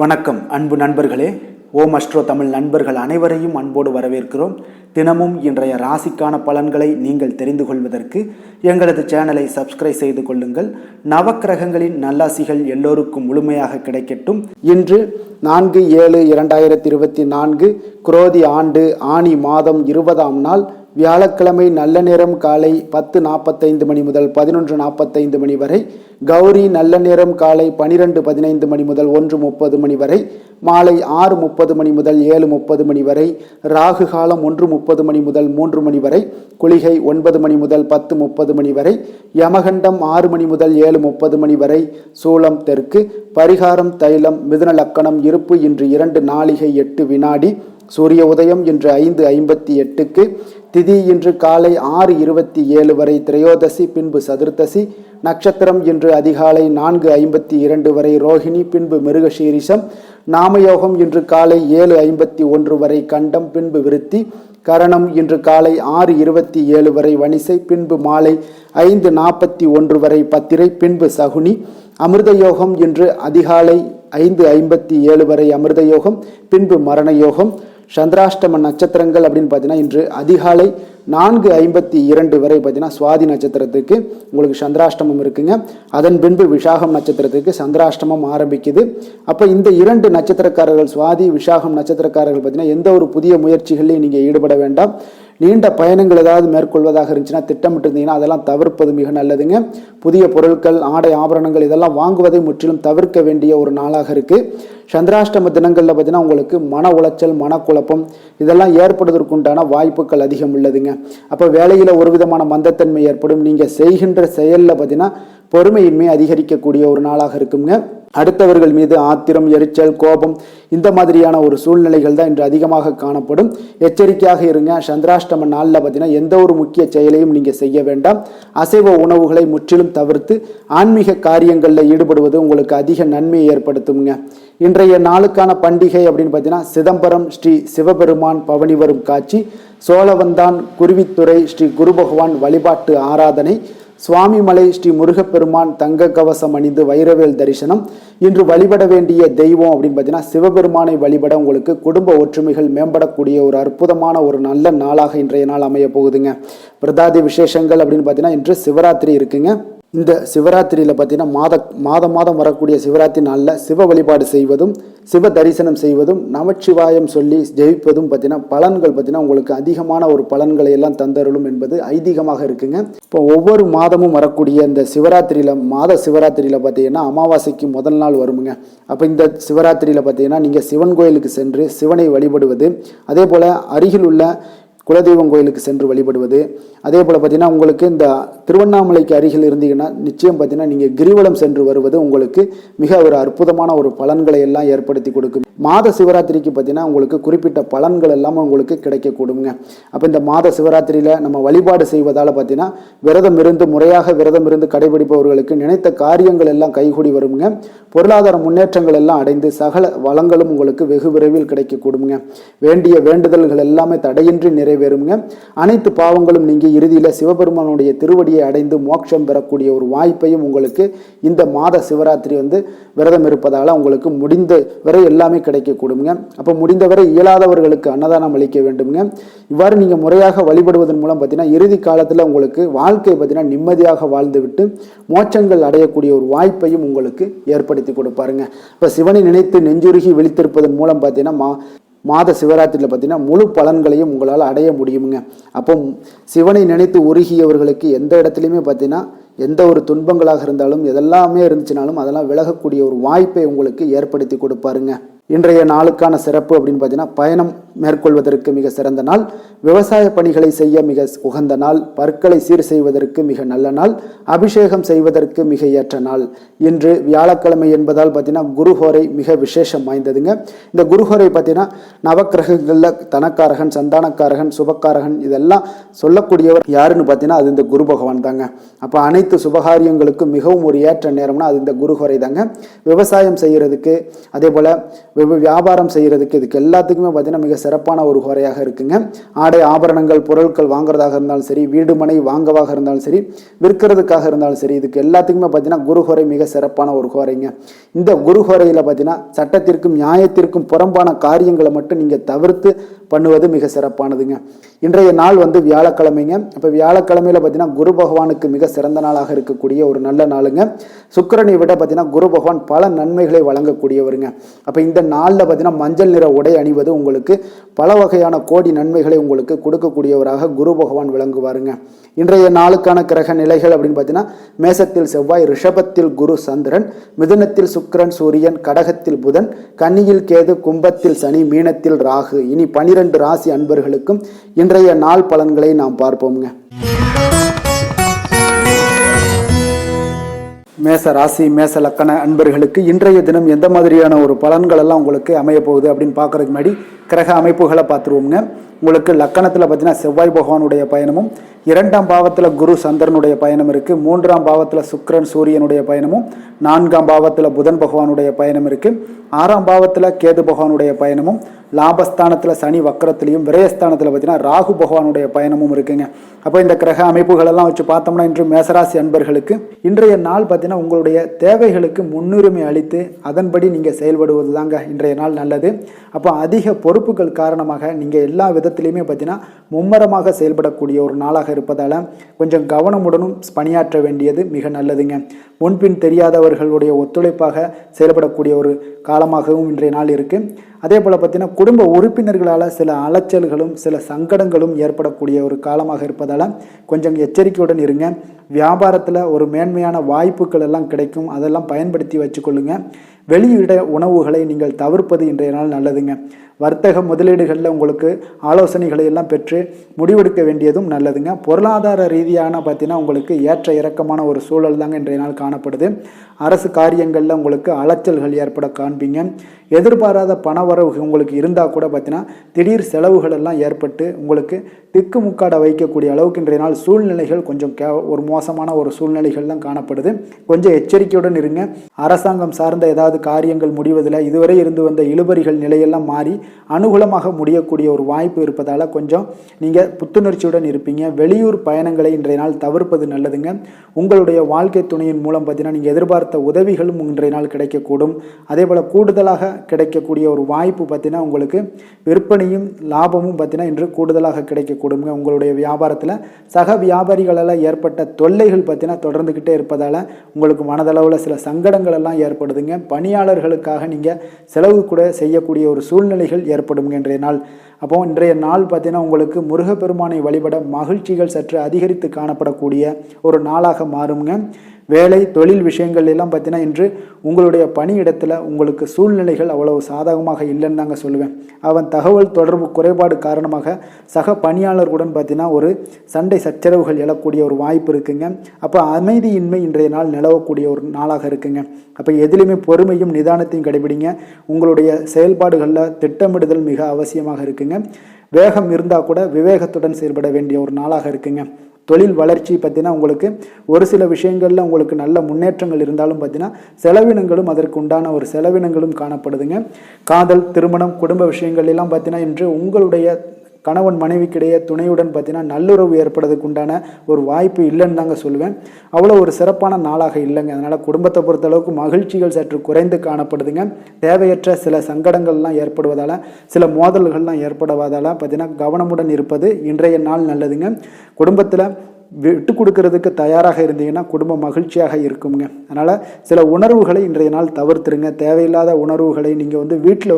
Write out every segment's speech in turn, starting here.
வணக்கம் அன்பு நண்பர்களே. ஓம் அஸ்ட்ரோ தமிழ் நண்பர்கள் அனைவரையும் அன்போடு வரவேற்கிறோம். தினமும் இன்றைய ராசிக்கான பலன்களை நீங்கள் தெரிந்து கொள்வதற்கு எங்களது சேனலை சப்ஸ்கிரைப் செய்து கொள்ளுங்கள். நவக்கிரகங்களின் நல்லாசிகள் எல்லோருக்கும் முழுமையாக கிடைக்கட்டும். இன்று 4/7/2024 குரோதி ஆண்டு ஆனி மாதம் 20ஆம் நாள் வியாழக்கிழமை. நல்ல நேரம் காலை 10:45 மணி முதல் 11:45 மணி வரை. கௌரி நல்ல நேரம் காலை 12:15 மணி முதல் 1:30 மணி வரை. மாலை 6:30 மணி முதல் 7:30 மணி வரை. ராகு காலம் 1:30 மணி முதல் 3 மணி வரை. குளிகை 9 மணி முதல் 10:30 மணி வரை. யமகண்டம் 6 மணி முதல் 7:30 மணி வரை. சூலம் தெற்கு. பரிகாரம் தைலம். மிதுன லக்கணம். இருப்பு இன்று 2 நாழிகை 8 வினாடி. சூரிய உதயம் இன்று 5:58க்கு. திதி இன்று காலை 6:27 வரை திரையோதசி, பின்பு சதுர்த்தசி. நட்சத்திரம் இன்று அதிகாலை 4:52 வரை ரோஹிணி, பின்பு மிருகசீரிஷம். நாமயோகம் இன்று காலை 7:51 வரை கண்டம், பின்பு விருத்தி. கரணம் இன்று காலை 6:27 வரை வணிசை, பின்பு மாலை 5:41 வரை பத்திரை, பின்பு சகுனி. அமிர்த யோகம் இன்று அதிகாலை 5:57 வரை அமிர்த யோகம், பின்பு மரண யோகம். சந்திராஷ்டம நட்சத்திரங்கள் அப்படின்னு பார்த்தீங்கன்னா இன்று அதிகாலை 4:52 வரை பார்த்தீங்கன்னா சுவாதி நட்சத்திரத்துக்கு உங்களுக்கு சந்திராஷ்டமம் இருக்குங்க. அதன் பின்பு விசாகம் நட்சத்திரத்துக்கு சந்திராஷ்டமம் ஆரம்பிக்குது. அப்போ இந்த 2 நட்சத்திரக்காரர்கள், சுவாதி விசாகம் நட்சத்திரக்காரர்கள் பார்த்தீங்கன்னா எந்த ஒரு புதிய முயற்சிகளையும் நீங்கள் ஈடுபட வேண்டாம். நீண்ட பயணங்கள் ஏதாவது மேற்கொள்வதாக இருந்துச்சுன்னா திட்டமிட்டு இருந்தீங்கன்னா அதெல்லாம் தவிர்ப்பது மிக நல்லதுங்க. புதிய பொருட்கள், ஆடை, ஆபரணங்கள் இதெல்லாம் வாங்குவதை முற்றிலும் தவிர்க்க வேண்டிய ஒரு நாளாக இருக்குது. சந்திராஷ்டம தினங்களில் பார்த்தீங்கன்னா உங்களுக்கு மன உளைச்சல், மனக்குழப்பம் இதெல்லாம் ஏற்படுவதற்குண்டான வாய்ப்புகள் அதிகம் உள்ளதுங்க. அப்போ வேலையில் ஒரு விதமான மந்தத்தன்மை ஏற்படும். நீங்கள் செய்கின்ற செயலில் பார்த்தீங்கன்னா பொறுமையின்மை அதிகரிக்கக்கூடிய ஒரு நாளாக இருக்குங்க. அடுத்தவர்கள் மீது ஆத்திரம், எரிச்சல், கோபம் இந்த மாதிரியான ஒரு சூழ்நிலைகள் தான் இன்று அதிகமாக காணப்படும். எச்சரிக்கையாக இருங்க. சந்திராஷ்டம நாளில் பார்த்தீங்கன்னா எந்த ஒரு முக்கிய செயலையும் நீங்கள் செய்ய வேண்டாம். அசைவ உணவுகளை முற்றிலும் தவிர்த்து ஆன்மீக காரியங்களில் ஈடுபடுவது உங்களுக்கு அதிக நன்மையை ஏற்படுத்துங்க. இன்றைய நாளுக்கான பண்டிகை அப்படின்னு பார்த்தீங்கன்னா சிதம்பரம் ஸ்ரீ சிவபெருமான் பவனி வரும் காட்சி, சோழவந்தான் குருவித்துறை ஸ்ரீ குரு பகவான் வழிபாட்டு ஆராதனை, சுவாமிமலை ஸ்ரீ முருகப்பெருமான் தங்க கவசம் அணிந்து வைரவேல் தரிசனம். இன்று வழிபட வேண்டிய தெய்வம் அப்படின்னு பார்த்தீங்கன்னா சிவபெருமானை வழிபட உங்களுக்கு குடும்ப ஒற்றுமைகள் மேம்படக்கூடிய ஒரு அற்புதமான ஒரு நல்ல நாளாக இன்றைய நாள் அமைய போகுதுங்க. பிரதாதி விசேஷங்கள் அப்படின்னு பார்த்தீங்கன்னா இன்று சிவராத்திரி இருக்குங்க. இந்த சிவராத்திரியில் பார்த்தீங்கன்னா மாதம் வரக்கூடிய சிவராத்திரி நாளில் சிவ வழிபாடு செய்வதும் சிவ தரிசனம் செய்வதும் நமச்சிவாயம் சொல்லி ஜெயிப்பதும் பார்த்தீங்கன்னா பலன்கள் பார்த்தீங்கன்னா உங்களுக்கு அதிகமான ஒரு பலன்களை எல்லாம் தந்தருளும் என்பது ஐதீகமாக இருக்குங்க. இப்போ ஒவ்வொரு மாதமும் வரக்கூடிய இந்த சிவராத்திரியில் சிவராத்திரியில் பார்த்தீங்கன்னா அமாவாசைக்கு முதல் நாள் வருமுங்க. அப்போ இந்த சிவராத்திரியில் பார்த்தீங்கன்னா நீங்கள் சிவன் கோயிலுக்கு சென்று சிவனை வழிபடுவது, அதே போல் அருகில் உள்ள குலதெய்வம் கோயிலுக்கு சென்று வழிபடுவது, அதே போல் பார்த்தீங்கன்னா உங்களுக்கு இந்த திருவண்ணாமலைக்கு அருகில் இருந்தீங்கன்னா நிச்சயம் பார்த்தீங்கன்னா நீங்கள் கிரிவலம் சென்று வருவது உங்களுக்கு மிக ஒரு அற்புதமான ஒரு பலன்களை எல்லாம் ஏற்படுத்தி கொடுக்கும். மாத சிவராத்திரிக்கு பார்த்தீங்கன்னா உங்களுக்கு குறிப்பிட்ட பலன்கள் எல்லாம் உங்களுக்கு கிடைக்கக்கூடுங்க. அப்போ இந்த மாத சிவராத்திரியில் நம்ம வழிபாடு செய்வதால் பார்த்தீங்கன்னா முறையாக விரதம் இருந்து கடைபிடிப்பவர்களுக்கு நினைத்த காரியங்கள் எல்லாம் கைகூடி வருங்க. பொருளாதார முன்னேற்றங்கள் எல்லாம் அடைந்து சகல வளங்களும் உங்களுக்கு வெகு விரைவில் கிடைக்கக்கூடுங்க. வேண்டிய வேண்டுதல்கள் எல்லாமே தடையின்றி நிறைவேறுங்க. அனைத்து பாவங்களும் நீங்க இறுதியில் சிவபெருமானுடைய திருவடியை அடைந்து மோட்சம் பெறக்கூடிய ஒரு வாய்ப்பையும் உங்களுக்கு இந்த மாத சிவராத்திரி விரதம் இருப்பதால் உங்களுக்கு முடிந்த வரை எல்லாமே கிடைக்கக்கூடுங்க. அப்போ முடிந்தவரை இயலாதவர்களுக்கு அன்னதானம் அளிக்க வேண்டுங்க. இவ்வாறு நீங்கள் முறையாக வழிபடுவதன் மூலம் பார்த்தீங்கன்னா இறுதி காலத்தில் உங்களுக்கு வாழ்க்கை பார்த்தீங்கன்னா நிம்மதியாக வாழ்ந்துவிட்டு மோட்சங்கள் அடையக்கூடிய ஒரு வாய்ப்பையும் உங்களுக்கு ஏற்படுத்தி கொடுப்பாருங்க. இப்போ சிவனை நினைத்து நெஞ்சுருகி விழித்திருப்பதன் மூலம் பார்த்தீங்கன்னா மாத சிவராத்திரியில் பார்த்தீங்கன்னா முழு பலன்களையும் உங்களால் அடைய முடியுங்க. அப்போ சிவனை நினைத்து உருகியவர்களுக்கு எந்த இடத்துலையுமே பார்த்தீங்கன்னா எந்த ஒரு துன்பங்களாக இருந்தாலும் எதெல்லாமே இருந்துச்சுனாலும் அதெல்லாம் விலகக்கூடிய ஒரு வாய்ப்பை உங்களுக்கு ஏற்படுத்தி கொடுப்பாருங்க. இன்றைய நாளுக்கான சிறப்பு அப்படின்னு பார்த்தீங்கன்னா பயணம் மேற்கொள்வதற்கு மிக சிறந்த நாள், விவசாய பணிகளை செய்ய மிக உகந்த நாள், பற்களை சீர் செய்வதற்கு மிக நல்ல நாள், அபிஷேகம் செய்வதற்கு மிக ஏற்ற நாள். இன்று வியாழக்கிழமை என்பதால் பார்த்தீங்கன்னா குருஹோரை மிக விசேஷம் வாய்ந்ததுங்க. இந்த குருஹோரை பார்த்தீங்கன்னா நவக்கிரகங்களில் தனக்காரகன், சந்தானக்காரகன், சுபக்காரகன் இதெல்லாம் சொல்லக்கூடியவர் யாருன்னு பார்த்தீங்கன்னா அது இந்த குரு பகவான் தாங்க. அப்போ அனைத்து சுபகாரியங்களுக்கும் மிகவும் ஒரு ஏற்ற நேரம்னா அது இந்த குருஹோரை தாங்க. விவசாயம் செய்கிறதுக்கு, அதே போல் வியாபாரம் செய்கிறதுக்கு, இதுக்கு எல்லாத்துக்குமே பார்த்தீங்கன்னா மிக சிறப்பான ஒரு ஹோரையாக இருக்குங்க. ஆடை ஆபரணங்கள் பொருட்கள் வாங்குறதாக இருந்தாலும் சரி, வீடு மனை வாங்கவாக இருந்தாலும் சரி, விற்கிறதுக்காக இருந்தாலும் சரி, இதுக்கு எல்லாத்துக்குமே பார்த்தீங்கன்னா குரு ஹோரை மிக சிறப்பான ஒரு ஹோரைங்க. இந்த குரு ஹோரையில் பார்த்தீங்கன்னா சட்டத்திற்கும் நியாயத்திற்கும் புறம்பான காரியங்களை மட்டும் நீங்கள் தவிர்த்து பண்ணுவது மிக சிறப்பானதுங்க. இன்றைய நாள் வந்து வியாழக்கிழமைங்க. இப்போ வியாழக்கிழமையில பார்த்தீங்கன்னா குரு பகவானுக்கு மிக சிறந்த நாளாக இருக்கக்கூடிய ஒரு நல்ல நாளுங்க. சுக்கிரனை விட பார்த்தீங்கன்னா குரு பகவான் பல நன்மைகளை வழங்கக்கூடியவருங்க. அப்போ இந்த நாளில் பார்த்தீங்கன்னா மஞ்சள் நிற உடை அணிவது உங்களுக்கு பல வகையான கோடி நன்மைகளை உங்களுக்கு கொடுக்கக்கூடியவராக குரு பகவான் விளங்குவாருங்க. இன்றைய நாளுக்கான கிரக நிலைகள் அப்படின்னு பார்த்தீங்கன்னா மேசத்தில் செவ்வாய், ரிஷபத்தில் குரு சந்திரன், மிதுனத்தில் சுக்கிரன் சூரியன், கடகத்தில் புதன், கன்னியில் கேது, கும்பத்தில் சனி, மீனத்தில் ராகு. இனி 12 ராசி அன்பர்களுக்கும் இன்றைய நாள் பலன்களை நாம் பார்ப்போம்ங்க. மேச ராசி மேச லக்கண அன்பர்களுக்கு இன்றைய தினம் எந்த மாதிரியான ஒரு பலன்கள் எல்லாம் உங்களுக்கு அமைய போகுது அப்படின்னு பார்க்கறதுக்கு முன்னாடி கிரக அமைப்புகளை பார்த்துருவோங்க. உங்களுக்கு லக்கணத்தில் பார்த்தீங்கன்னா செவ்வாய் பகவானுடைய பயணமும், 2ஆம் பாவத்தில் குரு சந்திரனுடைய பயணம் இருக்குது, 3ஆம் பாவத்தில் சுக்கிரன் சூரியனுடைய பயணமும், 4ஆம் பாவத்தில் புதன் பகவானுடைய பயணம் இருக்குது, 6ஆம் பாவத்தில் கேது பகவானுடைய பயணமும், லாபஸ்தானத்தில் சனி வக்கரத்திலையும், விரயஸ்தானத்தில் பார்த்தீங்கன்னா ராகு பகவானுடைய பயணமும் இருக்குங்க. அப்போ இந்த கிரக அமைப்புகள் எல்லாம் வச்சு பார்த்தோம்னா இன்று மேசராசி அன்பர்களுக்கு இன்றைய நாள் பார்த்தீங்கன்னா உங்களுடைய தேவைகளுக்கு முன்னுரிமை அளித்து அதன்படி நீங்கள் செயல்படுவது தாங்க இன்றைய நாள் நல்லது. அப்போ அதிக பொறுப்புகள் காரணமாக நீங்கள் எல்லா விதத்திலையுமே பார்த்தீங்கன்னா மும்மரமாக செயல்படக்கூடிய ஒரு நாளாக இருப்பதால் கொஞ்சம் கவனமுடனும் பணியாற்ற வேண்டியது மிக நல்லதுங்க. முன்பின் தெரியாதவர்களுடைய ஒத்துழைப்பாக செயல்படக்கூடிய ஒரு காலமாகவும் இன்றைய நாள் இருக்குது. அதே போல் பார்த்தீங்கன்னா குடும்ப உறுப்பினர்களால் சில அலைச்சல்களும் சில சங்கடங்களும் ஏற்படக்கூடிய ஒரு காலமாக இருப்பதால் கொஞ்சம் எச்சரிக்கையுடன் இருங்க. வியாபாரத்தில் ஒரு மேன்மையான வாய்ப்புகள் எல்லாம் கிடைக்கும், அதெல்லாம் பயன்படுத்தி வச்சுக்கொள்ளுங்க. வெளியிட உணவுகளை நீங்கள் தவிர்ப்பது இன்றைய நாள் நல்லதுங்க. வர்த்தக முதலீடுகளில் உங்களுக்கு ஆலோசனைகளை எல்லாம் பெற்று முடிவெடுக்க வேண்டியதும் நல்லதுங்க. பொருளாதார ரீதியான பார்த்தீங்கன்னா உங்களுக்கு ஏற்ற இறக்கமான ஒரு சூழல் தாங்க இன்றைய நாள் காணப்படுது. அரசு காரியங்களில் உங்களுக்கு அலைச்சல்கள் ஏற்பட காண்பீங்க. எதிர்பாராத பணவரவு உங்களுக்கு இருந்தால் கூட பார்த்தீங்கன்னா திடீர் செலவுகள் எல்லாம் ஏற்பட்டு உங்களுக்கு திக்குமுக்காட வைக்கக்கூடிய அளவுக்கு இன்றைய நாள் சூழ்நிலைகள் கொஞ்சம் ஒரு மோசமான ஒரு சூழ்நிலைகள் தான் காணப்படுது. கொஞ்சம் எச்சரிக்கையுடன் இருங்க. அரசாங்கம் சார்ந்த ஏதாவது காரியங்கள் முடிவதில் இதுவரை இருந்து வந்த இழுபறிகள் நிலையெல்லாம் மாறி அனுகூலமாக முடியக்கூடிய ஒரு வாய்ப்பு இருப்பதால் கொஞ்சம் நீங்கள் புத்துணர்ச்சியுடன் இருப்பீங்க. வெளியூர் பயணங்களை இன்றைய நாள் தவிர்ப்பது நல்லதுங்க. உங்களுடைய வாழ்க்கை துணையின் மூலம் பார்த்தீங்கன்னா நீங்கள் எதிர்பார்த்த உதவிகளும் இன்றைய நாள் கிடைக்கக்கூடும். அதே போல் கூடுதலாக கிடைக்கக்கூடிய ஒரு வாய்ப்பு பார்த்தீங்கன்னா உங்களுக்கு விற்பனையும் லாபமும் பார்த்தீங்கன்னா இன்று கூடுதலாக கிடைக்கக்கூடுங்க. உங்களுடைய வியாபாரத்தில் சக வியாபாரிகளால் ஏற்பட்ட தொல்லைகள் பார்த்தீங்கன்னா தொடர்ந்துக்கிட்டே இருப்பதால் உங்களுக்கு மனதளவில் சில சங்கடங்கள் எல்லாம் ஏற்படுதுங்க. பணியாளர்களுக்காக நீங்கள் செலவு கூட செய்யக்கூடிய ஒரு சூழ்நிலைகள் ஏற்படும் இன்றைய நாள். அப்போ இன்றைய நாள் பார்த்தீங்கன்னா உங்களுக்கு முருகப்பெருமானை வழிபட மகிழ்ச்சிகள் சற்று அதிகரித்து காணப்படக்கூடிய ஒரு நாளாக மாறுங்க. வேலை தொழில் விஷயங்கள் எல்லாம் பார்த்தீங்கன்னா இன்று உங்களுடைய பணியிடத்தில் உங்களுக்கு சூழ்நிலைகள் அவ்வளவு சாதகமாக இல்லைன்னு தாங்க சொல்லுவேன். அவன் தகவல் தொடர்பு குறைபாடு காரணமாக சக பணியாளர்களுடன் பார்த்தீங்கன்னா ஒரு சண்டை சச்சரவுகள் எழக்கூடிய ஒரு வாய்ப்பு இருக்குங்க. அப்போ அமைதியின்மை இன்றைய நாள் நிலவக்கூடிய ஒரு நாளாக இருக்குங்க. அப்போ எதிலுமே பொறுமையும் நிதானத்தையும் கடைபிடிங்க. உங்களுடைய செயல்பாடுகளில் திட்டமிடுதல் மிக அவசியமாக இருக்குங்க. வேகம் இருந்தால் கூட விவேகத்துடன் செயல்பட வேண்டிய ஒரு நாளாக இருக்குங்க. தொழில் வளர்ச்சி பார்த்தீங்கன்னா உங்களுக்கு ஒரு சில விஷயங்களில் உங்களுக்கு நல்ல முன்னேற்றங்கள் இருந்தாலும் பார்த்தீங்கன்னா செலவினங்களும் அதற்கு உண்டான ஒரு செலவினங்களும் காணப்படுதுங்க. காதல், திருமணம், குடும்ப விஷயங்கள் எல்லாம் பார்த்தீங்கன்னா இன்று உங்களுடைய கணவன் மனைவிக்கிடையே துணையுடன் பார்த்தீங்கன்னா நல்லுறவு ஏற்படுறதுக்கு உண்டான ஒரு வாய்ப்பு இல்லைன்னு தாங்க சொல்லுவேன். அவ்வளோ ஒரு சிறப்பான நாளாக இல்லைங்க. அதனால் குடும்பத்தை பொறுத்தளவுக்கு மகிழ்ச்சிகள் சற்று குறைந்து காணப்படுதுங்க. தேவையற்ற சில சங்கடங்கள்லாம் ஏற்படுவதால் சில மோதல்கள்லாம் ஏற்படுவதால் பார்த்தீங்கன்னா கவனமுடன் இருப்பது இன்றைய நாள் நல்லதுங்க. குடும்பத்தில் விட்டு கொடுக்கறதுக்கு தயாராக இருந்தீங்கன்னா குடும்பம் மகிழ்ச்சியாக இருக்குங்க. அதனால் சில உணர்வுகளை இன்றைய நாள் தவிர்த்துருங்க. தேவையில்லாத உணர்வுகளை நீங்கள் வீட்டில்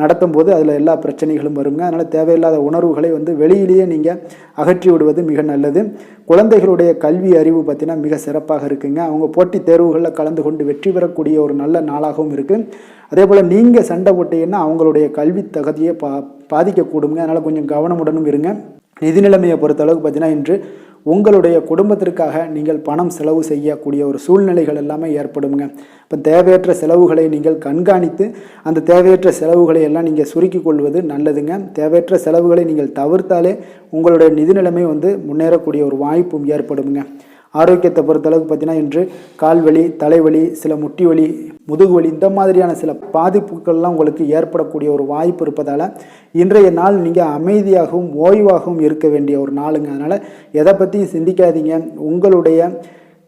நடத்தும் போது அதில் எல்லா பிரச்சனைகளும் வருங்க. அதனால் தேவையில்லாத உணர்வுகளை வெளியிலேயே நீங்கள் அகற்றி விடுவது மிக நல்லது. குழந்தைகளுடைய கல்வி அறிவு பார்த்தீங்கன்னா மிக சிறப்பாக இருக்குங்க. அவங்க போட்டித் தேர்வுகளில் கலந்து கொண்டு வெற்றி பெறக்கூடிய ஒரு நல்ல நாளாகவும் இருக்குது. அதே போல் நீங்கள் சண்டை போட்டீங்கன்னா அவங்களுடைய கல்வி தகுதியை பாதிக்கக்கூடுங்க. அதனால் கொஞ்சம் கவனமுடனும் இருங்க. நிதி நிலைமையை பொறுத்தளவுக்கு பார்த்தீங்கன்னா இன்று உங்களுடைய குடும்பத்திற்காக நீங்கள் பணம் செலவு செய்யக்கூடிய ஒரு சூழ்நிலைகள் எல்லாமே ஏற்படுங்க. இப்போ தேவையற்ற செலவுகளை நீங்கள் கண்காணித்து அந்த தேவையற்ற செலவுகளை எல்லாம் நீங்கள் சுருக்கிக் கொள்வது நல்லதுங்க. தேவையற்ற செலவுகளை நீங்கள் தவிர்த்தாலே உங்களுடைய நிதி நிலைமை முன்னேறக்கூடிய ஒரு வாய்ப்பும் ஏற்படுங்க. ஆரோக்கியத்தை பொறுத்தளவுக்கு பார்த்தீங்கன்னா இன்று கால்வலி, தலைவலி, சில முட்டி வலி, முதுகு வலி இந்த மாதிரியான சில பாதிப்புகள்லாம் உங்களுக்கு ஏற்படக்கூடிய ஒரு வாய்ப்பு இருப்பதால் இன்றைய நாள் நீங்கள் அமைதியாகவும் ஓய்வாகவும் இருக்க வேண்டிய ஒரு நாளுங்க. அதனால் எதை பற்றியும் சிந்திக்காதீங்க. உங்களுடைய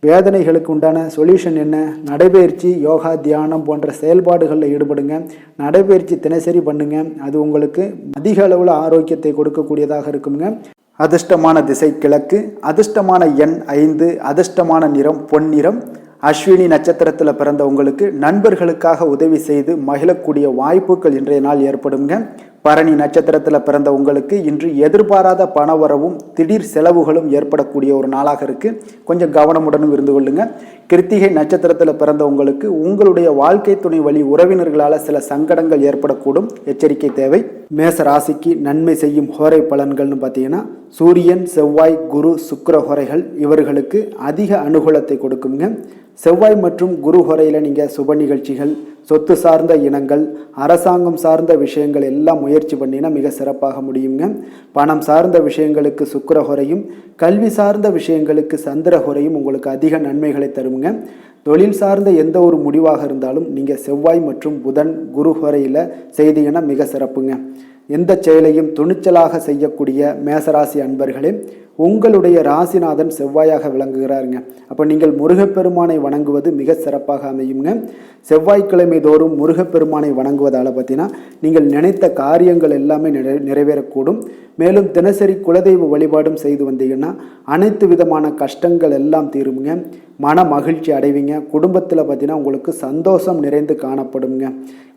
வேதனைகளுக்கு உண்டான சொல்யூஷன் என்ன? நடைபயிற்சி, யோகா, தியானம் போன்ற செயல்பாடுகளில் ஈடுபடுங்க. நடைபயிற்சி தினசரி பண்ணுங்க. அது உங்களுக்கு அதிக அளவில் ஆரோக்கியத்தை கொடுக்கக்கூடியதாக இருக்குங்க. அதிர்ஷ்டமான திசை கிழக்கு, அதிர்ஷ்டமான எண் 5, அதிர்ஷ்டமான நிறம் பொன்னிறம். அஸ்வினி நட்சத்திரத்தில் பிறந்த உங்களுக்கு நண்பர்களுக்காக உதவி செய்து மகிழக்கூடிய வாய்ப்புகள் இன்றைய நாள் ஏற்படுங்க. பரணி நட்சத்திரத்தில் பிறந்த உங்களுக்கு இன்று எதிர்பாராத பணவரவும் திடீர் செலவுகளும் ஏற்படக்கூடிய ஒரு நாளாக இருக்கு. கொஞ்சம் கவனமுடனும் இருந்து கொள்ளுங்க. கிருத்திகை நட்சத்திரத்தில் பிறந்த உங்களுக்கு உங்களுடைய வாழ்க்கை துணை வழி உறவினர்களால் சில சங்கடங்கள் ஏற்படக்கூடும். எச்சரிக்கை தேவை. மேச ராசிக்கு நன்மை செய்யும் ஹோரை பலன்கள்னு பார்த்தீங்கன்னா சூரியன், செவ்வாய், குரு, சுக்கிர ஹோரைகள் இவர்களுக்கு அதிக அனுகூலத்தை கொடுக்குங்க. செவ்வாய் மற்றும் குரு ஹோரையில் நீங்கள் சுப நிகழ்ச்சிகள், சொத்து சார்ந்த இனங்கள், அரசாங்கம் சார்ந்த விஷயங்கள் எல்லாம் முயற்சி பண்ணினா மிக சிறப்பாக முடியுங்க. பணம் சார்ந்த விஷயங்களுக்கு சுக்கிர ஹோரையும், கல்வி சார்ந்த விஷயங்களுக்கு சந்திர ஹோரையும் உங்களுக்கு அதிக நன்மைகளை தருங்க. தொழில் சார்ந்த எந்த ஒரு முடிவாக இருந்தாலும் நீங்கள் செவ்வாய் மற்றும் புதன், குரு ஹோரையில் செய்தீங்கன்னா மிக சிறப்புங்க. எந்த செயலையும் துணிச்சலாக செய்யக்கூடிய மேசராசி அன்பர்களே, உங்களுடைய ராசிநாதன் செவ்வாயாக விளங்குகிறாருங்க. அப்போ நீங்கள் முருகப்பெருமானை வணங்குவது மிக சிறப்பாக அமையுங்க. செவ்வாய்க்கிழமை தோறும் முருகப்பெருமானை வணங்குவதால் பார்த்தீங்கன்னா நீங்கள் நினைத்த காரியங்கள் எல்லாமே நிறைவேறக்கூடும். மேலும் தினசரி குலதெய்வ வழிபாடும் செய்து வந்தீங்கன்னா அனைத்து விதமான கஷ்டங்கள் எல்லாம் தீருங்க. மன மகிழ்ச்சி அடைவீங்க. குடும்பத்தில் பார்த்தீங்கன்னா உங்களுக்கு சந்தோஷம் நிறைந்து காணப்படுங்க.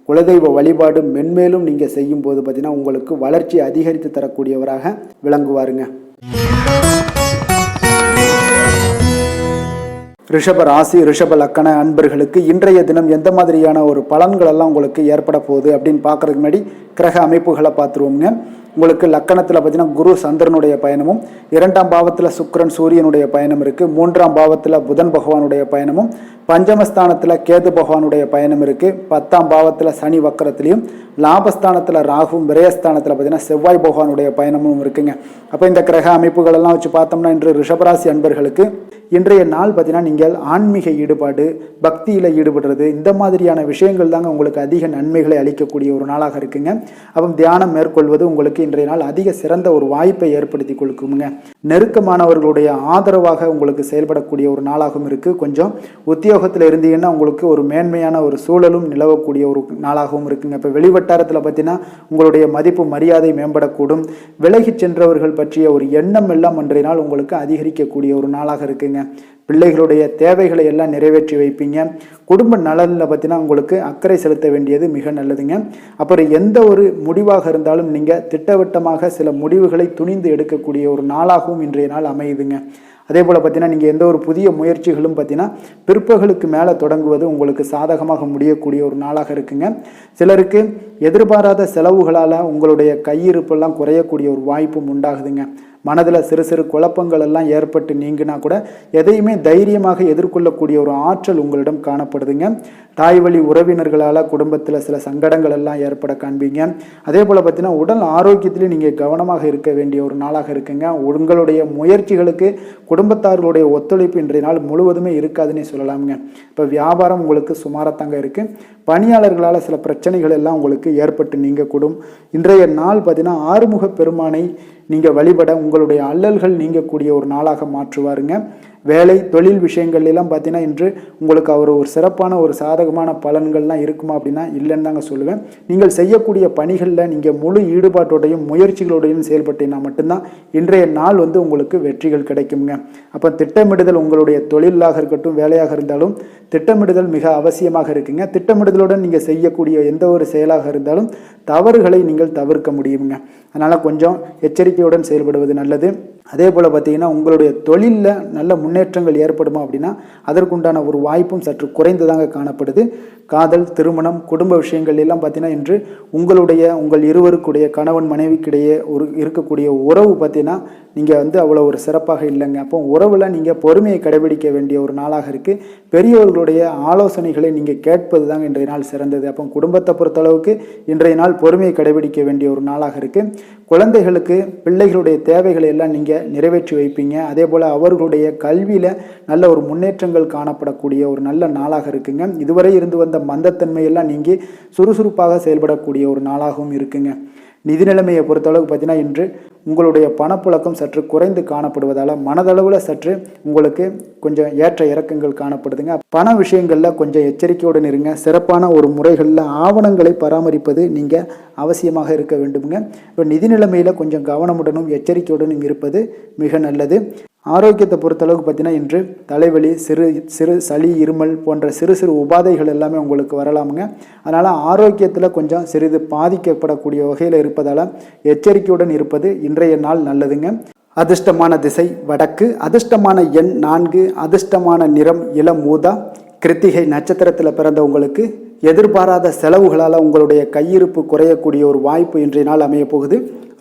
குலதெய்வ வழிபாடு மென்மேலும் நீங்கள் செய்யும்போது பார்த்தீங்கன்னா உங்களுக்கு வளர்ச்சி அதிகரித்து தரக்கூடியவராக விளங்குவாருங்க. ரிஷப ராசி, ரிஷப லக்கண அன்பர்களுக்கு இன்றைய தினம் எந்த மாதிரியான ஒரு பலன்கள் எல்லாம் உங்களுக்கு ஏற்பட போகுது அப்படின்னு பார்க்கறதுக்கு முன்னாடி கிரக அமைப்புகளை பார்த்துருவோங்க. உங்களுக்கு லக்கணத்தில் பார்த்தீங்கன்னா குரு சந்திரனுடைய பயணமும், 2ஆம் பாவத்தில் சுக்கிரன் சூரியனுடைய பயணம் இருக்குது. 3ஆம் பாவத்தில் புதன் பகவானுடைய பயணமும், பஞ்சமஸ்தானத்தில் கேது பகவானுடைய பயணம் இருக்குது. 10ஆம் பாவத்தில் சனி வக்கரத்திலையும், லாபஸ்தானத்தில் ராகுவும், விரயஸ்தானத்தில் பார்த்தீங்கன்னா செவ்வாய் பகவானுடைய பயணமும் இருக்குங்க. அப்போ இந்த கிரக அமைப்புகள் எல்லாம் வச்சு பார்த்தோம்னா இன்று ரிஷபராசி அன்பர்களுக்கு இன்றைய நாள் பார்த்தீங்கன்னா நீங்கள் ஆன்மீக ஈடுபாடு, பக்தியில் ஈடுபடுறது இந்த மாதிரியான விஷயங்கள் தாங்க உங்களுக்கு அதிக நன்மைகளை அளிக்கக்கூடிய ஒரு நாளாக இருக்குங்க. அப்போ தியானம் மேற்கொள்வது உங்களுக்கு இன்றைய நாள் அதிக சிறந்த ஒரு வாய்ப்பை ஏற்படுத்தி கொடுக்குங்க. நெருக்கமானவர்களுடைய ஆதரவாக உங்களுக்கு செயல்படக்கூடிய ஒரு நாளாகவும் இருக்குது. கொஞ்சம் உத்தியோகத்தில் இருந்தீங்கன்னா உங்களுக்கு ஒரு மேன்மையான ஒரு சூழலும் நிலவக்கூடிய ஒரு நாளாகவும் இருக்குங்க. இப்போ வெளிவட்டாரத்தில் பார்த்தீங்கன்னா உங்களுடைய மதிப்பு மரியாதை மேம்படக்கூடும். விலகி சென்றவர்கள் பற்றிய ஒரு எண்ணம் எல்லாம் இன்றைய நாள் உங்களுக்கு அதிகரிக்கக்கூடிய ஒரு நாளாக இருக்குங்க. பிள்ளைகளுடைய தேவைகளை எல்லாம் நிறைவேற்றி வைப்பீங்க. குடும்ப நலனில் பார்த்தீங்கன்னா உங்களுக்கு அக்கறை செலுத்த வேண்டியது மிக நல்லதுங்க. அப்புறம் எந்த ஒரு முடிவாக இருந்தாலும் நீங்கள் திட்டவட்டமாக சில முடிவுகளை துணிந்து எடுக்கக்கூடிய ஒரு நாளாகவும் இன்றைய நாள் அமையுதுங்க. அதே போல் பார்த்தீங்கன்னா நீங்கள் எந்த ஒரு புதிய முயற்சிகளும் பார்த்தீங்கன்னா பிற்பகலுக்கு மேலே தொடங்குவது உங்களுக்கு சாதகமாக முடியக்கூடிய ஒரு நாளாக இருக்குங்க. சிலருக்கு எதிர்பாராத செலவுகளால் உங்களுடைய கையிருப்பெல்லாம் குறையக்கூடிய ஒரு வாய்ப்பும் உண்டாகுதுங்க. மனதில் சிறு சிறு குழப்பங்கள் எல்லாம் ஏற்பட்டு நீங்கினா கூட எதையுமே தைரியமாக எதிர்கொள்ளக்கூடிய ஒரு ஆற்றல் உங்களிடம் காணப்படுதுங்க. தாய் வழி உறவினர்களால் குடும்பத்தில் சில சங்கடங்கள் எல்லாம் ஏற்பட காண்பீங்க. அதே போல் பார்த்தீங்கன்னா உடல் ஆரோக்கியத்திலையும் நீங்கள் கவனமாக இருக்க வேண்டிய ஒரு நாளாக இருக்குங்க. உங்களுடைய முயற்சிகளுக்கு குடும்பத்தார்களுடைய ஒத்துழைப்பு இன்றைய நாள் முழுவதுமே இருக்காதுன்னே சொல்லலாமுங்க. இப்போ வியாபாரம் உங்களுக்கு சுமாரத்தாங்க இருக்குது. பணியாளர்களால் சில பிரச்சனைகள் எல்லாம் உங்களுக்கு ஏற்பட்டு நீங்கக்கூடும். இன்றைய நாள் பார்த்தீங்கன்னா ஆறுமுக பெருமானை நீங்கள் வழிபட உங்களுடைய அல்லல்கள் நீங்கக்கூடிய ஒரு நாளாக மாற்றுவாருங்க. வேலை தொழில் விஷயங்கள் எல்லாம் பார்த்தீங்கன்னா இன்று உங்களுக்கு அவர் ஒரு சிறப்பான ஒரு சாதகமான பலன்கள்லாம் இருக்குமா அப்படின்னா இல்லைன்னு தாங்க சொல்லுவேன். நீங்கள் செய்யக்கூடிய பணிகளில் நீங்கள் முழு ஈடுபாட்டோடையும் முயற்சிகளோடையும் செயல்பட்டீங்கன்னா மட்டும்தான் இன்றைய நாள் உங்களுக்கு வெற்றிகள் கிடைக்குங்க. அப்போ திட்டமிடுதல் உங்களுடைய தொழிலாக இருக்கட்டும் வேலையாக இருந்தாலும் திட்டமிடுதல் மிக அவசியமாக இருக்குங்க. திட்டமிடுதலுடன் நீங்கள் செய்யக்கூடிய எந்த ஒரு செயலாக இருந்தாலும் தவறுகளை நீங்கள் தவிர்க்க முடியுங்க. அதனால் கொஞ்சம் எச்சரிக்கையுடன் செயல்படுவது நல்லது. அதே போல் பார்த்தீங்கன்னா உங்களுடைய தொழிலில் நல்ல முன்னேற்றங்கள் ஏற்படுமா அப்படின்னா அதற்குண்டான ஒரு வாய்ப்பும் சற்று குறைந்துதாங்க காணப்படுது. காதல், திருமணம், குடும்ப விஷயங்கள் எல்லாம் பார்த்தீங்கன்னா இன்று உங்கள் இருவருக்குடைய கணவன் மனைவிக்கிடையே இருக்கக்கூடிய உறவு பார்த்தீங்கன்னா நீங்கள் அவ்வளோ ஒரு சிறப்பாக இல்லைங்க. அப்போ உறவில் நீங்கள் பொறுமையை கடைபிடிக்க வேண்டிய ஒரு நாளாக இருக்குது. பெரியவர்களுடைய ஆலோசனைகளை நீங்கள் கேட்பது தாங்க இன்றைய நாள் சிறந்தது. அப்போ குடும்பத்தை பொறுத்தளவுக்கு இன்றைய நாள் பொறுமையை கடைபிடிக்க வேண்டிய ஒரு நாளாக இருக்குது. குழந்தைகளுக்கு பிள்ளைகளுடைய தேவைகளை எல்லாம் நீங்கள் நீங்கள் நிறைவேற்றி வைப்பீங்க. அதே போல் அவர்களுடைய கல்வியில் நல்ல ஒரு முன்னேற்றங்கள் காணப்படக்கூடிய ஒரு நல்ல நாளாக இருக்குங்க. இதுவரை இருந்து வந்த மந்தத்தன்மையெல்லாம் நீங்கி சுறுசுறுப்பாக செயல்படக்கூடிய ஒரு நாளாகவும் இருக்குங்க. நிதி நிலைமையை பொறுத்தளவுக்கு பார்த்தீங்கன்னா இன்று உங்களுடைய பணப்புழக்கம் சற்று குறைந்து காணப்படுவதால் மனதளவில் சற்று உங்களுக்கு கொஞ்சம் ஏற்ற இறக்கங்கள் காணப்படுதுங்க. பண விஷயங்களில் கொஞ்சம் எச்சரிக்கையுடன் இருங்க. சிறப்பான ஒரு முறைகளில் ஆவணங்களை பராமரிப்பது நீங்கள் அவசியமாக இருக்க வேண்டுங்க. இப்போ நிதி நிலைமையில் கொஞ்சம் கவனமுடனும் எச்சரிக்கையுடனும் இருப்பது மிக நல்லது. ஆரோக்கியத்தை பொறுத்தளவுக்கு பார்த்தீங்கன்னா இன்று தலைவலி, சிறு சளி, இருமல் போன்ற சிறு உபாதைகள் எல்லாமே உங்களுக்கு வரலாமுங்க. அதனால் ஆரோக்கியத்தில் கொஞ்சம் சிறிது பாதிக்கப்படக்கூடிய வகையில் இருப்பதால் எச்சரிக்கையுடன் இருப்பது இன்றைய நாள் நல்லதுங்க. அதிர்ஷ்டமான திசை வடக்கு, அதிர்ஷ்டமான எண் 4, அதிர்ஷ்டமான நிறம் இளம் ஊதா. கிருத்திகை நட்சத்திரத்தில் பிறந்தவங்களுக்கு எதிர்பாராத செலவுகளால் உங்களுடைய கையிருப்பு குறையக்கூடிய ஒரு வாய்ப்பு இன்றைய நாள் அமைய போகுது.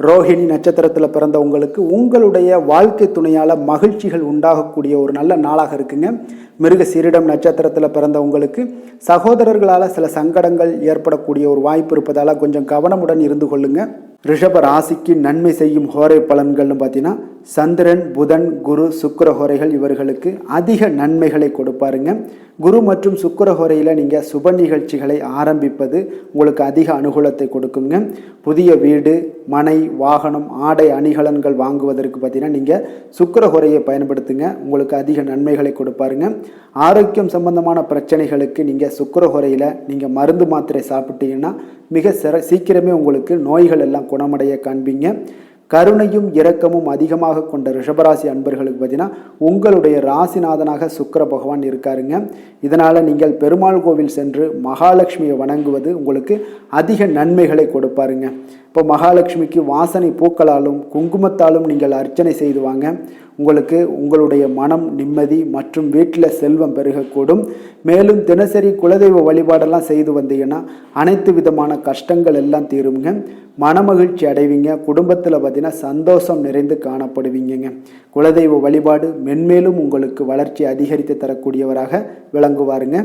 ரோஹிணி நட்சத்திரத்தில் பிறந்தவங்களுக்கு உங்களுடைய வாழ்க்கை துணையால் மகிழ்ச்சிகள் உண்டாகக்கூடிய ஒரு நல்ல நாளாக இருக்குங்க. மிருகசீரிடம் நட்சத்திரத்தில் பிறந்தவங்களுக்கு சகோதரர்களால் சில சங்கடங்கள் ஏற்படக்கூடிய ஒரு வாய்ப்பு இருப்பதால் கொஞ்சம் கவனமுடன் இருந்து கொள்ளுங்க. ரிஷப ராசிக்கு நன்மை செய்யும் ஹோரை பலன்கள்னு பார்த்தீங்கன்னா சந்திரன், புதன், குரு, சுக்கிர ஹோரைகள் இவர்களுக்கு அதிக நன்மைகளை கொடுப்பாருங்க. குரு மற்றும் சுக்கிர ஹோரையில் நீங்கள் சுப நிகழ்ச்சிகளை ஆரம்பிப்பது உங்களுக்கு அதிக அனுகூலத்தை கொடுக்குங்க. புதிய வீடு, மனை, வாகனம், ஆடை அணிகலன்கள் வாங்குவதற்கு பார்த்தீங்கன்னா நீங்கள் சுக்கிர ஹோரையை பயன்படுத்துங்க. உங்களுக்கு அதிக நன்மைகளை கொடுப்பாருங்க. ஆரோக்கியம் சம்பந்தமான பிரச்சனைகளுக்கு நீங்கள் சுக்கிர ஹோரையில் நீங்கள் மருந்து மாத்திரை சாப்பிட்டீங்கன்னா மிக சீக்கிரமே உங்களுக்கு நோய்கள் எல்லாம் குணமடைய காண்பீங்க. கருணையும் இரக்கமும் அதிகமாக கொண்ட ரிஷபராசி அன்பர்களுக்கு பார்த்தீங்கன்னா உங்களுடைய ராசிநாதனாக சுக்கிர பகவான் இருக்காருங்க. இதனால் நீங்கள் பெருமாள் கோவில் சென்று மகாலட்சுமியை வணங்குவது உங்களுக்கு அதிக நன்மைகளை கொடுப்பாருங்க. இப்போ மகாலட்சுமிக்கு வாசனை பூக்களாலும் குங்குமத்தாலும் நீங்கள் அர்ச்சனை செய்து வாங்க. உங்களுக்கு உங்களுடைய மனம் நிம்மதி மற்றும் வீட்டில் செல்வம் பெருகக்கூடும். மேலும் தினசரி குலதெய்வ வழிபாடெல்லாம் செய்து வந்தீங்கன்னா அனைத்து விதமான கஷ்டங்கள் எல்லாம் தீருங்க. மனமகிழ்ச்சி அடைவீங்க. குடும்பத்தில் பார்த்தீங்கன்னா சந்தோஷம் நிறைந்து காணப்படுவீங்க. குலதெய்வ வழிபாடு மென்மேலும் உங்களுக்கு வளர்ச்சி அதிகரித்து தரக்கூடியவராக விளங்குவாருங்க.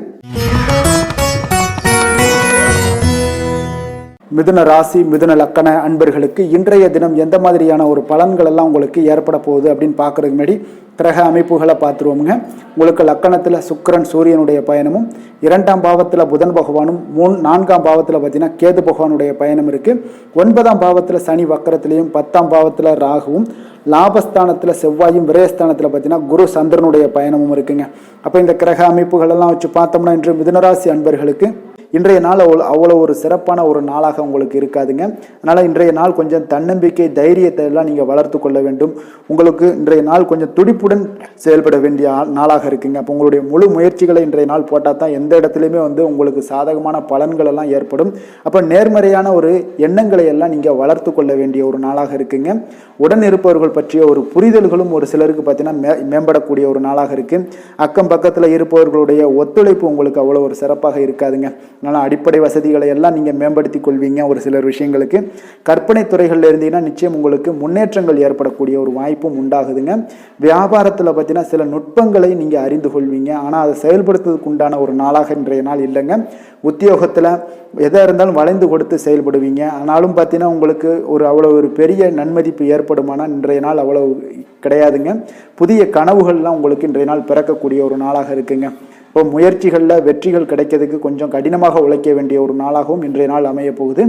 மிதுன ராசி, மிதுன லக்கண அன்பர்களுக்கு இன்றைய தினம் எந்த மாதிரியான ஒரு பலன்கள் எல்லாம் உங்களுக்கு ஏற்பட போகுது அப்படின்னு பார்க்குறதுக்கு முன்னாடி கிரக அமைப்புகளை பார்த்துருவோமுங்க. உங்களுக்கு லக்கணத்தில் சுக்கிரன் சூரியனுடைய பயணமும், 2ஆம் பாவத்தில் புதன் பகவானும், 4ஆம் பாவத்தில் பார்த்தீங்கன்னா கேது பகவானுடைய பயணம் இருக்குது. 9ஆம் பாவத்தில் சனி வக்கரத்திலையும், 10ஆம் பாவத்தில் ராகுவும், லாபஸ்தானத்தில் செவ்வாயும், விரயஸ்தானத்தில் பார்த்தீங்கன்னா குரு சந்திரனுடைய பயணமும் இருக்குங்க. அப்போ இந்த கிரக அமைப்புகளெல்லாம் வச்சு பார்த்தோம்னா இன்று மிதுனராசி அன்பர்களுக்கு இன்றைய நாள் அவ்வளோ ஒரு சிறப்பான ஒரு நாளாக உங்களுக்கு இருக்காதுங்க. அதனால் இன்றைய நாள் கொஞ்சம் தன்னம்பிக்கை, தைரியத்தை எல்லாம் நீங்கள் வளர்த்து கொள்ள வேண்டும். உங்களுக்கு இன்றைய நாள் கொஞ்சம் துடிப்புடன் செயல்பட வேண்டிய நாளாக இருக்குங்க. அப்போ உங்களுடைய முழு முயற்சிகளை இன்றைய நாள் போட்டால் தான் எந்த இடத்துலையுமே உங்களுக்கு சாதகமான பலன்கள் எல்லாம் ஏற்படும். அப்போ நேர்மறையான ஒரு எண்ணங்களை எல்லாம் நீங்கள் வளர்த்து கொள்ள வேண்டிய ஒரு நாளாக இருக்குங்க. உடன் இருப்பவர்கள் பற்றிய ஒரு புரிதல்களும் ஒரு சிலருக்கு பார்த்தீங்கன்னா மேம்படக்கூடிய ஒரு நாளாக இருக்குது. அக்கம் பக்கத்தில் இருப்பவர்களுடைய ஒத்துழைப்பு உங்களுக்கு அவ்வளோ ஒரு சிறப்பாக இருக்காதுங்க. அதனால் அடிப்படை வசதிகளை எல்லாம் நீங்கள் மேம்படுத்தி கொள்வீங்க. ஒரு சிலர் விஷயங்களுக்கு கற்பனை துறைகளில் இருந்தீங்கன்னா நிச்சயம் உங்களுக்கு முன்னேற்றங்கள் ஏற்படக்கூடிய ஒரு வாய்ப்பும் உண்டாகுதுங்க. வியாபாரத்தில் பார்த்தீங்கன்னா சில நுட்பங்களை நீங்கள் அறிந்து கொள்வீங்க. ஆனால் அதை செயல்படுத்துவதற்கு உண்டான ஒரு நாளாக இன்றைய நாள் இல்லைங்க. உத்தியோகத்தில் எதாக இருந்தாலும் வளைந்து கொடுத்து செயல்படுவீங்க. ஆனாலும் பார்த்தீங்கன்னா உங்களுக்கு அவ்வளோ ஒரு பெரிய நன்மதிப்பு ஏற்படுமானால் இன்றைய நாள் அவ்வளோ கிடையாதுங்க. புதிய கனவுகள்லாம் உங்களுக்கு இன்றைய நாள் பிறக்கக்கூடிய ஒரு நாளாக இருக்குங்க. இப்போ முயற்சிகளில் வெற்றிகள் கிடைக்கிறதுக்கு கொஞ்சம் கடினமாக உழைக்க வேண்டிய ஒரு நாளாகவும் இன்றைய நாள் அமைய போகுது.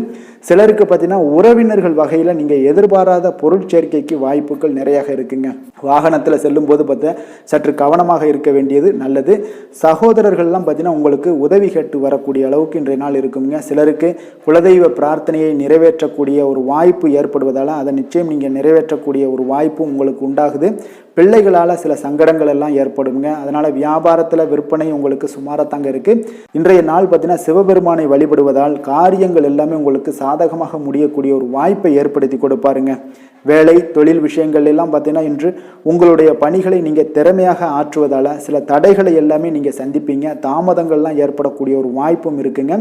சிலருக்கு பார்த்தீங்கன்னா உறவினர்கள் வகையில் நீங்கள் எதிர்பாராத பொருள் சேர்க்கைக்கு வாய்ப்புகள் நிறையாக இருக்குங்க. வாகனத்தில் செல்லும் போது பார்த்தா சற்று கவனமாக இருக்க வேண்டியது நல்லது. சகோதரர்கள்லாம் பார்த்தீங்கன்னா உங்களுக்கு உதவி கேட்டு வரக்கூடிய அளவுக்கு இன்றைய நாள் இருக்குங்க. சிலருக்கு குலதெய்வ பிரார்த்தனையை நிறைவேற்றக்கூடிய ஒரு வாய்ப்பு ஏற்படுவதால் அதை நிச்சயம் நீங்கள் நிறைவேற்றக்கூடிய ஒரு வாய்ப்பும் உங்களுக்கு உண்டாகுது. பிள்ளைகளால் சில சங்கடங்கள் எல்லாம் ஏற்படுங்க. அதனால் வியாபாரத்தில் விற்பனை உங்களுக்கு சுமாராக இருக்குது. இன்றைய நாள் பார்த்தீங்கன்னா சிவபெருமானை வழிபடுவதால் காரியங்கள் எல்லாமே உங்களுக்கு சாதகமாக முடியக்கூடிய ஒரு வாய்ப்பை ஏற்படுத்தி கொடுப்பாருங்க. வேலை தொழில் விஷயங்கள் எல்லாம் பார்த்தீங்கன்னா இன்று உங்களுடைய பணிகளை நீங்கள் திறமையாக ஆற்றுவதால் சில தடைகளை எல்லாமே நீங்கள் சந்திப்பீங்க. தாமதங்கள்லாம் ஏற்படக்கூடிய ஒரு வாய்ப்பும் இருக்குங்க.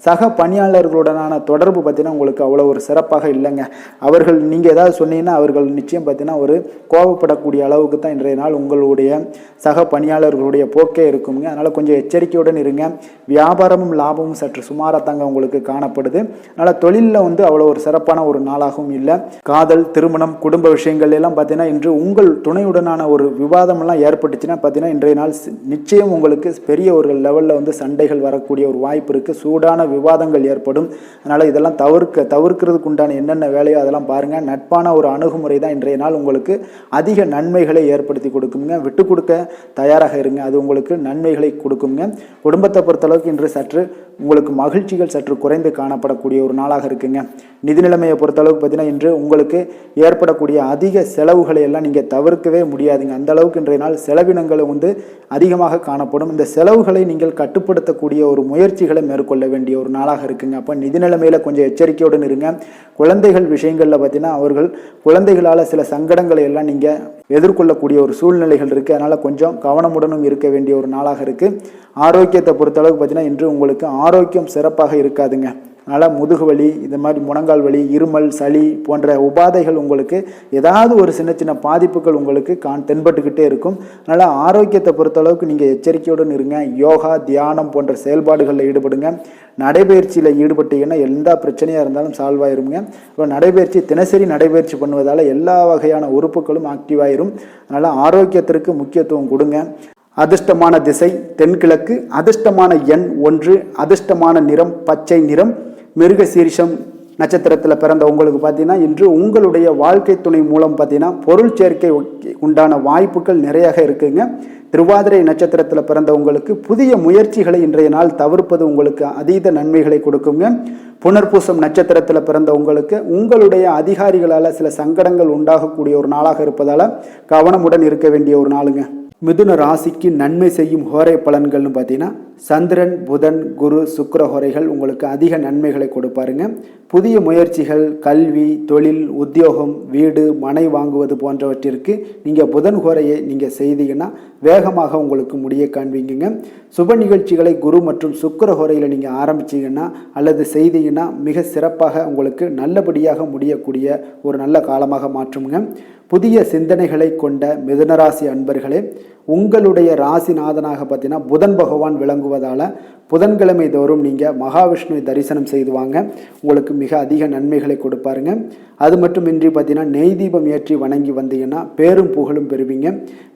சக பணியாளர்களுடனான தொடர்பு பார்த்தீங்கன்னா உங்களுக்கு அவ்வளோ ஒரு சிறப்பாக இல்லைங்க. அவர்கள் நீங்கள் ஏதாவது சொன்னீங்கன்னா அவர்கள் நிச்சயம் பார்த்தீங்கன்னா ஒரு கோபப்படக்கூடிய அளவுக்கு அளவுக்கு தான் இன்றைய நாள் உங்களுடைய சக பணியாளர்களுடைய போக்கே இருக்குங்க. அதனால் கொஞ்சம் எச்சரிக்கையுடன் இருங்க. வியாபாரமும் லாபமும் சற்று சுமாராக தாங்க உங்களுக்கு காணப்படுது. அதனால் தொழிலில் அவ்வளோ ஒரு சிறப்பான ஒரு நாளாகவும் இல்லை. காதல், திருமணம், குடும்ப விஷயங்கள் எல்லாம் பார்த்தீங்கன்னா இன்று உங்கள் துணையுடனான ஒரு விவாதமெல்லாம் ஏற்பட்டுச்சுன்னா பார்த்தீங்கன்னா இன்றைய நாள் நிச்சயம் உங்களுக்கு பெரிய ஒரு லெவலில் சண்டைகள் வரக்கூடிய ஒரு வாய்ப்பு இருக்குது. சூடான விவாதங்கள் ஏற்படும். அதனால் இதெல்லாம் தவிர்க்கிறதுக்கு உண்டான என்னென்ன வேலையோ அதெல்லாம் பாருங்கள். நட்பான ஒரு அணுகுமுறை தான் இன்றைய நாள் உங்களுக்கு அதிக நன்மைகளை ஏற்படுத்தி கொடுக்குங்க. விட்டு கொடுக்க தயாராக இருங்க, அது உங்களுக்கு நன்மைகளை கொடுக்குங்க. குடும்பத்தை பொறுத்தளவுக்கு இன்று சற்று உங்களுக்கு மகிழ்ச்சிகள் சற்று குறைந்து காணப்படக்கூடிய ஒரு நாளாக இருக்குங்க. நிதி நிலைமையை பொறுத்தளவுக்கு பார்த்தீங்கன்னா இன்று உங்களுக்கு ஏற்படக்கூடிய அதிக செலவுகளை எல்லாம் நீங்கள் தவிர்க்கவே முடியாதுங்க. அந்த அளவுக்கு இன்றைய நாள் செலவினங்கள் அதிகமாக காணப்படும். இந்த செலவுகளை நீங்கள் கட்டுப்படுத்தக்கூடிய ஒரு முயற்சிகளை மேற்கொள்ள வேண்டிய ஒரு நாளாக இருக்குங்க. அப்போ நிதி நிலைமையில கொஞ்சம் எச்சரிக்கையுடன் இருங்க. குழந்தைகள் விஷயங்களில் பார்த்தீங்கன்னா அவர்கள் குழந்தைகளால் சில சங்கடங்களை எல்லாம் நீங்கள் எதிர்கொள்ளக்கூடிய ஒரு சூழ்நிலைகள் இருக்குது. அதனால் கொஞ்சம் கவனமுடனும் இருக்க வேண்டிய ஒரு நாளாக இருக்குது. ஆரோக்கியத்தை பொறுத்தளவுக்கு பார்த்தீங்கன்னா இன்று உங்களுக்கு ஆரோக்கியம் சிறப்பாக இருக்காதுங்க. அதனால் முதுகு வலி, இது மாதிரி முழங்கால் வலி, இருமல், சளி போன்ற உபாதைகள் உங்களுக்கு ஏதாவது ஒரு சின்ன சின்ன பாதிப்புகள் உங்களுக்கு தென்பட்டுக்கிட்டே இருக்கும். அதனால் ஆரோக்கியத்தை பொறுத்தளவுக்கு நீங்கள் எச்சரிக்கையுடன் இருங்க. யோகா, தியானம் போன்ற செயல்பாடுகளில் ஈடுபடுங்க. நடைபயிற்சியில் ஈடுபட்டீங்கன்னா எந்த பிரச்சனையாக இருந்தாலும் சால்வ் ஆயிருங்க. இப்போ நடைபயிற்சி தினசரி நடைபயிற்சி பண்ணுவதால் எல்லா வகையான உறுப்புகளும் ஆக்டிவாயிரும். அதனால் ஆரோக்கியத்திற்கு முக்கியத்துவம் கொடுங்க. அதிர்ஷ்டமான திசை தென்கிழக்கு, அதிர்ஷ்டமான எண் 1, அதிர்ஷ்டமான நிறம் பச்சை நிறம். மிருகசீரிஷம் நட்சத்திரத்தில் பிறந்த உங்களுக்கு பார்த்தீங்கன்னா இன்று உங்களுடைய வாழ்க்கை துணை மூலம் பார்த்தீங்கன்னா பொருள் சேர்க்கை உண்டான வாய்ப்புகள் நிறையாக இருக்குங்க. திருவாதிரை நட்சத்திரத்தில் பிறந்த உங்களுக்கு புதிய முயற்சிகளை இன்றைய நாள் தவிர்ப்பது உங்களுக்கு அதீத நன்மைகளை கொடுக்குங்க. புனர்பூசம் நட்சத்திரத்தில் பிறந்த உங்களுக்கு உங்களுடைய அதிகாரிகளால் சில சங்கடங்கள் உண்டாகக்கூடிய ஒரு நாளாக இருப்பதால் கவனமுடன் இருக்க வேண்டிய ஒரு நாளுங்க. மிதுன ராசிக்கு நன்மை செய்யும் ஹோரை பலன்கள்னு பார்த்தீங்கன்னா சந்திரன், புதன், குரு, சுக்கிர ஹோரைகள் உங்களுக்கு அதிக நன்மைகளை கொடுப்பாருங்க. புதிய முயற்சிகள், கல்வி, தொழில், உத்தியோகம், வீடு, மனை வாங்குவது போன்றவற்றிற்கு நீங்கள் புதன் ஹோரையை நீங்கள் செய்தீங்கன்னா வேகமாக உங்களுக்கு முடிய காண்பீங்க. சுப நிகழ்ச்சிகளை குரு மற்றும் சுக்கிர ஹோரையில் நீங்கள் ஆரம்பிச்சிங்கன்னா அல்லது செய்தீங்கன்னா மிக சிறப்பாக உங்களுக்கு நல்லபடியாக முடியக்கூடிய ஒரு நல்ல காலமாக மாற்றுங்க. புதிய சிந்தனைகளை கொண்ட மிதுனராசி அன்பர்களே, உங்களுடைய ராசிநாதனாக பார்த்தீங்கன்னா புதன் பகவான் விளங்குவதால் புதன்கிழமை தோறும் நீங்கள் மகாவிஷ்ணுவை தரிசனம் செய்து வாங்க. உங்களுக்கு மிக அதிக நன்மைகளை கொடுப்பாருங்க. அது மட்டுமின்றி பார்த்தீங்கன்னா நெய் தீபம் ஏற்றி வணங்கி வந்தீங்கன்னா பேரும் புகழும் பெறுவீங்க.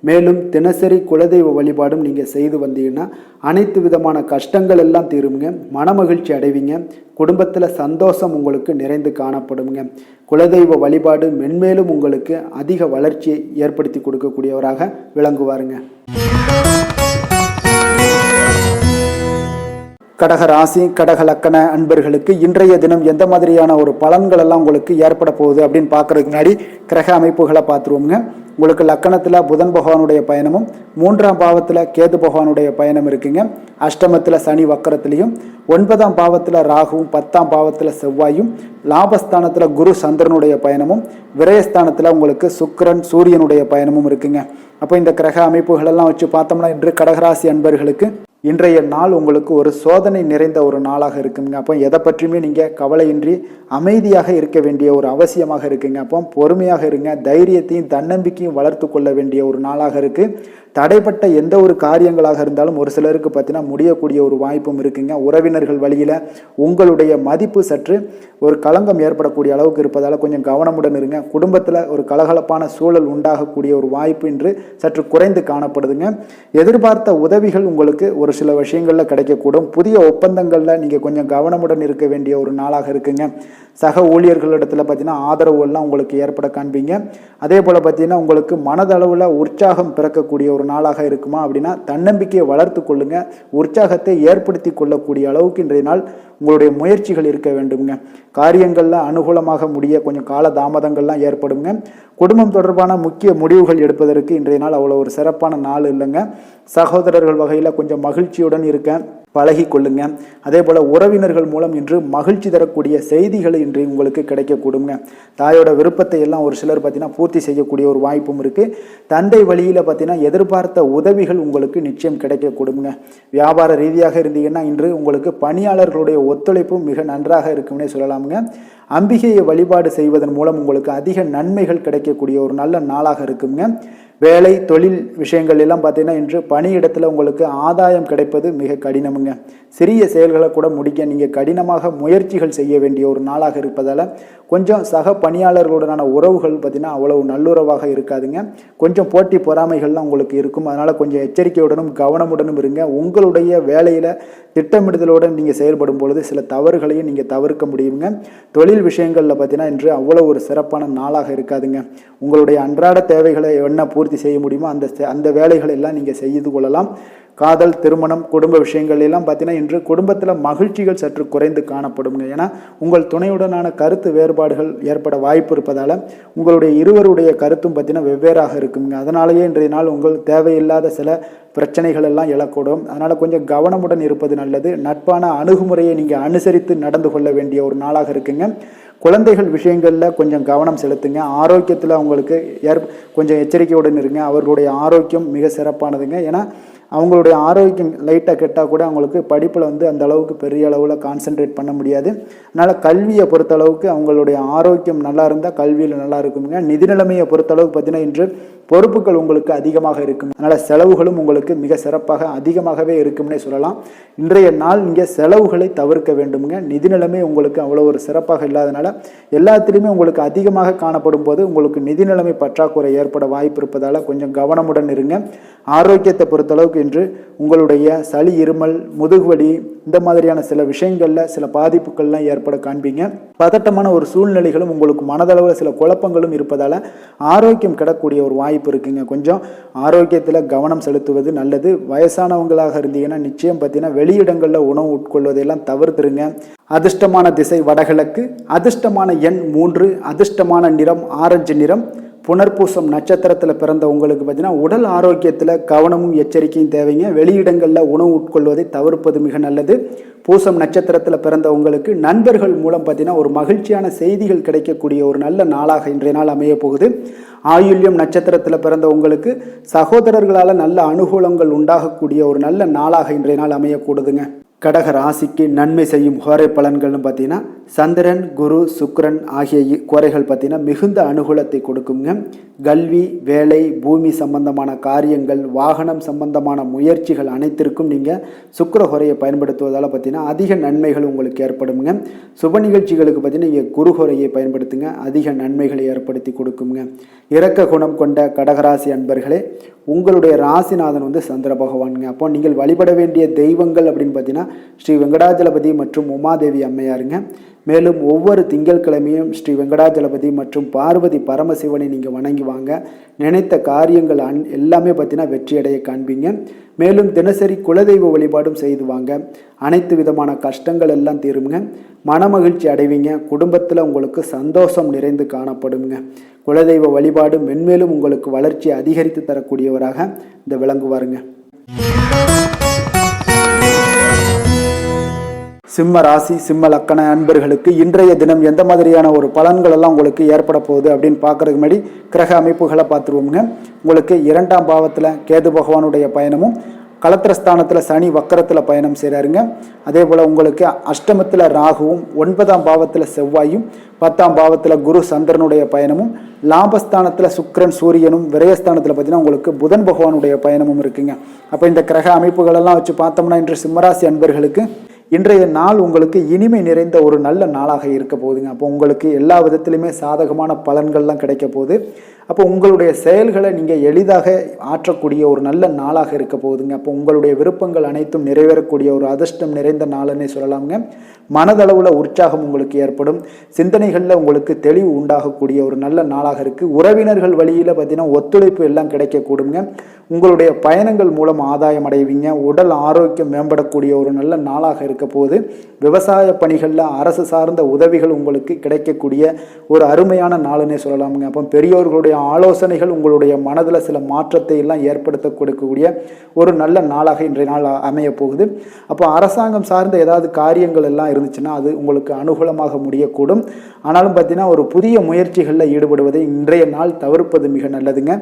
மேலும் தினசரி குலதெய்வ வழிபாடும் நீங்கள் செய்து வந்தீங்கன்னா அனைத்து விதமான கஷ்டங்கள் எல்லாம் தீருங்க. மனமகிழ்ச்சி அடைவீங்க. குடும்பத்தில் சந்தோஷம் உங்களுக்கு நிறைந்து காணப்படுங்க. குலதெய்வ வழிபாடு மென்மேலும் உங்களுக்கு அதிக வளர்ச்சியை ஏற்படுத்தி கொடுக்கக்கூடியவராக விளங்குவாருங்க. கடக ராசி, கடக லக்கண அன்பர்களுக்கு இன்றைய தினம் எந்த மாதிரியான ஒரு பலன்கள் எல்லாம் உங்களுக்கு ஏற்பட போகுது அப்படின்னு பார்க்கறதுக்கு முன்னாடி கிரக அமைப்புகளை பார்த்துருவோங்க. உங்களுக்கு லக்கணத்தில் புதன் பகவானுடைய பயணமும் 3ஆம் பாவத்தில் கேது பகவானுடைய பயணம் இருக்குங்க. அஷ்டமத்தில் சனி வக்கரத்திலையும், 9ஆம் பாவத்தில் ராகுவும், 10ஆம் பாவத்தில் செவ்வாயும், லாபஸ்தானத்தில் குரு சந்திரனுடைய பயணமும், விரயஸ்தானத்தில் உங்களுக்கு சுக்கிரன் சூரியனுடைய பயணமும் இருக்குங்க. அப்போ இந்த கிரக அமைப்புகளெல்லாம் வச்சு பார்த்தோம்னா இன்று கடகராசி அன்பர்களுக்கு இன்றைய நாள் உங்களுக்கு ஒரு சோதனை நிறைந்த ஒரு நாளாக இருக்குங்க. அப்போ எதை பற்றியுமே நீங்கள் கவலையின்றி அமைதியாக இருக்க வேண்டிய ஒரு அவசியமாக இருக்குங்க. அப்போ பொறுமையாக இருங்க. தைரியத்தையும் தன்னம்பிக்கையும் வளர்த்து கொள்ள வேண்டிய ஒரு நாளாக இருக்குது. தடைப்பட்ட எந்த ஒரு காரியங்களாக இருந்தாலும் ஒரு சிலருக்கு பார்த்தீங்கன்னா முடியக்கூடிய ஒரு வாய்ப்பும் இருக்குங்க. உறவினர்கள் வழியில் உங்களுடைய மதிப்பு சற்று ஒரு களங்கம் ஏற்படக்கூடிய அளவுக்கு இருப்பதால் கொஞ்சம் கவனமுடன் இருங்க. குடும்பத்தில் ஒரு கலகலப்பான சூழல் உண்டாகக்கூடிய ஒரு வாய்ப்பு இன்று சற்று குறைந்து காணப்படுதுங்க. எதிர்பார்த்த உதவிகள் உங்களுக்கு ஒரு சில விஷயங்களில் கிடைக்கக்கூடும். புதிய ஒப்பந்தங்களில் நீங்கள் கொஞ்சம் கவனமுடன் இருக்க வேண்டிய ஒரு நாளாக இருக்குங்க. சக ஊழியர்களிடத்தில் பார்த்தீங்கன்னா ஆதரவு எல்லாம் உங்களுக்கு ஏற்பட காண்பீங்க. அதே போல் பார்த்தீங்கன்னா உங்களுக்கு மனதளவில் உற்சாகம் பிறக்கக்கூடிய ஒரு நாளாக இருக்குமா அப்படின்னா தன்னம்பிக்கையை வளர்த்து கொள்ளுங்க. உற்சாகத்தை ஏற்படுத்தி கொள்ளக்கூடிய அளவுக்கு இன்றைய நாள் உங்களுடைய முயற்சிகள் இருக்க வேண்டுங்க. காரியங்களில் அனுகூலமாக முடிய கொஞ்சம் கால தாமதங்கள்லாம் ஏற்படுங்க. குடும்பம் தொடர்பான முக்கிய முடிவுகள் எடுப்பதற்கு இன்றைய நாள் அவ்வளோ ஒரு சிறப்பான நாள் இல்லைங்க. சகோதரர்கள் வகையில் கொஞ்சம் மகிழ்ச்சியுடன் இருக்க பழகி கொள்ளுங்க. அதே போல் உறவினர்கள் மூலம் இன்று மகிழ்ச்சி தரக்கூடிய செய்திகள் இன்று உங்களுக்கு கிடைக்கக்கூடுங்க. தாயோட விருப்பத்தை எல்லாம் ஒரு சிலர் பார்த்தீங்கன்னா பூர்த்தி செய்யக்கூடிய ஒரு வாய்ப்பும் இருக்குது. தந்தை வழியில் பார்த்தீங்கன்னா எதிர்பார்த்த உதவிகள் உங்களுக்கு நிச்சயம் கிடைக்கக்கூடுங்க. வியாபார ரீதியாக இருந்தீங்கன்னா இன்று உங்களுக்கு பணியாளர்களுடைய ஒத்துழைப்பும் மிக நன்றாக இருக்கும்னே சொல்லலாமுங்க. அம்பிகையை வழிபாடு செய்வதன் மூலம் உங்களுக்கு அதிக நன்மைகள் கிடைக்கக்கூடிய ஒரு நல்ல நாளாக இருக்குங்க. வேலை தொழில் விஷயங்கள் எல்லாம் பார்த்தீங்கன்னா இன்று பணியிடத்தில் உங்களுக்கு ஆதாயம் கிடைப்பது மிக கடினமுங்க. சிறிய செயல்களை கூட முடிக்க நீங்கள் கடினமாக முயற்சிகள் செய்ய வேண்டிய ஒரு நாளாக இருப்பதால் கொஞ்சம் சக பணியாளர்களுடனான உறவுகள் பார்த்தீங்கன்னா அவ்வளவு நல்லுறவாக இருக்காதுங்க. கொஞ்சம் போட்டி பொறாமைகள்லாம் உங்களுக்கு இருக்கும். அதனால் கொஞ்சம் எச்சரிக்கையுடனும் கவனமுடனும் இருங்க. உங்களுடைய வேலையில் திட்டமிடுதலுடன் நீங்கள் செயல்படும் பொழுது சில தவறுகளையும் நீங்கள் தவிர்க்க முடியுங்க. தொழில் விஷயங்களில் பார்த்தீங்கன்னா இன்று அவ்வளோ ஒரு சிறப்பான நாளாக இருக்காதுங்க. உங்களுடைய அன்றாட தேவைகளை என்ன பூர்த்தி செய்ய முடியுமோ அந்த வேலைகளை எல்லாம் நீங்கள் செய்து கொள்ளலாம். காதல், திருமணம், குடும்ப விஷயங்கள் எல்லாம் பார்த்தீங்கன்னா இன்று குடும்பத்தில் மகிழ்ச்சிகள் சற்று குறைந்து காணப்படுங்க. ஏன்னா உங்கள் துணையுடனான கருத்து வேறுபாடுகள் ஏற்பட வாய்ப்பு இருப்பதால் உங்களுடைய இருவருடைய கருத்தும் பார்த்தீங்கன்னா வெவ்வேறாக இருக்குங்க. அதனாலேயே இன்றைய நாள் உங்கள் தேவையில்லாத சில பிரச்சனைகள் எல்லாம் எழக்கூடும். அதனால் கொஞ்சம் கவனமுடன் இருப்பது நல்லது. நட்பான அணுகுமுறையை நீங்கள் அனுசரித்து நடந்து கொள்ள வேண்டிய ஒரு நாளாக இருக்குங்க. குழந்தைகள் விஷயங்களில் கொஞ்சம் கவனம் செலுத்துங்க. ஆரோக்கியத்தில் அவங்களுக்கு கொஞ்சம் எச்சரிக்கையுடன் இருங்க. அவர்களுடைய ஆரோக்கியம் மிக சிறப்பானதுங்க. ஏன்னா அவங்களுடைய ஆரோக்கியம் லைட்டாக கெட்டால் கூட அவங்களுக்கு படிப்பில் அந்த அளவுக்கு பெரிய அளவில் கான்சென்ட்ரேட் பண்ண முடியாது. அதனால் கல்வியை பொறுத்தளவுக்கு அவங்களுடைய ஆரோக்கியம் நல்லா இருந்தால் கல்வியில் நல்லா இருக்குங்க. நிதி நிலைமையை பொறுத்தளவுக்கு பார்த்தீங்கன்னா இன்று பொறுப்புகள் உங்களுக்கு அதிகமாக இருக்கும். அதனால் செலவுகளும் உங்களுக்கு மிக சிறப்பாக அதிகமாகவே இருக்கும்னே சொல்லலாம். இன்றைய நாள் நீங்கள் செலவுகளை தவிர்க்க வேண்டுமுங்க. நிதி நிலைமை உங்களுக்கு அவ்வளோ ஒரு சிறப்பாக இல்லாதனால எல்லாத்திலையுமே உங்களுக்கு அதிகமாக காணப்படும் போது உங்களுக்கு நிதி நிலைமை பற்றாக்குறை ஏற்பட வாய்ப்பு இருப்பதால் கொஞ்சம் கவனமுடன் இருங்க. ஆரோக்கியத்தை பொறுத்தளவுக்கு இன்று உங்களுடைய சளி, இருமல், முதுகுவலி இந்த மாதிரியான சில விஷயங்களில் சில பாதிப்புகள்லாம் ஏற்பட காண்பீங்க. பதட்டமான ஒரு சூழ்நிலைகளும் உங்களுக்கு மனதளவில் சில குழப்பங்களும் இருப்பதால் ஆரோக்கியம் கிடக்கூடிய ஒரு வாய்ப்பு இருக்குங்க. கொஞ்சம் ஆரோக்கியத்தில் கவனம் செலுத்துவது நல்லது. வயசானவங்களாக இருந்தீங்கன்னா நிச்சயம் பார்த்தீங்கன்னா வெளியிடங்களில் உணவு உட்கொள்வதையெல்லாம் தவிர்த்துருங்க. அதிர்ஷ்டமான திசை வடகிழக்கு, அதிர்ஷ்டமான எண் 3, அதிர்ஷ்டமான நிறம் ஆரஞ்சு நிறம். புனர்பூசம் நட்சத்திரத்தில் பிறந்த உங்களுக்கு பார்த்தீங்கன்னா உடல் ஆரோக்கியத்தில் கவனமும் எச்சரிக்கையும் தேவைங்க. வெளியிடங்களில் உணவு உட்கொள்வதை தவிர்ப்பது மிக நல்லது. பூசம் நட்சத்திரத்தில் பிறந்த உங்களுக்கு நண்பர்கள் மூலம் பார்த்தீங்கன்னா ஒரு மகிழ்ச்சியான செய்திகள் கிடைக்கக்கூடிய ஒரு நல்ல நாளாக இன்றைய நாள் அமைய போகுது. ஆயுள்யம் நட்சத்திரத்தில் பிறந்த உங்களுக்கு சகோதரர்களால் நல்ல அனுகூலங்கள் உண்டாகக்கூடிய ஒரு நல்ல நாளாக இன்றைய நாள் அமையக்கூடுதுங்க. கடக ராசிக்கு நன்மை செய்யும் கோரை பலன்கள்னு பார்த்தீங்கன்னா சந்திரன், குரு, சுக்கிரன் ஆகிய கோரைகள் பார்த்தீங்கன்னா மிகுந்த அனுகூலத்தை கொடுக்குங்க. கல்வி, வேலை, பூமி சம்பந்தமான காரியங்கள், வாகனம் சம்பந்தமான முயற்சிகள் அனைத்திற்கும் நீங்கள் சுக்கிர ஹோரையை பயன்படுத்துவதால் பார்த்தீங்கன்னா அதிக நன்மைகள் உங்களுக்கு ஏற்படுங்க. சுப நிகழ்ச்சிகளுக்கு பார்த்தீங்கன்னா நீங்கள் குரு ஹோரையை பயன்படுத்துங்க, அதிக நன்மைகளை ஏற்படுத்தி கொடுக்குங்க. இரக்க குணம் கொண்ட கடகராசி அன்பர்களே, உங்களுடைய ராசிநாதன் சந்திர பகவானுங்க. அப்போ நீங்கள் வழிபட வேண்டிய தெய்வங்கள் அப்படின்னு பார்த்தீங்கன்னா ஸ்ரீ வெங்கடாஜலபதி மற்றும் உமாதேவி அம்மையாருங்க. மேலும் ஒவ்வொரு திங்கட்கிழமையும் ஸ்ரீ வெங்கடாஜலபதி மற்றும் பார்வதி பரமசிவனை நீங்கள் வணங்கி வாங்க. நினைத்த காரியங்கள் எல்லாமே பார்த்தீங்கன்னா வெற்றியடைய காண்பீங்க. மேலும் தினசரி குலதெய்வ வழிபாடும் செய்து வாங்க. அனைத்து விதமான கஷ்டங்கள் எல்லாம் தீருங்க. மனமகிழ்ச்சி அடைவீங்க. குடும்பத்தில் உங்களுக்கு சந்தோஷம் நிறைந்து காணப்படுங்க. குலதெய்வ வழிபாடு மென்மேலும் உங்களுக்கு வளர்ச்சி அதிகரித்து தரக்கூடியவராக இந்த விளங்குவாருங்க. சிம்ம ராசி, சிம்ம லக்கண அன்பர்களுக்கு இன்றைய தினம் எந்த மாதிரியான ஒரு பலன்கள் எல்லாம் உங்களுக்கு ஏற்பட போகுது அப்படின்னு பார்க்கறதுக்கு முன்னாடி கிரக அமைப்புகளை பார்த்துருவோமுங்க. உங்களுக்கு 2ஆம் பாவத்தில் கேது பகவானுடைய பயணமும், களத்திரஸ்தானத்தில் சனி வக்கரத்தில் பயணம் செய்கிறாருங்க. அதே போல் உங்களுக்கு அஷ்டமத்தில் ராகுவும், 9ஆம் பாவத்தில் செவ்வாயும், 10ஆம் பாவத்தில் குரு சந்திரனுடைய பயணமும், லாபஸ்தானத்தில் சுக்கிரன் சூரியனும், விரயஸ்தானத்தில் பார்த்தீங்கன்னா உங்களுக்கு புதன் பகவானுடைய பயணமும் இருக்குங்க. அப்போ இந்த கிரக அமைப்புகளெல்லாம் வச்சு பார்த்தோம்னா இன்று சிம்மராசி அன்பர்களுக்கு இன்றைய நாள் உங்களுக்கு இனிமை நிறைந்த ஒரு நல்ல நாளாக இருக்க போகுதுங்க. அப்போ உங்களுக்கு எல்லா விதத்திலுமே சாதகமான பலன்கள்லாம் கிடைக்க போகுது. அப்போ உங்களுடைய செயல்களை நீங்கள் எளிதாக ஆற்றக்கூடிய ஒரு நல்ல நாளாக இருக்க போகுதுங்க. அப்போ உங்களுடைய விருப்பங்கள் அனைத்தும் நிறைவேறக்கூடிய ஒரு அதிர்ஷ்டம் நிறைந்த நாளுன்னே சொல்லலாமுங்க. மனதளவில் உற்சாகம் உங்களுக்கு ஏற்படும். சிந்தனைகளில் உங்களுக்கு தெளிவு உண்டாகக்கூடிய ஒரு நல்ல நாளாக இருக்குது. உறவினர்கள் வழியில் பார்த்தீங்கன்னா ஒத்துழைப்பு எல்லாம் கிடைக்கக்கூடுங்க. உங்களுடைய பயணங்கள் மூலம் ஆதாயம் அடைவீங்க. உடல் ஆரோக்கியம் மேம்படக்கூடிய ஒரு நல்ல நாளாக இருக்க போகுது. விவசாய பணிகளில் அரசு சார்ந்த உதவிகள் உங்களுக்கு கிடைக்கக்கூடிய ஒரு அருமையான நாளுன்னே சொல்லலாமுங்க. அப்போ பெரியோர்களுடைய ஆலோசனைகள் உங்களுடைய மனதில் சில மாற்றத்தை எல்லாம் ஏற்படுத்த கொடுக்கக்கூடிய ஒரு நல்ல நாளாக இன்றைய நாள் அமைய போகுது. அப்போ அரசாங்கம் சார்ந்த ஏதாவது காரியங்கள் எல்லாம் இருந்துச்சுன்னா அது உங்களுக்கு அனுகூலமாக முடியக்கூடும். ஆனாலும் பார்த்தீங்கன்னா ஒரு புதிய முயற்சிகளில் ஈடுபடுவதை இன்றைய நாள் தவிர்ப்பது மிக நல்லதுங்க.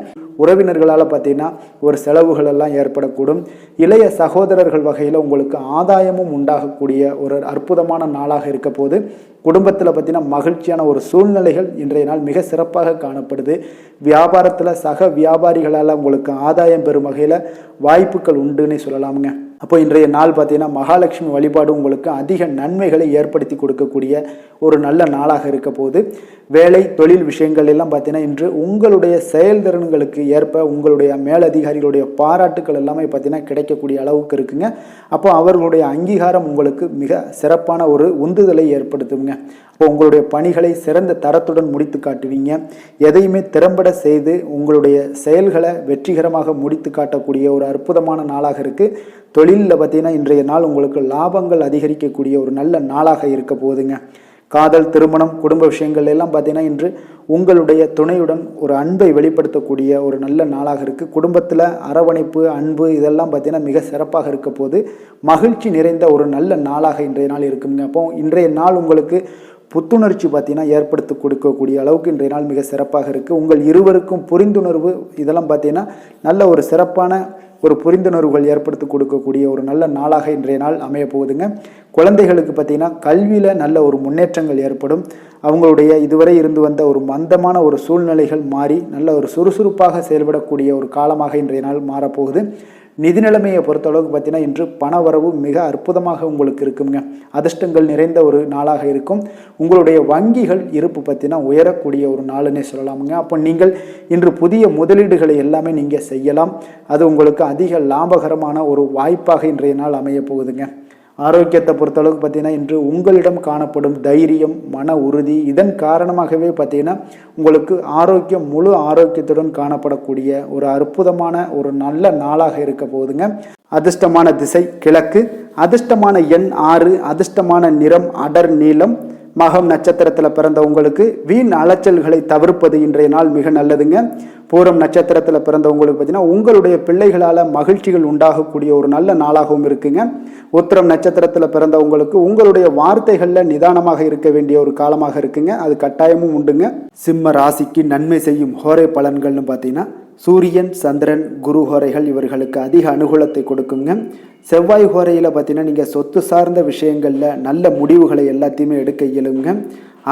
உறவினர்களால் பார்த்தீங்கன்னா ஒரு செலவுகள் எல்லாம் ஏற்படக்கூடும். இளைய சகோதரர்கள் வகையில் உங்களுக்கு ஆதாயமும் உண்டாகக்கூடிய ஒரு அற்புதமான நாளாக இருக்க போது. குடும்பத்தில் பார்த்தீங்கன்னா மகிழ்ச்சியான ஒரு சூழ்நிலைகள் இன்றைய நாள் மிக சிறப்பாக காணப்படுது. வியாபாரத்தில் சக வியாபாரிகளால் உங்களுக்கு ஆதாயம் பெறும் வகையில் வாய்ப்புகள் உண்டுன்னு சொல்லலாமுங்க. அப்போ இன்றைய நாள் பார்த்தீங்கன்னா மகாலட்சுமி வழிபாடு உங்களுக்கு அதிக நன்மைகளை ஏற்படுத்தி கொடுக்கக்கூடிய ஒரு நல்ல நாளாக இருக்க போது. வேலை தொழில் விஷயங்கள் எல்லாம் பார்த்தீங்கன்னா இன்று உங்களுடைய செயல்திறன்களுக்கு ஏற்ப உங்களுடைய மேலதிகாரிகளுடைய பாராட்டுக்கள் எல்லாமே பார்த்தீங்கன்னா கிடைக்கக்கூடிய அளவுக்கு இருக்குங்க. அப்போ அவர்களுடைய அங்கீகாரம் உங்களுக்கு மிக சிறப்பான ஒரு உந்துதலை ஏற்படுத்துங்க. அப்போ உங்களுடைய பணிகளை சிறந்த தரத்துடன் முடித்து காட்டுவீங்க. எதையுமே திறம்பட செய்து உங்களுடைய செயல்களை வெற்றிகரமாக முடித்து காட்டக்கூடிய ஒரு அற்புதமான நாளாக இருக்குது. தொழிலில் பார்த்தீங்கன்னா இன்றைய நாள் உங்களுக்கு லாபங்கள் அதிகரிக்கக்கூடிய ஒரு நல்ல நாளாக இருக்க போகுதுங்க. காதல், திருமணம், குடும்ப விஷயங்கள் எல்லாம் பார்த்தீங்கன்னா இன்று உங்களுடைய துணையுடன் ஒரு அன்பை வெளிப்படுத்தக்கூடிய ஒரு நல்ல நாளாக இருக்குது. குடும்பத்தில் அரவணைப்பு, அன்பு இதெல்லாம் பார்த்தீங்கன்னா மிக சிறப்பாக இருக்க போது. மகிழ்ச்சி நிறைந்த ஒரு நல்ல நாளாக இன்றைய நாள் இருக்குங்க. அப்போ இன்றைய நாள் உங்களுக்கு புத்துணர்ச்சி பார்த்தீங்கன்னா ஏற்படுத்தி கொடுக்கக்கூடிய அளவுக்கு இன்றைய நாள் மிக சிறப்பாக இருக்குது. உங்கள் இருவருக்கும் புரிந்துணர்வு இதெல்லாம் பார்த்தீங்கன்னா நல்ல ஒரு சிறப்பான ஒரு புரிந்துணர்வுகள் ஏற்படுத்தி கொடுக்கக்கூடிய ஒரு நல்ல நாளாக இன்றைய நாள் அமைய போகுதுங்க. குழந்தைகளுக்கு பார்த்தீங்கன்னா கல்வியில் நல்ல ஒரு முன்னேற்றங்கள் ஏற்படும். அவங்களுடைய இதுவரை இருந்து வந்த ஒரு மந்தமான ஒரு சூழ்நிலைகள் மாறி நல்ல ஒரு சுறுசுறுப்பாக செயல்படக்கூடிய ஒரு காலமாக இன்றைய நாள் மாறப்போகுது. நிதி நிலைமையை பொறுத்தளவுக்கு பார்த்தீங்கன்னா இன்று பண வரவு மிக அற்புதமாக உங்களுக்கு இருக்குங்க. அதிர்ஷ்டங்கள் நிறைந்த ஒரு நாளாக இருக்கும். உங்களுடைய வங்கிகள் இருப்பு பார்த்தீங்கன்னா உயரக்கூடிய ஒரு நாளுன்னே சொல்லலாமுங்க. அப்போ நீங்கள் இன்று புதிய முதலீடுகளை எல்லாமே நீங்கள் செய்யலாம். அது உங்களுக்கு அதிக லாபகரமான ஒரு வாய்ப்பாக இன்றைய நாள் அமைய போகுதுங்க. ஆரோக்கியத்தை பொறுத்தளவுக்கு பார்த்தீங்கன்னா இன்று உங்களிடம் காணப்படும் தைரியம், மன உறுதி இதன் காரணமாகவே பார்த்தீங்கன்னா உங்களுக்கு ஆரோக்கியம் முழு ஆரோக்கியத்துடன் காணப்படக்கூடிய ஒரு அற்புதமான ஒரு நல்ல நாளாக இருக்க போகுதுங்க. அதிர்ஷ்டமான திசை கிழக்கு, அதிர்ஷ்டமான எண் 6, அதிர்ஷ்டமான நிறம் அடர் நீலம். மகம் நட்சத்திரத்தில் பிறந்த உங்களுக்கு வீண் அலைச்சல்களை தவிர்ப்பது இன்றைய நாள் மிக நல்லதுங்க. பூரம் நட்சத்திரத்தில் பிறந்த உங்களுக்கு பார்த்தீங்கன்னா உங்களுடைய பிள்ளைகளால் மகிழ்ச்சிகள் உண்டாகக்கூடிய ஒரு நல்ல நாளாகவும் இருக்குங்க. உத்திரம் நட்சத்திரத்தில் பிறந்த உங்களுக்கு உங்களுடைய வார்த்தைகளில் நிதானமாக இருக்க வேண்டிய ஒரு காலமாக இருக்குங்க. அது கட்டாயமும் உண்டுங்க. சிம்ம ராசிக்கு நன்மை செய்யும் ஹோரை பலன்கள்னு பார்த்தீங்கன்னா சூரியன், சந்திரன், குரு ஹோரைகள் இவர்களுக்கு அதிக அனுகூலத்தை கொடுக்குங்க. செவ்வாய் ஹோரையில் பார்த்தீங்கன்னா நீங்கள் சொத்து சார்ந்த விஷயங்களில் நல்ல முடிவுகளை எல்லாத்தையுமே எடுக்க இயலுங்க.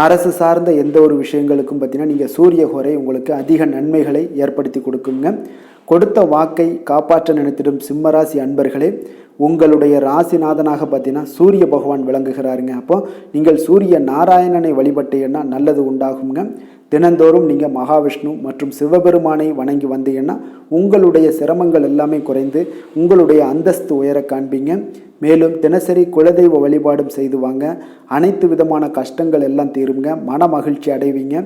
அரசு சார்ந்த எந்த ஒரு விஷயங்களுக்கும் பார்த்தீங்கன்னா நீங்கள் சூரிய ஹோரை உங்களுக்கு அதிக நன்மைகளை ஏற்படுத்தி கொடுக்குங்க. கொடுத்த வாக்கை காப்பாற்ற நினைத்திடும் சிம்மராசி அன்பர்களே, உங்களுடைய ராசிநாதனாக பார்த்தீங்கன்னா சூரிய பகவான் விளங்குகிறாருங்க. அப்போ நீங்கள் சூரிய நாராயணனை வழிபட்டீங்கன்னா நல்லது உண்டாகுங்க. தினந்தோறும் நீங்கள் மகாவிஷ்ணு மற்றும் சிவபெருமானை வணங்கி வந்தீங்கன்னா உங்களுடைய சிரமங்கள் எல்லாமே குறைந்து உங்களுடைய அந்தஸ்து உயர காண்பீங்க. மேலும் தினசரி குலதெய்வ வழிபாடும் செய்து வாங்க. அனைத்து விதமான கஷ்டங்கள் எல்லாம் தீருங்க. மன மகிழ்ச்சி அடைவீங்க.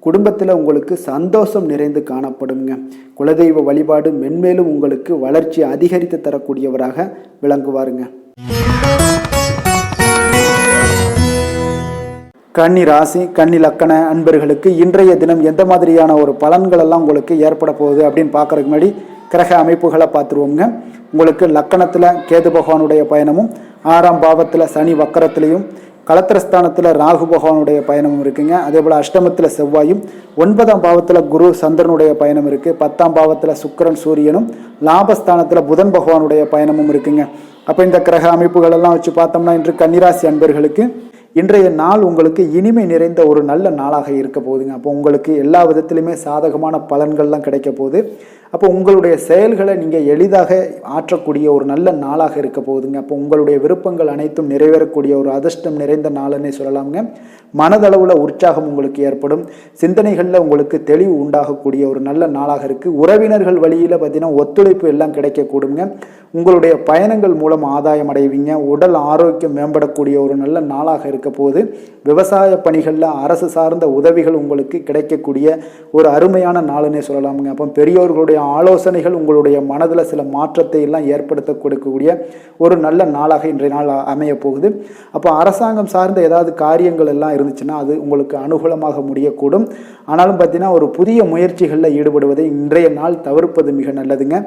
குடும்பத்தில் உங்களுக்கு சந்தோஷம் நிறைந்து காணப்படுங்க. குலதெய்வ வழிபாடு மென்மேலும் உங்களுக்கு வளர்ச்சி அதிகரித்து தரக்கூடியவராக விளங்குவாருங்க. கன்னி ராசி, கன்னி லக்கண அன்பர்களுக்கு இன்றைய தினம் எந்த மாதிரியான ஒரு பலன்கள் எல்லாம் உங்களுக்கு ஏற்பட போகுது அப்படின்னு பார்க்கறதுக்கு முன்னாடி கிரக அமைப்புகளை பார்த்துருவோங்க. உங்களுக்கு லக்கணத்தில் கேது பகவானுடைய பயணமும், 6ஆம் பாவத்தில் சனி வக்கரத்திலையும், களத்திரஸ்தானத்தில் ராகு பகவானுடைய பயணமும் இருக்குங்க. அதே போல் அஷ்டமத்தில் செவ்வாயும், 9ஆம் பாவத்தில் குரு சந்திரனுடைய பயணம் இருக்குது, 10ஆம் பாவத்தில் சுக்கிரன் சூரியனும், லாபஸ்தானத்தில் புதன் பகவானுடைய பயணமும் இருக்குங்க. அப்போ இந்த கிரக அமைப்புகள் எல்லாம் வச்சு பார்த்தோம்னா இன்று கன்னிராசி அன்பர்களுக்கு இன்றைய நாள் உங்களுக்கு இனிமை நிறைந்த ஒரு நல்ல நாளாக இருக்க போகுதுங்க. அப்போ உங்களுக்கு எல்லா விதத்திலுமே சாதகமான பலன்கள்லாம் கிடைக்க போகுது. அப்போ உங்களுடைய செயல்களை நீங்கள் எளிதாக ஆற்றக்கூடிய ஒரு நல்ல நாளாக இருக்க போகுதுங்க. அப்போ உங்களுடைய விருப்பங்கள் அனைத்தும் நிறைவேறக்கூடிய ஒரு அதிர்ஷ்டம் நிறைந்த நாள்னே சொல்லலாமுங்க. மனதளவில் உற்சாகம் உங்களுக்கு ஏற்படும். சிந்தனைகளில் உங்களுக்கு தெளிவு உண்டாகக்கூடிய ஒரு நல்ல நாளாக இருக்குது. உறவினர்கள் வழியில் பார்த்தீங்கன்னா ஒத்துழைப்பு எல்லாம் கிடைக்கக்கூடுங்க. உங்களுடைய பயணங்கள் மூலம் ஆதாயம் அடைவீங்க. உடல் ஆரோக்கியம் மேம்படக்கூடிய ஒரு நல்ல நாளாக இருக்க போகுது. விவசாய பணிகளில் அரசு சார்ந்த உதவிகள் உங்களுக்கு கிடைக்கக்கூடிய ஒரு அருமையான நாளுன்னே சொல்லலாமுங்க. அப்போ பெரியோர்களுடைய ஆலோசனைகள் உங்களுடைய மனதில் சில மாற்றத்தை எல்லாம் ஏற்படுத்த கொடுக்கக்கூடிய ஒரு நல்ல நாளாக இன்றைய நாள் அமைய போகுது. அப்போ அரசாங்கம் சார்ந்த ஏதாவது காரியங்கள் எல்லாம் இருந்துச்சுன்னா அது உங்களுக்கு அனுகூலமாக முடியக்கூடும். ஆனாலும் பார்த்தீங்கன்னா ஒரு புதிய முயற்சிகளில் ஈடுபடுவதை இன்றைய நாள் தவிர்ப்பது மிக நல்லதுங்க.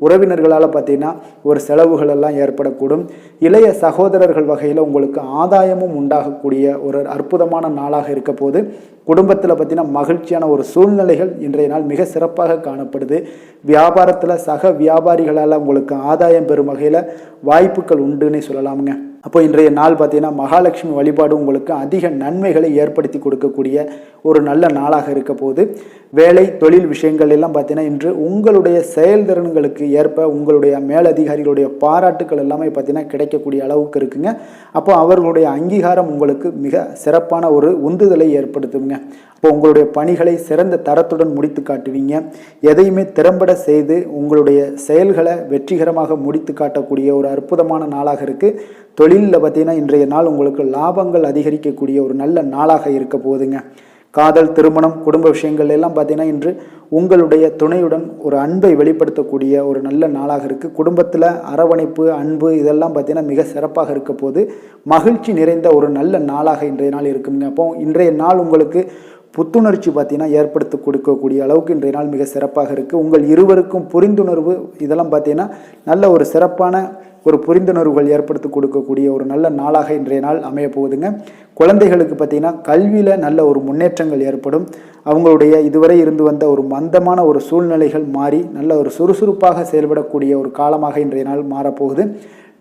உறவினர்களால் பார்த்தீங்கன்னா ஒரு செலவுகள் எல்லாம் ஏற்படக்கூடும். இளைய சகோதரர்கள் வகையில் உங்களுக்கு ஆதாயமும் உண்டாக உண்டாகக்கூடிய ஒரு அற்புதமான நாளாக இருக்க போது. குடும்பத்தில் பார்த்தீங்கன்னா மகிழ்ச்சியான ஒரு சூழ்நிலைகள் இன்றைய நாள் மிக சிறப்பாக காணப்படுது. வியாபாரத்தில் சக வியாபாரிகளால் உங்களுக்கு ஆதாயம் பெறும் வகையில் வாய்ப்புகள் உண்டுன்னு சொல்லலாமுங்க. அப்போ இன்றைய நாள் பார்த்தீங்கன்னா மகாலட்சுமி வழிபாடு உங்களுக்கு அதிக நன்மைகளை ஏற்படுத்தி கொடுக்கக்கூடிய ஒரு நல்ல நாளாக இருக்க போது. வேலை தொழில் விஷயங்கள் எல்லாம் பார்த்தீங்கன்னா இன்று உங்களுடைய செயல்திறன்களுக்கு ஏற்ப உங்களுடைய மேலதிகாரிகளுடைய பாராட்டுக்கள் எல்லாமே பார்த்தீங்கன்னா கிடைக்கக்கூடிய அளவுக்கு இருக்குங்க. அப்போ அவர்களுடைய அங்கீகாரம் உங்களுக்கு மிக சிறப்பான ஒரு உந்துதலை ஏற்படுத்துங்க. அப்போ உங்களுடைய பணிகளை சிறந்த தரத்துடன் முடித்து காட்டுவீங்க. எதையுமே திறம்பட செய்து உங்களுடைய செயல்களை வெற்றிகரமாக முடித்து காட்டக்கூடிய ஒரு அற்புதமான நாளாக இருக்குது. தொழிலில் பார்த்தீங்கன்னா இன்றைய நாள் உங்களுக்கு லாபங்கள் அதிகரிக்கக்கூடிய ஒரு நல்ல நாளாக இருக்க போகுதுங்க. காதல், திருமணம், குடும்ப விஷயங்கள் எல்லாம் பார்த்தீங்கன்னா இன்று உங்களுடைய துணையுடன் ஒரு அன்பை வெளிப்படுத்தக்கூடிய ஒரு நல்ல நாளாக இருக்குது. குடும்பத்தில் அரவணைப்பு, அன்பு இதெல்லாம் பார்த்தீங்கன்னா மிக சிறப்பாக இருக்க போது. மகிழ்ச்சி நிறைந்த ஒரு நல்ல நாளாக இன்றைய நாள் இருக்குங்க. அப்போ இன்றைய நாள் உங்களுக்கு புத்துணர்ச்சி பார்த்தீங்கன்னா ஏற்படுத்தி கொடுக்கக்கூடிய அளவுக்கு இன்றைய நாள் மிக சிறப்பாக இருக்குது. உங்கள் இருவருக்கும் புரிந்துணர்வு இதெல்லாம் பார்த்தீங்கன்னா நல்ல ஒரு சிறப்பான ஒரு புரிந்துணர்வுகள் ஏற்படுத்தி கொடுக்கக்கூடிய ஒரு நல்ல நாளாக இன்றைய நாள் அமைய போகுதுங்க. குழந்தைகளுக்கு பார்த்தீங்கன்னா கல்வியில் நல்ல ஒரு முன்னேற்றங்கள் ஏற்படும். அவங்களுடைய இதுவரை இருந்து வந்த ஒரு மந்தமான ஒரு சூழ்நிலைகள் மாறி நல்ல ஒரு சுறுசுறுப்பாக செயல்படக்கூடிய ஒரு காலமாக இன்றைய நாள் மாறப்போகுது.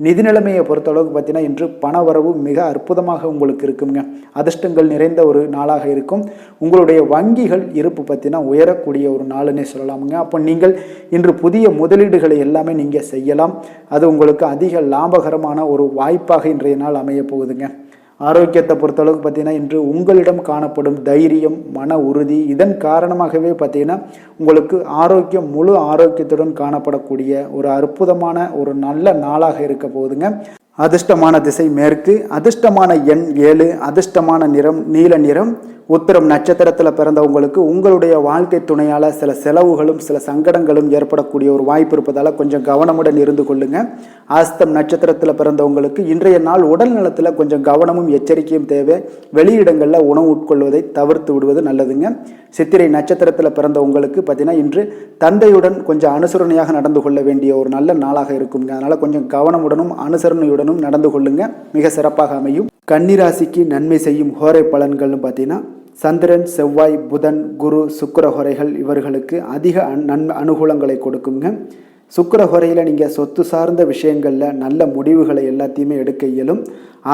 நிதி நிலைமையை பொறுத்தளவுக்கு பார்த்தீங்கன்னா இன்று பண வரவு மிக அற்புதமாக உங்களுக்கு இருக்குங்க. அதிர்ஷ்டங்கள் நிறைந்த ஒரு நாளாக இருக்கும். உங்களுடைய வங்கிகள் இருப்பு பார்த்தீங்கன்னா உயரக்கூடிய ஒரு நாளுன்னே சொல்லலாமுங்க. அப்போ நீங்கள் இன்று புதிய முதலீடுகளை எல்லாமே நீங்கள் செய்யலாம். அது உங்களுக்கு அதிக லாபகரமான ஒரு வாய்ப்பாக இன்றைய நாள் அமைய போகுதுங்க. ஆரோக்கியத்தை பொறுத்தளவுக்கு பார்த்தீங்கன்னா இன்று உங்களிடம் காணப்படும் தைரியம், மன உறுதி இதன் காரணமாகவே பார்த்தீங்கன்னா உங்களுக்கு ஆரோக்கியம் முழு ஆரோக்கியத்துடன் காணப்படக்கூடிய ஒரு அற்புதமான ஒரு நல்ல நாளாக இருக்க போகுதுங்க. அதிர்ஷ்டமான திசை மேற்கு, அதிர்ஷ்டமான எண் 7, அதிர்ஷ்டமான நிறம் நீல நிறம். உத்திரம் நட்சத்திரத்தில் பிறந்தவங்களுக்கு உங்களுடைய வாழ்க்கை துணையால் சில செலவுகளும் சில சங்கடங்களும் ஏற்படக்கூடிய ஒரு வாய்ப்பு இருப்பதால் கொஞ்சம் கவனமுடன் இருந்து கொள்ளுங்க. அஸ்தம் நட்சத்திரத்தில் பிறந்தவங்களுக்கு இன்றைய நாள் உடல் நலத்தில் கொஞ்சம் கவனமும் எச்சரிக்கையும் தேவை. வெளியிடங்களில் உணவு உட்கொள்வதை தவிர்த்து விடுவது நல்லதுங்க. சித்திரை நட்சத்திரத்தில் பிறந்தவங்களுக்கு பார்த்தீங்கன்னா இன்று தந்தையுடன் கொஞ்சம் அனுசரணையாக நடந்து கொள்ள வேண்டிய ஒரு நல்ல நாளாக இருக்குங்க. அதனால் கொஞ்சம் கவனமுடனும் அனுசரணையுடனும் நடந்து கொள்ளுங்க, மிக சிறப்பாக அமையும். கன்னிராசிக்கு நன்மை செய்யும் ஹோரை பலன்கள்னு பார்த்தீங்கன்னா சந்திரன், செவ்வாய், புதன், குரு, சுக்கிர ஹோரைகள் இவர்களுக்கு அதிக அனுகூலங்களை கொடுக்குங்க. சுக்கிர ஹோரையில் நீங்கள் சொத்து சார்ந்த விஷயங்களில் நல்ல முடிவுகளை எல்லாத்தையுமே எடுக்க இயலும்.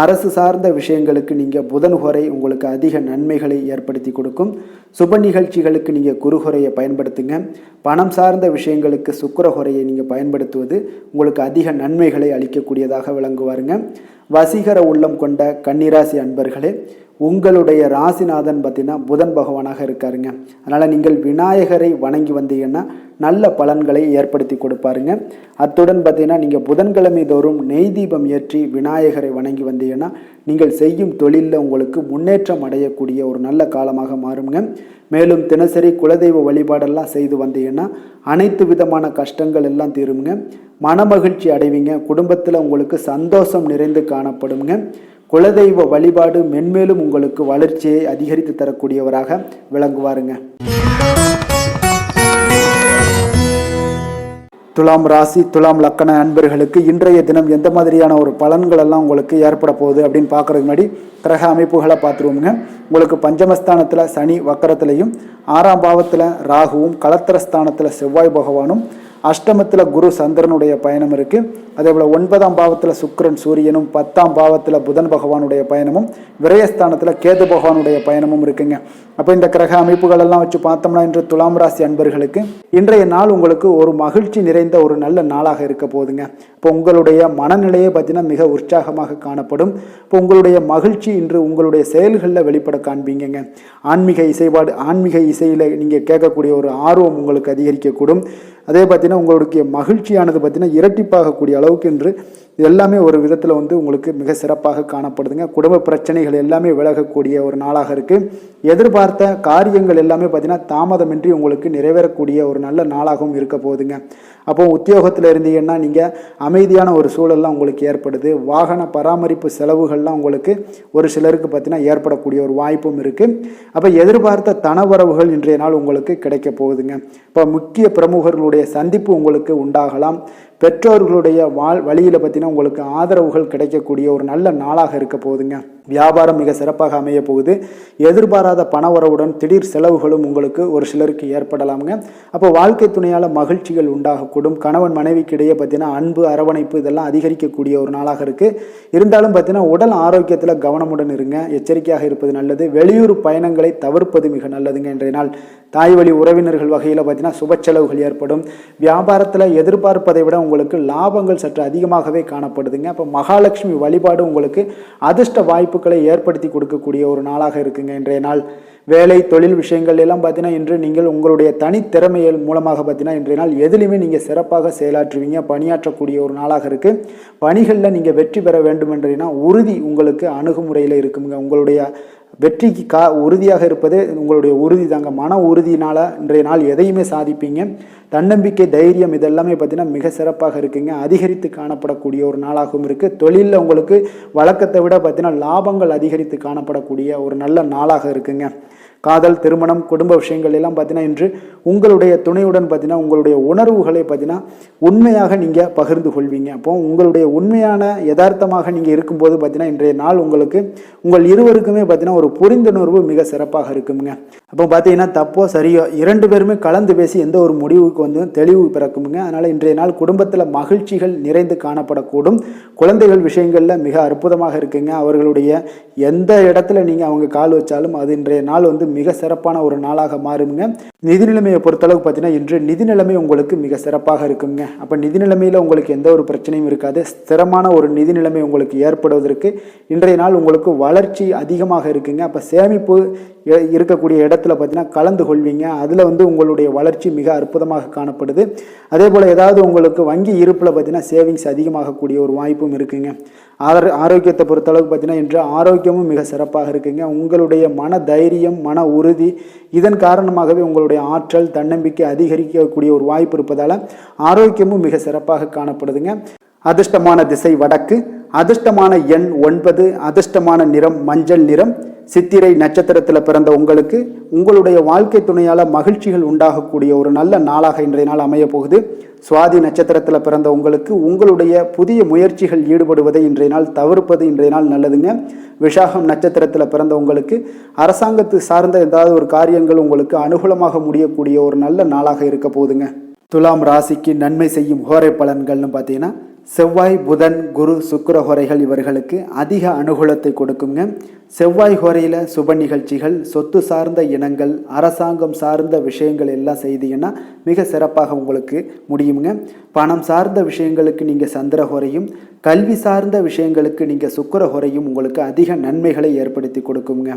அரசு சார்ந்த விஷயங்களுக்கு நீங்கள் புதன் ஹோரை உங்களுக்கு அதிக நன்மைகளை ஏற்படுத்தி கொடுக்கும். சுப நிகழ்ச்சிகளுக்கு நீங்கள் குரு ஹோரையை பயன்படுத்துங்க. பணம் சார்ந்த விஷயங்களுக்கு சுக்கிர ஹோரையை நீங்கள் பயன்படுத்துவது உங்களுக்கு அதிக நன்மைகளை அளிக்கக்கூடியதாக விளங்குவாருங்க. வசீகர உள்ளம் கொண்ட கன்னிராசி அன்பர்களே, உங்களுடைய ராசிநாதன் பார்த்தீங்கன்னா புதன் பகவானாக இருக்காருங்க. அதனால் நீங்கள் விநாயகரை வணங்கி வந்தீங்கன்னா நல்ல பலன்களை ஏற்படுத்தி கொடுப்பாருங்க. அத்துடன் பார்த்தீங்கன்னா நீங்கள் புதன்கிழமை தோறும் நெய் தீபம் ஏற்றி விநாயகரை வணங்கி வந்தீங்கன்னா நீங்கள் செய்யும் தொழிலில் உங்களுக்கு முன்னேற்றம் அடையக்கூடிய ஒரு நல்ல காலமாக மாறுங்க. மேலும் தினசரி குலதெய்வ வழிபாடெல்லாம் செய்து வந்தீங்கன்னா அனைத்து விதமான கஷ்டங்கள் எல்லாம் தீருங்க. மனமகிழ்ச்சி அடைவீங்க. குடும்பத்தில் உங்களுக்கு சந்தோஷம் நிறைந்து காணப்படுங்க. குலதெய்வ வழிபாடு மென்மேலும் உங்களுக்கு வளர்ச்சியை அதிகரித்து தரக்கூடியவராக விளங்குவாருங்க. துலாம் ராசி, துலாம் லக்கண அன்பர்களுக்கு இன்றைய தினம் எந்த மாதிரியான ஒரு பலன்கள் எல்லாம் உங்களுக்கு ஏற்பட போகுது அப்படின்னு பார்க்கறதுக்கு முன்னாடி கிரக அமைப்புகளை பார்த்துருவோங்க. உங்களுக்கு பஞ்சமஸ்தானத்தில் சனி வக்கரத்திலையும், 6ஆம் பாவத்தில் ராகுவும், கலத்திரஸ்தானத்தில் செவ்வாய் பகவானும், அஷ்டமத்தில் குரு சந்திரனுடைய பயணம் இருக்குது. அதே போல் 9ஆம் பாவத்தில் சுக்கிரன் சூரியனும், 10ஆம் பாவத்தில் புதன் பகவானுடைய பயணமும், விரயஸ்தானத்தில் கேது பகவானுடைய பயணமும் இருக்குங்க. அப்போ இந்த கிரக அமைப்புகள் எல்லாம் வச்சு பார்த்தோம்னா இன்று துலாம் ராசி அன்பர்களுக்கு இன்றைய நாள் உங்களுக்கு ஒரு மகிழ்ச்சி நிறைந்த ஒரு நல்ல நாளாக இருக்க போகுதுங்க. இப்போ உங்களுடைய மனநிலையை பார்த்தீங்கன்னா மிக உற்சாகமாக காணப்படும். இப்போ உங்களுடைய மகிழ்ச்சி இன்று உங்களுடைய செயல்களில் வெளிப்பட காண்பீங்க. ஆன்மீக இசையில் நீங்கள் கேட்கக்கூடிய ஒரு ஆர்வம் உங்களுக்கு அதிகரிக்கக்கூடும். அதே பார்த்தீங்கன்னா உங்களுடைய மகிழ்ச்சியானது பார்த்தீங்கன்னா இரட்டிப்பாகக்கூடிய அளவுக்கு இன்று எல்லாமே ஒரு விதத்தில் உங்களுக்கு மிக சிறப்பாக காணப்படுதுங்க. குடும்ப பிரச்சனைகள் எல்லாமே விலகக்கூடிய ஒரு நாளாக இருக்குது. எதிர்பார்த்த காரியங்கள் எல்லாமே பார்த்தீங்கன்னா தாமதமின்றி உங்களுக்கு நிறைவேறக்கூடிய ஒரு நல்ல நாளாகவும் இருக்க போகுதுங்க. அப்போ உத்தியோகத்தில் இருந்தீங்கன்னா நீங்கள் அமைதியான ஒரு சூழல்லாம் உங்களுக்கு ஏற்படுது. வாகன பராமரிப்பு செலவுகள்லாம் உங்களுக்கு ஒரு சிலருக்கு பார்த்தீங்கன்னா ஏற்படக்கூடிய ஒரு வாய்ப்பும் இருக்குது. அப்போ எதிர்பார்த்த தனவரவுகள் இன்றைய நாள் உங்களுக்கு கிடைக்க போகுதுங்க. இப்போ முக்கிய பிரமுகர்களுடைய சந்திப்பு உங்களுக்கு உண்டாகலாம். பெற்றோர்களுடைய வழியில் பார்த்தீங்கன்னா உங்களுக்கு ஆதரவுகள் கிடைக்கக்கூடிய ஒரு நல்ல நாளாக இருக்க போகுதுங்க. வியாபாரம் மிக சிறப்பாக அமைய போகுது. எதிர்பாராத பணவரவுடன் திடீர் செலவுகளும் உங்களுக்கு ஒரு சிலருக்கு ஏற்படலாமுங்க. அப்போ வாழ்க்கை துணையால் மகிழ்ச்சிகள் உண்டாகக்கூடும். கணவன் மனைவிக்கு இடையே பார்த்தீங்கன்னா அன்பு, அரவணைப்பு இதெல்லாம் அதிகரிக்கக்கூடிய ஒரு நாளாக இருக்குது. இருந்தாலும் பார்த்தீங்கன்னா உடல் ஆரோக்கியத்தில் கவனமுடன் இருங்க, எச்சரிக்கையாக இருப்பது நல்லது. வெளியூர் பயணங்களை தவிர்ப்பது மிக நல்லதுங்க. இன்றைய நாள் தாய் வழி உறவினர்கள் வகையில் பார்த்தீங்கன்னா சுப செலவுகள் ஏற்படும். வியாபாரத்தில் எதிர்பார்ப்பதை விட உங்களுக்கு லாபங்கள் சற்று அதிகமாகவே காணப்படுதுங்க. அப்போ மகாலட்சுமி வழிபாடு உங்களுக்கு அதிர்ஷ்ட வாய்ப்புகளை ஏற்படுத்தி கொடுக்கக்கூடிய ஒரு நாளாக இருக்குங்க இன்றைய நாள். வேலை தொழில் விஷயங்கள் எல்லாம் பார்த்தீங்கன்னா இன்று நீங்கள் உங்களுடைய தனித்திறமைகள் மூலமாக பார்த்தீங்கன்னா இன்றைய நாள் எதிலுமே நீங்கள் சிறப்பாக செயலாற்றுவீங்க, பணியாற்றக்கூடிய ஒரு நாளாக இருக்குது. பணிகளில் நீங்கள் வெற்றி பெற வேண்டும் என்றீங்கன்னா உறுதி உங்களுக்கு அணுகுமுறையில் இருக்குங்க. உங்களுடைய வெற்றிக்கு உறுதியாக இருப்பது உங்களுடைய உறுதி தாங்க. மன உறுதியினால் இன்றைய நாள் எதையுமே சாதிப்பீங்க. தன்னம்பிக்கை, தைரியம் இதெல்லாமே பார்த்தீங்கன்னா மிக சிறப்பாக இருக்குங்க. அதிகரித்து காணப்படக்கூடிய ஒரு நாளாகவும் இருக்குது. தொழிலில் உங்களுக்கு வழக்கத்தை விட பார்த்தீங்கன்னா லாபங்கள் அதிகரித்து காணப்படக்கூடிய ஒரு நல்ல நாளாக இருக்குங்க. காதல், திருமணம், குடும்ப விஷயங்கள் எல்லாம் பார்த்தீங்கன்னா இன்று உங்களுடைய துணையுடன் பார்த்தீங்கன்னா உங்களுடைய உணர்வுகளை பார்த்தீங்கன்னா உண்மையாக நீங்கள் பகிர்ந்து கொள்வீங்க. அப்போ உங்களுடைய உண்மையான யதார்த்தமாக நீங்கள் இருக்கும்போது பார்த்தீங்கன்னா இன்றைய நாள் உங்களுக்கு உங்கள் இருவருக்குமே பார்த்தீங்கன்னா ஒரு புரிந்துணர்வு மிக சிறப்பாக இருக்குங்க. அப்போ பார்த்தீங்கன்னா தப்போ சரியோ 2 பேருமே கலந்து பேசி எந்த ஒரு முடிவுக்கு வந்து தெளிவு பிறக்குமுங்க. அதனால் இன்றைய நாள் குடும்பத்தில் மகிழ்ச்சிகள் நிறைந்து காணப்படக்கூடும். குழந்தைகள் விஷயங்களில் மிக அற்புதமாக இருக்குங்க. அவர்களுடைய எந்த இடத்துல நீங்கள் அவங்க கால் வச்சாலும் அது இன்றைய நாள் வந்து மிக சிறப்பான ஒரு நாளாக மாறுங்க. நிதி நிலைமையை பொறுத்தளவுக்கு பார்த்தீங்கன்னா இன்று நிதி நிலைமை உங்களுக்கு மிக சிறப்பாக இருக்குங்க. அப்போ நிதி நிலைமையில் உங்களுக்கு எந்த ஒரு பிரச்சனையும் இருக்காது. ஸ்திரமான ஒரு நிதி நிலைமை உங்களுக்கு ஏற்படுவதற்கு இன்றைய நாள் உங்களுக்கு வளர்ச்சி அதிகமாக இருக்குங்க. அப்போ சேமிப்பு இருக்கக்கூடிய இடத்துல பார்த்தீங்கன்னா கலந்து கொள்வீங்க. அதில் வந்து உங்களுடைய வளர்ச்சி மிக அற்புதமாக காணப்படுது. அதே போல் ஏதாவது உங்களுக்கு வங்கி இருப்பில் பார்த்தீங்கன்னா சேவிங்ஸ் அதிகமாகக்கூடிய ஒரு வாய்ப்பும் இருக்குங்க. ஆரோக்கியத்தை பொறுத்தளவுக்கு பார்த்தீங்கன்னா இன்று ஆரோக்கியமும் மிக சிறப்பாக இருக்குங்க. உங்களுடைய மன தைரியம், மன உறுதி இதன் காரணமாகவே உங்களுடைய ஆற்றல், தன்னம்பிக்கை அதிகரிக்கக்கூடிய ஒரு வாய்ப்பு இருப்பதால் ஆரோக்கியமும் மிக சிறப்பாக காணப்படுதுங்க. அதிர்ஷ்டமான திசை வடக்கு, அதிர்ஷ்டமான எண் 9, அதிர்ஷ்டமான நிறம் மஞ்சள் நிறம். சித்திரை நட்சத்திரத்தில் பிறந்த உங்களுக்கு உங்களுடைய வாழ்க்கை துணையால் மகிழ்ச்சிகள் உண்டாகக்கூடிய ஒரு நல்ல நாளாக இன்றைய நாள் அமைய போகுது. சுவாதி நட்சத்திரத்தில் பிறந்த உங்களுக்கு உங்களுடைய புதிய முயற்சிகள் ஈடுபடுவதை இன்றைய நாள் தவிர்ப்பது இன்றைய நாள் நல்லதுங்க. விஷாகம் நட்சத்திரத்தில் பிறந்த உங்களுக்கு அரசாங்கத்து சார்ந்த ஏதாவது ஒரு காரியங்கள் உங்களுக்கு அனுகூலமாக முடியக்கூடிய ஒரு நல்ல நாளாக இருக்க போகுதுங்க. துலாம் ராசிக்கு நன்மை செய்யும் ஹோரை பலன்கள்னு பார்த்தீங்கன்னா செவ்வாய், புதன், குரு, சுக்கிர ஹோரைகள் இவர்களுக்கு அதிக அனுகூலத்தை கொடுக்குங்க. செவ்வாய் ஹோரையில் சுப நிகழ்ச்சிகள், சொத்து சார்ந்த இனங்கள், அரசாங்கம் சார்ந்த விஷயங்கள் எல்லாம் செய்தீங்கன்னா மிக சிறப்பாக உங்களுக்கு முடியுங்க. பணம் சார்ந்த விஷயங்களுக்கு நீங்கள் சந்திர ஹோரையும், கல்வி சார்ந்த விஷயங்களுக்கு நீங்கள் சுக்கிர ஹோரையும் உங்களுக்கு அதிக நன்மைகளை ஏற்படுத்தி கொடுக்குங்க.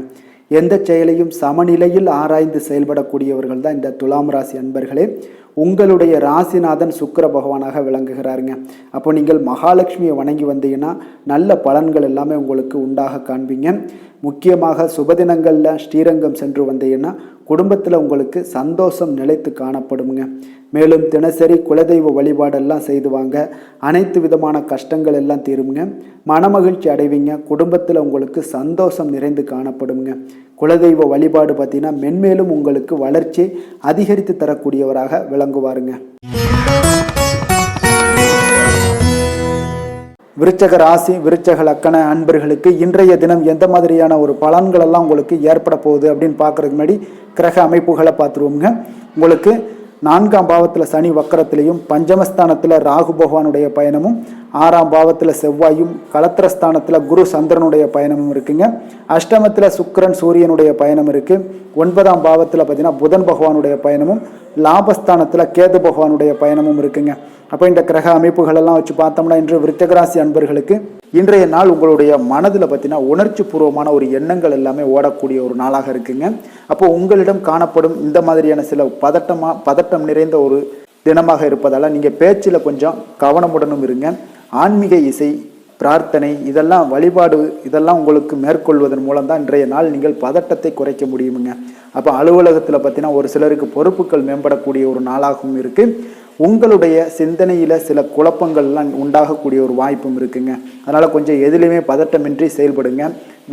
எந்த செயலையும் சமநிலையில் ஆராய்ந்து செயல்படக்கூடியவர்கள் தான் இந்த துலாம் ராசி அன்பர்களே. உங்களுடைய ராசிநாதன் சுக்கிர பகவானாக விளங்குகிறாருங்க. அப்போ நீங்கள் மகாலட்சுமியை வணங்கி வந்தீங்கன்னா நல்ல பலன்கள் எல்லாமே உங்களுக்கு உண்டாக காண்பீங்க. முக்கியமாக சுபதினங்களில் ஸ்ரீரங்கம் சென்று வந்தீங்கன்னா குடும்பத்தில் உங்களுக்கு சந்தோஷம் நிலைத்து காணப்படுங்க. மேலும் தினசரி குலதெய்வ வழிபாடெல்லாம் செய்து வாங்க. அனைத்து விதமான கஷ்டங்கள் எல்லாம் தீருங்க. மனமகிழ்ச்சி அடைவீங்க. குடும்பத்தில் உங்களுக்கு சந்தோஷம் நிறைந்து காணப்படுங்க. குலதெய்வ வழிபாடு பார்த்தீங்கன்னா மென்மேலும் உங்களுக்கு வளர்ச்சி அதிகரித்து தரக்கூடியவராக விளங்குவாருங்க. விருச்சக ராசி, விருச்சக லக்கண அன்பர்களுக்கு இன்றைய தினம் எந்த மாதிரியான ஒரு பலன்கள் எல்லாம் உங்களுக்கு ஏற்பட போகுது அப்படின்னு பார்க்கறதுக்கு முன்னாடி கிரக அமைப்புகளை பார்த்துருவோங்க. உங்களுக்கு 4ஆம் பாவத்தில் சனி வக்கரத்திலையும், பஞ்சமஸ்தானத்தில் ராகு பகவானுடைய பயணமும், 6ஆம் பாவத்தில் செவ்வாயும், களத்திரஸ்தானத்தில் குரு சந்திரனுடைய பயணமும் இருக்குங்க. அஷ்டமத்தில் சுக்கிரன் சூரியனுடைய பயணம் இருக்குது. 9ஆம் பாவத்தில் பார்த்தீங்கன்னா புதன் பகவானுடைய பயணமும், லாபஸ்தானத்தில் கேது பகவானுடைய பயணமும் இருக்குங்க. அப்போ இந்த கிரக அமைப்புகளெல்லாம் வச்சு பார்த்தோம்னா இன்று விருச்சிகராசி அன்பர்களுக்கு இன்றைய நாள் உங்களுடைய மனதில் பார்த்தீங்கன்னா உணர்ச்சி பூர்வமான ஒரு எண்ணங்கள் எல்லாமே ஓடக்கூடிய ஒரு நாளாக இருக்குங்க. அப்போ உங்களிடம் காணப்படும் இந்த மாதிரியான சில பதட்டம் நிறைந்த ஒரு தினமாக இருப்பதால் நீங்கள் பேச்சில் கொஞ்சம் கவனமுடனும் இருங்க. ஆன்மீக இசை, பிரார்த்தனை இதெல்லாம் வழிபாடு இதெல்லாம் உங்களுக்கு மேற்கொள்வதன் மூலம் தான் இன்றைய நாள் நீங்கள் பதட்டத்தை குறைக்க முடியுமுங்க. அப்போ அலுவலகத்தில் பார்த்தீங்கன்னா ஒரு சிலருக்கு பொறுப்புகள் மேம்படக்கூடிய ஒரு நாளாகவும் இருக்குது. உங்களுடைய சிந்தனையில் சில குழப்பங்கள்லாம் உண்டாகக்கூடிய ஒரு வாய்ப்பும் இருக்குங்க. அதனால் கொஞ்சம் எதிலையுமே பதட்டமின்றி செயல்படுங்க.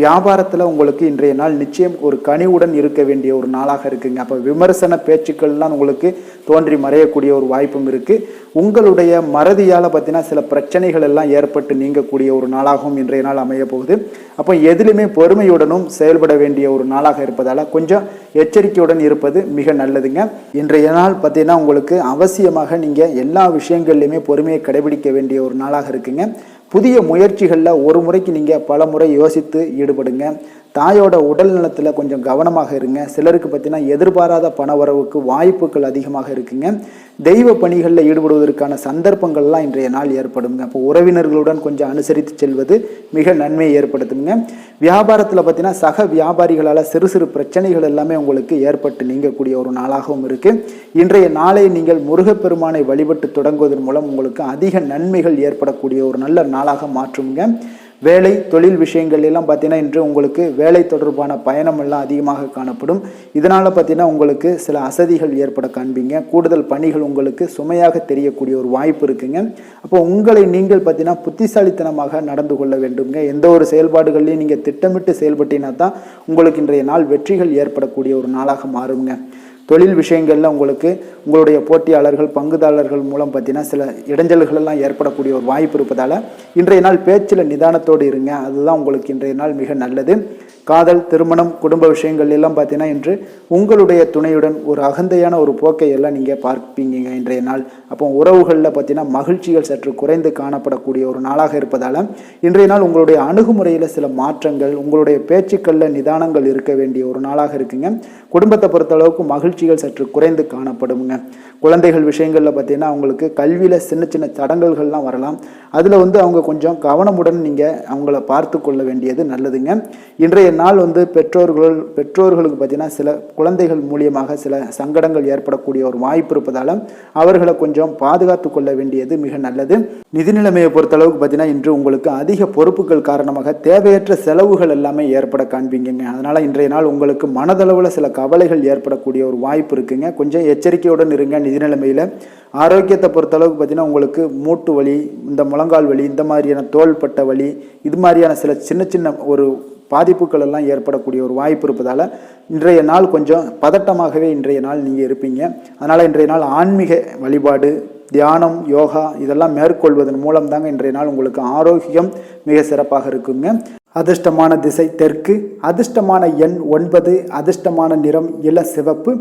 வியாபாரத்தில் உங்களுக்கு இன்றைய நாள் நிச்சயம் ஒரு கனிவுடன் இருக்க வேண்டிய ஒரு நாளாக இருக்குங்க. அப்போ விமர்சன பேச்சுக்கள்லாம் உங்களுக்கு தோன்றி மறையக்கூடிய ஒரு வாய்ப்பும் இருக்குது. உங்களுடைய மறதியால் பார்த்தீங்கன்னா சில பிரச்சனைகள் எல்லாம் ஏற்பட்டு நீங்கக்கூடிய ஒரு நாளாகவும் இன்றைய நாள் அமைய போகுது. அப்போ எதிலுமே பொறுமையுடனும் செயல்பட வேண்டிய ஒரு நாளாக இருப்பதால் கொஞ்சம் எச்சரிக்கையுடன் இருப்பது மிக நல்லதுங்க. இன்றைய நாள் பார்த்தீங்கன்னா உங்களுக்கு அவசியமாக நீங்கள் எல்லா விஷயங்கள்லையுமே பொறுமையை கடைபிடிக்க வேண்டிய ஒரு நாளாக இருக்குங்க. புதிய முயற்சிகளில் ஒரு முறைக்கு நீங்கள் பல முறை யோசித்து ஈடுபடுங்க. தாயோட உடல் நலத்தில் கொஞ்சம் கவனமாக இருங்க. சிலருக்கு பார்த்தீங்கன்னா எதிர்பாராத பண வரவுக்கு வாய்ப்புகள் அதிகமாக இருக்குங்க. தெய்வ பணிகளில் ஈடுபடுவதற்கான சந்தர்ப்பங்கள்லாம் இன்றைய நாள் ஏற்படுங்க. அப்போ உறவினர்களுடன் கொஞ்சம் அனுசரித்து செல்வது மிக நன்மையை ஏற்படுத்துங்க. வியாபாரத்தில் பார்த்தீங்கன்னா சக வியாபாரிகளால் சிறு சிறு பிரச்சனைகள் எல்லாமே உங்களுக்கு ஏற்பட்டு நீங்கக்கூடிய ஒரு நாளாகவும் இருக்குது. இன்றைய நாளை நீங்கள் முருகப்பெருமானை வழிபட்டு தொடங்குவதன் மூலம் உங்களுக்கு அதிக நன்மைகள் ஏற்படக்கூடிய ஒரு நல்ல நாளாக மாற்றுங்க. வேலை தொழில் விஷயங்கள் எல்லாம் பார்த்தீங்கன்னா இன்று உங்களுக்கு வேலை தொடர்பான பயணம் எல்லாம் அதிகமாக காணப்படும். இதனால் பார்த்தீங்கன்னா உங்களுக்கு சில அசதிகள் ஏற்பட காண்பீங்க. கூடுதல் பணிகள் உங்களுக்கு சுமையாக தெரியக்கூடிய ஒரு வாய்ப்பு இருக்குங்க. அப்போ உங்களை நீங்கள் பார்த்தீங்கன்னா புத்திசாலித்தனமாக நடந்து கொள்ள வேண்டுங்க. எந்த ஒரு செயல்பாடுகள்லையும் நீங்கள் திட்டமிட்டு செயல்பட்டீங்கன்னா தான் உங்களுக்கு இன்றைய நாள் வெற்றிகள் ஏற்படக்கூடிய ஒரு நாளாக மாறுங்க. தொழில் விஷயங்களில் உங்களுக்கு உங்களுடைய போட்டியாளர்கள் பங்குதாரர்கள் மூலம் பார்த்தீங்கன்னா சில இடைஞ்சல்கள் எல்லாம் ஏற்படக்கூடிய ஒரு வாய்ப்பு இருப்பதால் இன்றைய நாள் பேச்சில் நிதானத்தோடு இருங்க. அதுதான் உங்களுக்கு இன்றைய நாள் மிக நல்லது. காதல் திருமணம் குடும்ப விஷயங்கள் எல்லாம் பார்த்தீங்கன்னா இன்று உங்களுடைய துணையுடன் ஒரு அகந்தையான ஒரு போக்கை எல்லாம் நீங்கள் பார்ப்பீங்க இன்றைய நாள். அப்போ உறவுகளில் பார்த்தீங்கன்னா மகிழ்ச்சிகள் சற்று குறைந்து காணப்படக்கூடிய ஒரு நாளாக இருப்பதால் இன்றைய நாள் உங்களுடைய அணுகுமுறையில் சில மாற்றங்கள் உங்களுடைய பேச்சுக்களில் நிதானங்கள் இருக்க வேண்டிய ஒரு நாளாக இருக்குங்க. குடும்பத்தை பொறுத்தளவுக்கு மகிழ்ச்சிகள் சற்று குறைந்து காணப்படுங்க. குழந்தைகள் விஷயங்களில் பார்த்தீங்கன்னா அவங்களுக்கு கல்வியில் சின்ன சின்ன தடங்கல்கள்லாம் வரலாம். அதில் அவங்க கொஞ்சம் கவனமுடன் நீங்கள் அவங்கள பார்த்து கொள்ள வேண்டியது நல்லதுங்க. இன்றைய நாள் பெற்றோர்களுக்கு பார்த்தீங்கன்னா சில குழந்தைகள் மூலியமாக சில சங்கடங்கள் ஏற்படக்கூடிய ஒரு வாய்ப்பு இருப்பதால் அவர்களை கொஞ்சம் பாதுகாத்து கொள்ள வேண்டியது மிக நல்லது. நிதி நிலைமையை பொறுத்தளவுக்கு பார்த்தீங்கன்னா இன்று உங்களுக்கு அதிக பொறுப்புகள் காரணமாக தேவையற்ற செலவுகள் எல்லாமே ஏற்பட காண்பீங்க. அதனால் இன்றைய நாள் உங்களுக்கு மனதளவில் சில கவலைகள் ஏற்படக்கூடிய ஒரு வாய்ப்பு இருக்குங்க. கொஞ்சம் எச்சரிக்கையுடன் இருங்க. நிதி நிலைமையில் ஆரோக்கியத்தை பொறுத்தளவுக்கு பார்த்தீங்கன்னா உங்களுக்கு மூட்டு வலி இந்த முழங்கால் வலி இந்த மாதிரியான தோள்பட்ட வலி இது மாதிரியான சில சின்ன சின்ன ஒரு பாதிப்புகள் எல்லாம் ஏற்படக்கூடிய ஒரு வாய்ப்பு இருப்பதால் இன்றைய நாள் கொஞ்சம் பதட்டமாகவே இன்றைய நாள் நீங்கள் இருப்பீங்க. அதனால் இன்றைய நாள் ஆன்மீக வழிபாடு தியானம் யோகா இதெல்லாம் மேற்கொள்வதன் மூலம் தாங்க இன்றைய நாள் உங்களுக்கு ஆரோக்கியம் மிக சிறப்பாக இருக்குங்க. அதிர்ஷ்டமான திசை தெற்கு, அதிர்ஷ்டமான எண் 9, அதிர்ஷ்டமான நிறம் இள சிவப்பு.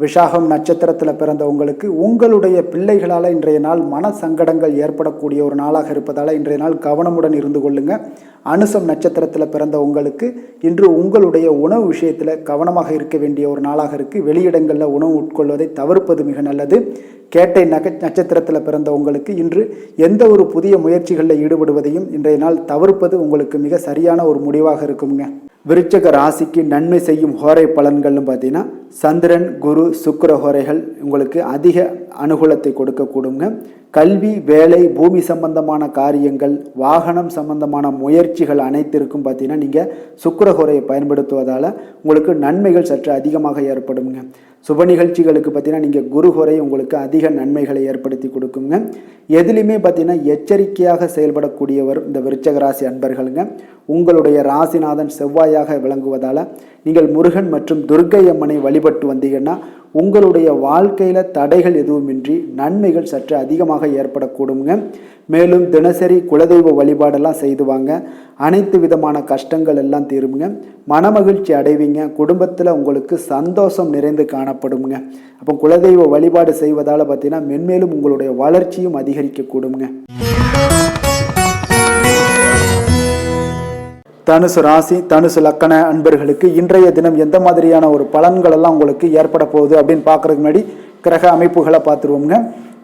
விஷாகம் நட்சத்திரத்தில் பிறந்த உங்களுக்கு உங்களுடைய பிள்ளைகளால் இன்றைய நாள் மன சங்கடங்கள் ஏற்படக்கூடிய ஒரு நாளாக இருப்பதால் இன்றைய நாள் கவனமுடன் இருந்து கொள்ளுங்க. அனுசம் நட்சத்திரத்தில் பிறந்த உங்களுக்கு இன்று உங்களுடைய உணவு விஷயத்தில் கவனமாக இருக்க வேண்டிய ஒரு நாளாக இருக்குது. வெளியிடங்களில் உணவு உட்கொள்வதை தவிர்ப்பது மிக நல்லது. கேட்டை நட்சத்திரத்தில் பிறந்த உங்களுக்கு இன்று எந்த ஒரு புதிய முயற்சிகளில் ஈடுபடுவதையும் இன்றைய நாள் தவிர்ப்பது உங்களுக்கு மிக சரியான ஒரு முடிவாக இருக்குங்க. விருச்சக ராசிக்கு நன்மை செய்யும் ஹோரை பலன்கள்னு பார்த்தீங்கன்னா சந்திரன் குரு சுக்கிர ஹோரைகள் உங்களுக்கு அதிக அனுகூலத்தை கொடுக்கக்கூடுங்க. கல்வி வேலை பூமி சம்பந்தமான காரியங்கள் வாகனம் சம்பந்தமான முயற்சிகள் அனைத்திற்கும் பார்த்தீங்கன்னா நீங்கள் சுக்கிர ஹோரையை பயன்படுத்துவதால் உங்களுக்கு நன்மைகள் சற்று அதிகமாக ஏற்படுங்க. சுப நிகழ்ச்சிகளுக்கு பார்த்தீங்கன்னா நீங்கள் குரு ஹோரை உங்களுக்கு அதிக நன்மைகளை ஏற்படுத்தி கொடுக்குங்க. எதுலையுமே பார்த்தீங்கன்னா எச்சரிக்கையாக செயல்படக்கூடியவர் இந்த விருச்சக ராசி அன்பர்களுங்க. உங்களுடைய ராசிநாதன் செவ்வாயாக விளங்குவதால் நீங்கள் முருகன் மற்றும் துர்க்கை அம்மனை வழிபட்டு வந்தீங்கன்னா உங்களுடைய வாழ்க்கையில் தடைகள் எதுவுமின்றி நன்மைகள் சற்று அதிகமாக ஏற்படக்கூடுங்க. மேலும் தினசரி குலதெய்வ வழிபாடெல்லாம் செய்து வாங்க. அனைத்து விதமான கஷ்டங்கள் எல்லாம் தீருங்க. மனமகிழ்ச்சி அடைவீங்க. குடும்பத்தில் உங்களுக்கு சந்தோஷம் நிறைந்து காணப்படுங்க. அப்போ குலதெய்வ வழிபாடு செய்வதால் பார்த்தீங்கன்னா மென்மேலும் உங்களுடைய வளர்ச்சியும் அதிகரிக்கக்கூடுங்க. தனுசு ராசி தனுசு லக்கண அன்பர்களுக்கு இன்றைய தினம் எந்த மாதிரியான ஒரு பலன்கள் எல்லாம் உங்களுக்கு ஏற்பட போகுது அப்படின்னு பார்க்கறதுக்கு முன்னாடி கிரக அமைப்புகளை பார்த்துருவோங்க.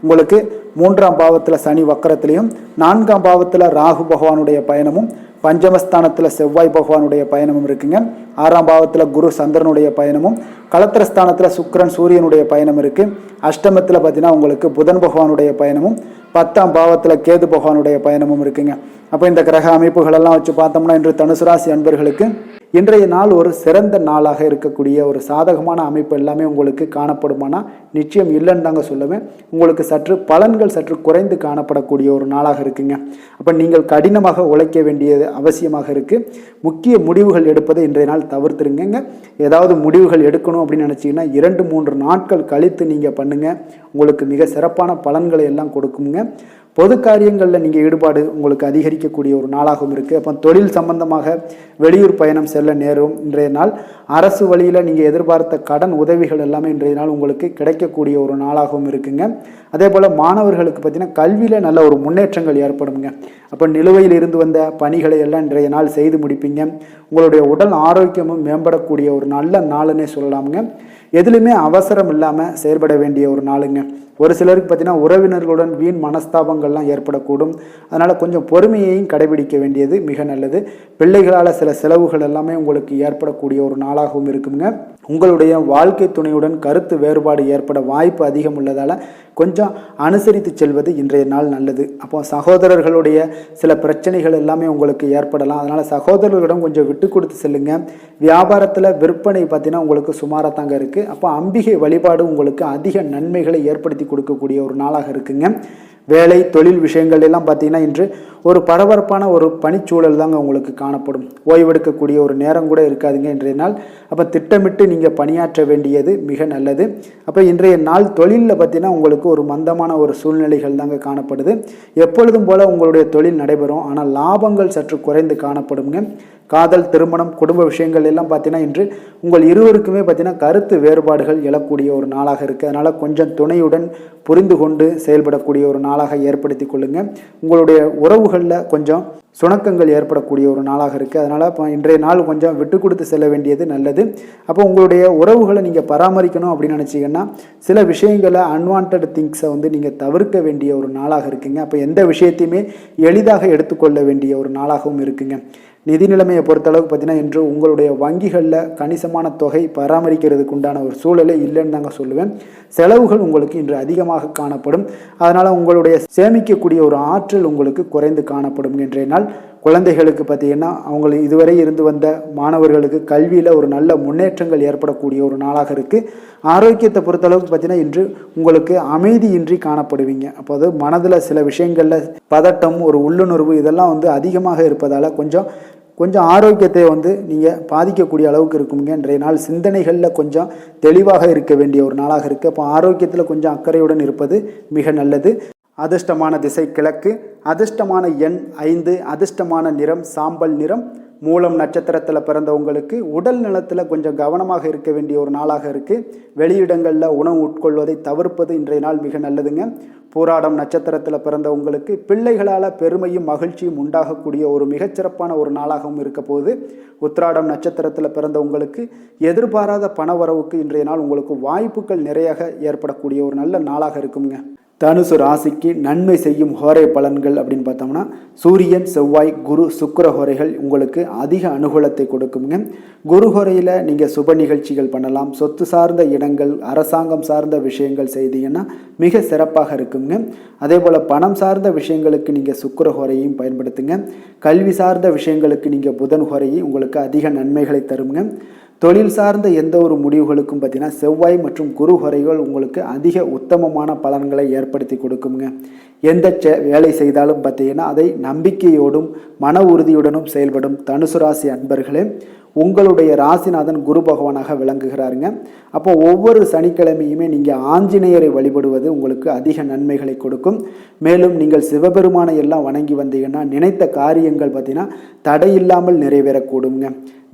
உங்களுக்கு 3ஆம் பாவத்தில் சனி வக்கரத்திலையும் 4ஆம் பாவத்தில் ராகு பகவானுடைய பயணமும் பஞ்சமஸ்தானத்தில் செவ்வாய் பகவானுடைய பயணமும் இருக்குங்க. 6ஆம் பாவத்தில் குரு சந்திரனுடைய பயணமும் களத்திரஸ்தானத்தில் சுக்கிரன் சூரியனுடைய பயணம் இருக்குது. அஷ்டமத்தில் பார்த்தீங்கன்னா உங்களுக்கு புதன் பகவானுடைய பயணமும் 10ஆம் பாவத்தில் கேது பகவானுடைய பயணமும் இருக்குங்க. அப்போ இந்த கிரக அமைப்புகளெல்லாம் வச்சு பார்த்தோம்னா இன்று தனுசு ராசி அன்பர்களுக்கு இன்றைய நாள் ஒரு சிறந்த நாளாக இருக்கக்கூடிய ஒரு சாதகமான அமைப்பு எல்லாமே உங்களுக்கு காணப்படுமானா நிச்சயம் இல்லைன்னு தாங்க சொல்லுவேன். உங்களுக்கு பலன்கள் சற்று குறைந்து காணப்படக்கூடிய ஒரு நாளாக இருக்குங்க. அப்போ நீங்கள் கடினமாக உழைக்க வேண்டியது அவசியமாக இருக்குது. முக்கிய முடிவுகள் எடுப்பதை இன்றைய நாள் தவிர்த்துருங்க. ஏதாவது முடிவுகள் எடுக்கணும் அப்படின்னு நினச்சிங்கன்னா 2-3 நாட்கள் கழித்து நீங்கள் பண்ணுங்கள். உங்களுக்கு மிக சிறப்பான பலன்களை எல்லாம் கொடுக்குங்க. பொது காரியங்களில் நீங்கள் ஈடுபாடு உங்களுக்கு அதிகரிக்கக்கூடிய ஒரு நாளாகவும் இருக்குது. அப்போ தொழில் சம்பந்தமாக வெளியூர் பயணம் செல்ல நேரும் இன்றைய நாள். அரசு வழியில் நீங்கள் எதிர்பார்த்த கடன் உதவிகள் எல்லாமே இன்றைய நாள் உங்களுக்கு கிடைக்கக்கூடிய ஒரு நாளாகவும் இருக்குங்க. அதே போல் மாணவர்களுக்கு பார்த்தீங்கன்னா கல்வியில் நல்ல ஒரு முன்னேற்றங்கள் ஏற்படுங்க. அப்போ நிலுவையில் இருந்து வந்த பணிகளை எல்லாம் இன்றைய நாள் செய்து முடிப்பீங்க. உங்களுடைய உடல் ஆரோக்கியமும் மேம்படக்கூடிய ஒரு நல்ல நாளுன்னே சொல்லலாமுங்க. எதுலையுமே அவசரம் இல்லாமல் செயல்பட வேண்டிய ஒரு நாளுங்க. ஒரு சிலருக்கு பார்த்தீங்கன்னா உறவினர்களுடன் வீண் மனஸ்தாபங்கள்லாம் ஏற்படக்கூடும். அதனால் கொஞ்சம் பொறுமையையும் கடைபிடிக்க வேண்டியது மிக நல்லது. பிள்ளைகளால் சில செலவுகள் எல்லாமே உங்களுக்கு ஏற்படக்கூடிய ஒரு நாளாகவும் இருக்குங்க. உங்களுடைய வாழ்க்கை துணையுடன் கருத்து வேறுபாடு ஏற்பட வாய்ப்பு அதிகம் உள்ளதால் கொஞ்சம் அனுசரித்து செல்வது இன்றைய நாள் நல்லது. அப்போ சகோதரர்களுடைய சில பிரச்சனைகள் எல்லாமே உங்களுக்கு ஏற்படலாம். அதனால் சகோதரர்களிடம் கொஞ்சம் விட்டு கொடுத்து செல்லுங்க. வியாபாரத்தில் விற்பனை பார்த்தீங்கன்னா உங்களுக்கு சுமாராக தாங்க இருக்குது. அப்போ அம்பிகை வழிபாடு உங்களுக்கு அதிக நன்மைகளை ஏற்படுத்தி கொடுக்கக்கூடிய ஒரு நாளாக இருக்குங்க. வேலை தொழில் விஷயங்கள் எல்லாம் பார்த்தீங்கன்னா இன்று ஒரு பரபரப்பான ஒரு பணிச்சூழல் தாங்க உங்களுக்கு காணப்படும். ஓய்வெடுக்கக்கூடிய ஒரு நேரம் கூட இருக்காதுங்க இன்றைய நாள். அப்போ திட்டமிட்டு நீங்கள் பணியாற்ற வேண்டியது மிக நல்லது. அப்போ இன்றைய நாள் தொழிலில் பார்த்தீங்கன்னா உங்களுக்கு ஒரு மந்தமான ஒரு சூழ்நிலைகள் தாங்க காணப்படுது. எப்பொழுதும் போல் உங்களுடைய தொழில் நடைபெறும். ஆனால் லாபங்கள் சற்று குறைந்து காணப்படுங்க. காதல், திருமணம், குடும்ப விஷயங்கள் எல்லாம் பார்த்தீங்கன்னா இன்று உங்கள் இருவருக்குமே பார்த்தீங்கன்னா கருத்து வேறுபாடுகள் எழக்கூடிய ஒரு நாளாக இருக்குது. அதனால் கொஞ்சம் துணையுடன் புரிந்து கொண்டு செயல்படக்கூடிய ஒரு நாளாக ஏற்படுத்தி கொள்ளுங்க. உங்களுடைய உறவுகளில் கொஞ்சம் சுணக்கங்கள் ஏற்படக்கூடிய ஒரு நாளாக இருக்குது. அதனால் இப்போ இன்றைய நாள் கொஞ்சம் விட்டு கொடுத்து செல்ல வேண்டியது நல்லது. அப்போ உங்களுடைய உறவுகளை நீங்கள் பராமரிக்கணும் அப்படின்னு நினச்சிங்கன்னா சில விஷயங்களை அன்வான்ட் திங்ஸை நீங்கள் தவிர்க்க வேண்டிய ஒரு நாளாக இருக்குங்க. அப்போ எந்த விஷயத்தையுமே எளிதாக எடுத்துக்கொள்ள வேண்டிய ஒரு நாளாகவும் இருக்குங்க. நிதி நிலைமையை பொறுத்தளவுக்கு பார்த்தீங்கன்னா இன்று உங்களுடைய வங்கிகளில் கணிசமான தொகை பராமரிக்கிறதுக்கு உண்டான ஒரு சூழலே இல்லைன்னு தாங்க சொல்லுவேன். செலவுகள் உங்களுக்கு இன்று அதிகமாக காணப்படும். அதனால் உங்களுடைய சேமிக்கக்கூடிய ஒரு ஆற்றல் உங்களுக்கு குறைந்து காணப்படும். இன்றைய நாள் குழந்தைகளுக்கு பார்த்தீங்கன்னா அவங்களுக்கு இதுவரை இருந்து வந்த மாணவர்களுக்கு கல்வியில் ஒரு நல்ல முன்னேற்றங்கள் ஏற்படக்கூடிய ஒரு நாளாக இருக்குது. ஆரோக்கியத்தை பொறுத்தளவுக்கு பார்த்தீங்கன்னா இன்று உங்களுக்கு அமைதியின்றி காணப்படுவீங்க. அப்போது மனதில் சில விஷயங்களில் பதட்டம், ஒரு உள்ளுணர்வு இதெல்லாம் அதிகமாக இருப்பதால் கொஞ்சம் ஆரோக்கியத்தை நீங்கள் பாதிக்கக்கூடிய அளவுக்கு இருக்குங்க. இன்றைய நாள் சிந்தனைகளில் கொஞ்சம் தெளிவாக இருக்க வேண்டிய ஒரு நாளாக இருக்குது. அப்போ ஆரோக்கியத்தில் கொஞ்சம் அக்கறையுடன் இருப்பது மிக நல்லது. அதிர்ஷ்டமான திசை கிழக்கு, அதிர்ஷ்டமான எண் 5, அதிர்ஷ்டமான நிறம் சாம்பல் நிறம். மூலம் நட்சத்திரத்தில் பிறந்தவங்களுக்கு உடல் நலத்தில் கொஞ்சம் கவனமாக இருக்க வேண்டிய ஒரு நாளாக இருக்குது. வெளியிடங்களில் உணவு உட்கொள்வதை தவிர்ப்பது இன்றைய நாள் மிக நல்லதுங்க. பூராடம் நட்சத்திரத்தில் பிறந்தவங்களுக்கு பிள்ளைகளால் பெருமையும் மகிழ்ச்சியும் உண்டாகக்கூடிய ஒரு மிகச்சிறப்பான ஒரு நாளாகவும் இருக்க போகுது. உத்திராடம் நட்சத்திரத்தில் பிறந்தவங்களுக்கு எதிர்பாராத பணவரவுக்கு இன்றைய நாள் உங்களுக்கு வாய்ப்புகள் நிறையாக ஏற்படக்கூடிய ஒரு நல்ல நாளாக இருக்குங்க. தனுசு ராசிக்கு நன்மை செய்யும் ஹோரை பலன்கள் அப்படின்னு பார்த்தோம்னா சூரியன், செவ்வாய், குரு, சுக்கிர ஹோரைகள் உங்களுக்கு அதிக அனுகூலத்தை கொடுக்குங்க. குரு ஹோரையில் நீங்கள் சுப நிகழ்ச்சிகள் பண்ணலாம். சொத்து சார்ந்த இடங்கள், அரசாங்கம் சார்ந்த விஷயங்கள் செய்தீங்கன்னா மிக சிறப்பாக இருக்குங்க. அதே போல் பணம் சார்ந்த விஷயங்களுக்கு நீங்கள் சுக்கிர ஹோரையும் பயன்படுத்துங்க. கல்வி சார்ந்த விஷயங்களுக்கு நீங்கள் புதன் ஹோரையை உங்களுக்கு அதிக நன்மைகளை தருங்க. தொழில் சார்ந்த எந்த ஒரு முடிவுகளுக்கும் பார்த்தீங்கன்னா செவ்வாய் மற்றும் குரு ஹோரைகள் உங்களுக்கு அதிக உத்தமமான பலன்களை ஏற்படுத்தி கொடுக்குங்க. எந்த வேலை செய்தாலும் பார்த்தீங்கன்னா அதை நம்பிக்கையோடும் மன உறுதியுடனும் செயல்படும் தனுசு ராசி அன்பர்களே, உங்களுடைய ராசிநாதன் குரு பகவானாக விளங்குகிறாருங்க. அப்போ ஒவ்வொரு சனிக்கிழமையுமே நீங்கள் ஆஞ்சநேயரை வழிபடுவது உங்களுக்கு அதிக நன்மைகளை கொடுக்கும். மேலும் நீங்கள் சிவபெருமானை எல்லாம் வணங்கி வந்தீங்கன்னா நினைத்த காரியங்கள் பார்த்தீங்கன்னா தடையில்லாமல் நிறைவேறக்கூடுங்க.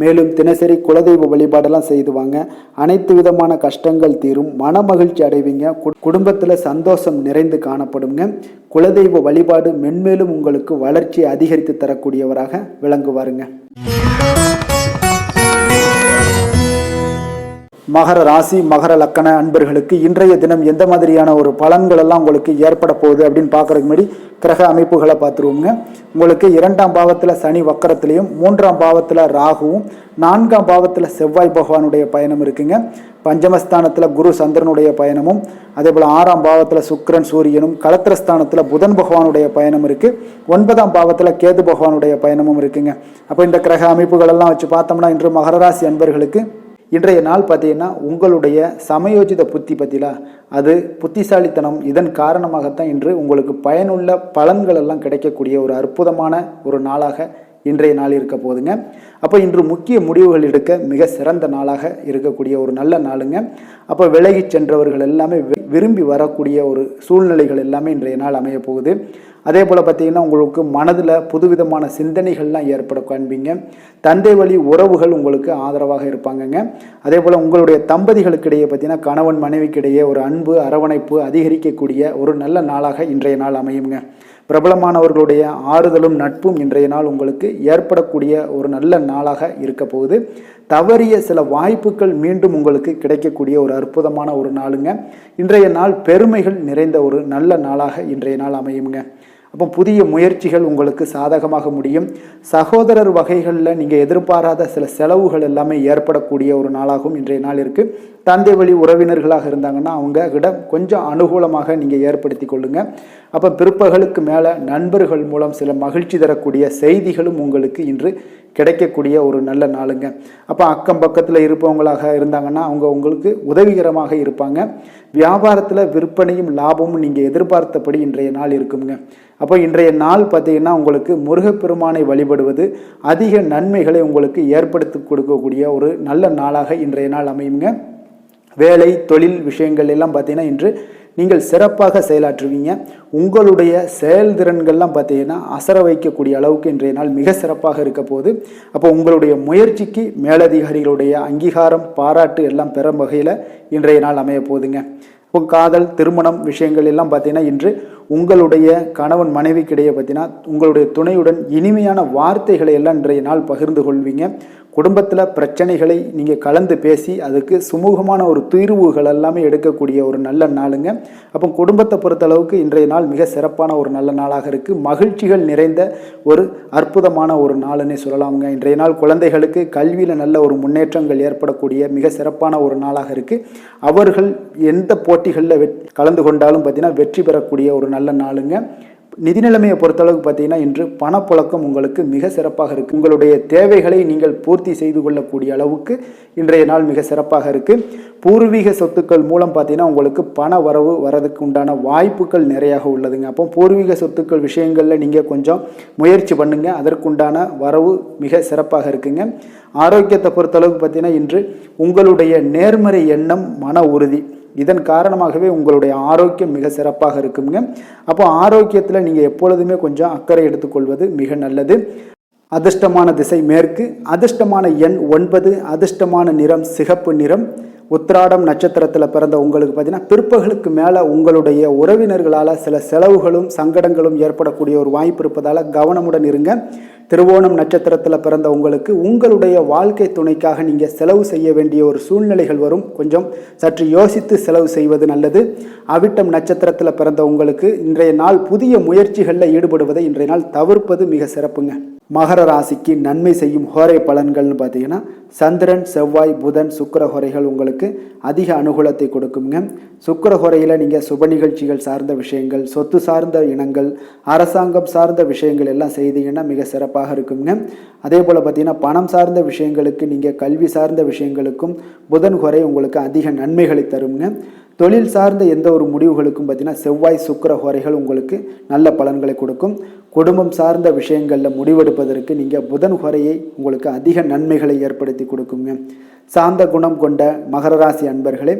மேலும் தினசரி குலதெய்வ வழிபாடெல்லாம் செய்து வாங்க. அனைத்து விதமான கஷ்டங்கள் தீரும், மன மகிழ்ச்சி அடைவீங்க. குடும்பத்தில் சந்தோஷம் நிறைந்து காணப்படுங்க. குலதெய்வ வழிபாடு மென்மேலும் உங்களுக்கு வளர்ச்சியை அதிகரித்து தரக்கூடியவராக விளங்குவாருங்க. மகர ராசி மகர லக்கண அன்பர்களுக்கு இன்றைய தினம் எந்த மாதிரியான ஒரு பலன்கள் எல்லாம் உங்களுக்கு ஏற்பட போகுது அப்படின்னு பார்க்கறதுக்கு முன்னாடி கிரக அமைப்புகளை பார்த்துருவோங்க. உங்களுக்கு 2ஆம் பாவத்தில் சனி வக்கரத்திலையும் 3ஆம் பாவத்தில் ராகுவும் 4ஆம் பாவத்தில் செவ்வாய் பகவானுடைய பயணம் இருக்குங்க. பஞ்சமஸ்தானத்தில் குரு சந்திரனுடைய பயணமும், அதே போல் 6ஆம் பாவத்தில் சுக்கிரன் சூரியனும், களத்திரஸ்தானத்தில் புதன் பகவானுடைய பயணம் இருக்கு. 9ஆம் பாவத்தில் கேது பகவானுடைய பயணமும் இருக்குங்க. அப்போ இந்த கிரக அமைப்புகள் எல்லாம் வச்சு பார்த்தோம்னா இன்று மகர ராசி அன்பர்களுக்கு இன்றைய நாள் பார்த்தீங்கன்னா உங்களுடைய சமயோஜித புத்தி பற்றிலா அது புத்திசாலித்தனம், இதன் காரணமாகத்தான் இன்று உங்களுக்கு பயனுள்ள பலன்கள் எல்லாம் கிடைக்கக்கூடிய ஒரு அற்புதமான ஒரு நாளாக இன்றைய நாள் இருக்க போதுங்க. அப்போ இன்று முக்கிய முடிவுகள் எடுக்க மிக சிறந்த நாளாக இருக்கக்கூடிய ஒரு நல்ல நாளுங்க. அப்போ விலகி சென்றவர்கள் எல்லாமே விரும்பி வரக்கூடிய ஒரு சூழ்நிலைகள் எல்லாமே இன்றைய நாள் அமைய போகுது. அதே போல் பார்த்தீங்கன்னா உங்களுக்கு மனதில் புதுவிதமான சிந்தனைகள்லாம் ஏற்பட காண்பீங்க. தந்தை வழி உறவுகள் உங்களுக்கு ஆதரவாக இருப்பாங்கங்க. அதே போல் உங்களுடைய தம்பதிகளுக்கிடையே பார்த்தீங்கன்னா கணவன் மனைவிக்கிடையே ஒரு அன்பு அரவணைப்பு அதிகரிக்கக்கூடிய ஒரு நல்ல நாளாக இன்றைய நாள் அமையுங்க. பிரபலமானவர்களுடைய ஆறுதலும் நட்பும் இன்றைய நாள் உங்களுக்கு ஏற்படக்கூடிய ஒரு நல்ல நாளாக இருக்க போகுது. தவறிய சில வாய்ப்புகள் மீண்டும் உங்களுக்கு கிடைக்கக்கூடிய ஒரு அற்புதமான ஒரு நாளுங்க. இன்றைய நாள் பெருமைகள் நிறைந்த ஒரு நல்ல நாளாக இன்றைய நாள் அமையுங்க. அப்போ புதிய முயற்சிகள் உங்களுக்கு சாதகமாக முடியும். சகோதரர் வகைகளில் நீங்கள் எதிர்பாராத சில செலவுகள் எல்லாமே ஏற்படக்கூடிய ஒரு நாளாகவும் இன்றைய நாள் இருக்குது. தந்தை வழி உறவினர்களாக இருந்தாங்கன்னா அவங்க கிட்ட கொஞ்சம் அனுகூலமாக நீங்கள் ஏற்படுத்தி கொள்ளுங்க. அப்போ பிற்பகலுக்கு மேலே நண்பர்கள் மூலம் சில மகிழ்ச்சி தரக்கூடிய செய்திகளும் உங்களுக்கு இன்று கிடைக்கக்கூடிய ஒரு நல்ல நாளுங்க. அப்போ அக்கம் பக்கத்தில் இருப்பவங்களாக இருந்தாங்கன்னா அவங்க உங்களுக்கு உதவிகரமாக இருப்பாங்க. வியாபாரத்தில் விற்பனையும் லாபமும் நீங்கள் எதிர்பார்த்தபடி இன்றைய நாள் இருக்குங்க. அப்போ இன்றைய நாள் பார்த்தீங்கன்னா உங்களுக்கு முருகப்பெருமானை வழிபடுவது அதிக நன்மைகளை உங்களுக்கு ஏற்படுத்தி கொடுக்கக்கூடிய ஒரு நல்ல நாளாக இன்றைய நாள் அமையுங்க. வேலை தொழில் விஷயங்கள் எல்லாம் பார்த்தீங்கன்னா இன்று நீங்கள் சிறப்பாக செயலாற்றுவீங்க. உங்களுடைய செயல்திறன்கள்லாம் பார்த்தீங்கன்னா அசர வைக்கக்கூடிய அளவுக்கு இன்றைய நாள் மிக சிறப்பாக இருக்க போகுது. அப்போ உங்களுடைய முயற்சிக்கு மேலதிகாரிகளுடைய அங்கீகாரம் பாராட்டு எல்லாம் பெறும் வகையில் இன்றைய நாள் அமைய போகுதுங்க. இப்போ காதல் திருமணம் விஷயங்கள் எல்லாம் பார்த்தீங்கன்னா இன்று உங்களுடைய கணவன் மனைவிக்கிடையே பார்த்தீங்கன்னா உங்களுடைய துணையுடன் இனிமையான வார்த்தைகளை எல்லாம் இன்றைய நாள் பகிர்ந்து கொள்வீங்க. குடும்பத்தில் பிரச்சனைகளை நீங்கள் கலந்து பேசி அதுக்கு சுமூகமான ஒரு தீர்வுகள் எல்லாமே எடுக்கக்கூடிய ஒரு நல்ல நாளுங்க. அப்போ குடும்பத்தை பொறுத்தளவுக்கு இன்றைய நாள் மிக சிறப்பான ஒரு நல்ல நாளாக இருக்குது. மகிழ்ச்சிகள் நிறைந்த ஒரு அற்புதமான ஒரு நாளுன்னே சொல்லலாமுங்க. இன்றைய நாள் குழந்தைகளுக்கு கல்வியில் நல்ல ஒரு முன்னேற்றங்கள் ஏற்படக்கூடிய மிக சிறப்பான ஒரு நாளாக இருக்குது. அவர்கள் எந்த போட்டிகளில் கலந்து கொண்டாலும் பார்த்தீங்கன்னா வெற்றி பெறக்கூடிய ஒரு நல்ல நாளுங்க. நிதி நிலைமையை பொறுத்தளவுக்கு பார்த்தீங்கன்னா இன்று பணப்புழக்கம் உங்களுக்கு மிக சிறப்பாக இருக்குது. உங்களுடைய தேவைகளை நீங்கள் பூர்த்தி செய்து கொள்ளக்கூடிய அளவுக்கு இன்றைய நாள் மிக சிறப்பாக இருக்குது. பூர்வீக சொத்துக்கள் மூலம் பார்த்தீங்கன்னா உங்களுக்கு பண வரவு வரதுக்கு உண்டான வாய்ப்புகள் நிறையாக உள்ளதுங்க. அப்போ பூர்வீக சொத்துக்கள் விஷயங்களில் நீங்கள் கொஞ்சம் முயற்சி பண்ணுங்க, அதற்குண்டான வரவு மிக சிறப்பாக இருக்குங்க. ஆரோக்கியத்தை பொறுத்தளவுக்கு பார்த்தீங்கன்னா இன்று உங்களுடைய நேர்மறை எண்ணம் மன உறுதி இதன் காரணமாகவே உங்களுடைய ஆரோக்கியம் மிக சிறப்பாக இருக்குங்க. அப்போ ஆரோக்கியத்தில் நீங்கள் எப்பொழுதுமே கொஞ்சம் அக்கறை எடுத்துக்கொள்வது மிக நல்லது. அதிர்ஷ்டமான திசை மேற்கு, அதிர்ஷ்டமான எண் 9, அதிர்ஷ்டமான நிறம் சிகப்பு நிறம். உத்திராடம் நட்சத்திரத்தில் பிறந்த உங்களுக்கு பார்த்தீங்கன்னா பிற்பகலுக்கு மேலே உங்களுடைய உறவினர்களால் சில செலவுகளும் சங்கடங்களும் ஏற்படக்கூடிய ஒரு வாய்ப்பு இருப்பதால் கவனமுடன் இருங்க. திருவோணம் நட்சத்திரத்தில் பிறந்த உங்களுக்கு உங்களுடைய வாழ்க்கை துணைக்காக நீங்கள் செலவு செய்ய வேண்டிய ஒரு சூழ்நிலைகள் வரும். கொஞ்சம் சற்று யோசித்து செலவு செய்வது நல்லது. அவிட்டம் நட்சத்திரத்தில் பிறந்த உங்களுக்கு இன்றைய நாள் புதிய முயற்சிகளில் ஈடுபடுவதை இன்றைய நாள் தவிர்ப்பது மிக சிறப்புங்க. மகர ராசிக்கு நன்மை செய்யும் ஹோரை பலன்கள்னு பார்த்தீங்கன்னா சந்திரன் செவ்வாய் புதன் சுக்கிர ஹோரைகள் உங்களுக்கு அதிக அனுகூலத்தை கொடுக்குங்க. சுக்கிர ஹோரையில் நீங்கள் சுப நிகழ்ச்சிகள் சார்ந்த விஷயங்கள், சொத்து சார்ந்த இனங்கள், அரசாங்கம் சார்ந்த விஷயங்கள் எல்லாம் செய்தீங்கன்னா மிக சிறப்பாக இருக்குங்க. அதே போல் பார்த்தீங்கன்னா பணம் சார்ந்த விஷயங்களுக்கு நீங்கள் கல்வி சார்ந்த விஷயங்களுக்கும் புதன் ஹோரை உங்களுக்கு அதிக நன்மைகளை தருங்க. தொழில் சார்ந்த எந்த ஒரு முடிவுகளுக்கும் பார்த்தீங்கன்னா செவ்வாய் சுக்கிர ஹோரைகள் உங்களுக்கு நல்ல பலன்களை கொடுக்கும். குடும்பம் சார்ந்த விஷயங்களில் முடிவெடுப்பதற்கு நீங்கள் புதன் ஹோரையை உங்களுக்கு அதிக நன்மைகளை ஏற்படுத்தி கொடுக்குங்க. சாந்த குணம் கொண்ட மகர ராசி அன்பர்களே,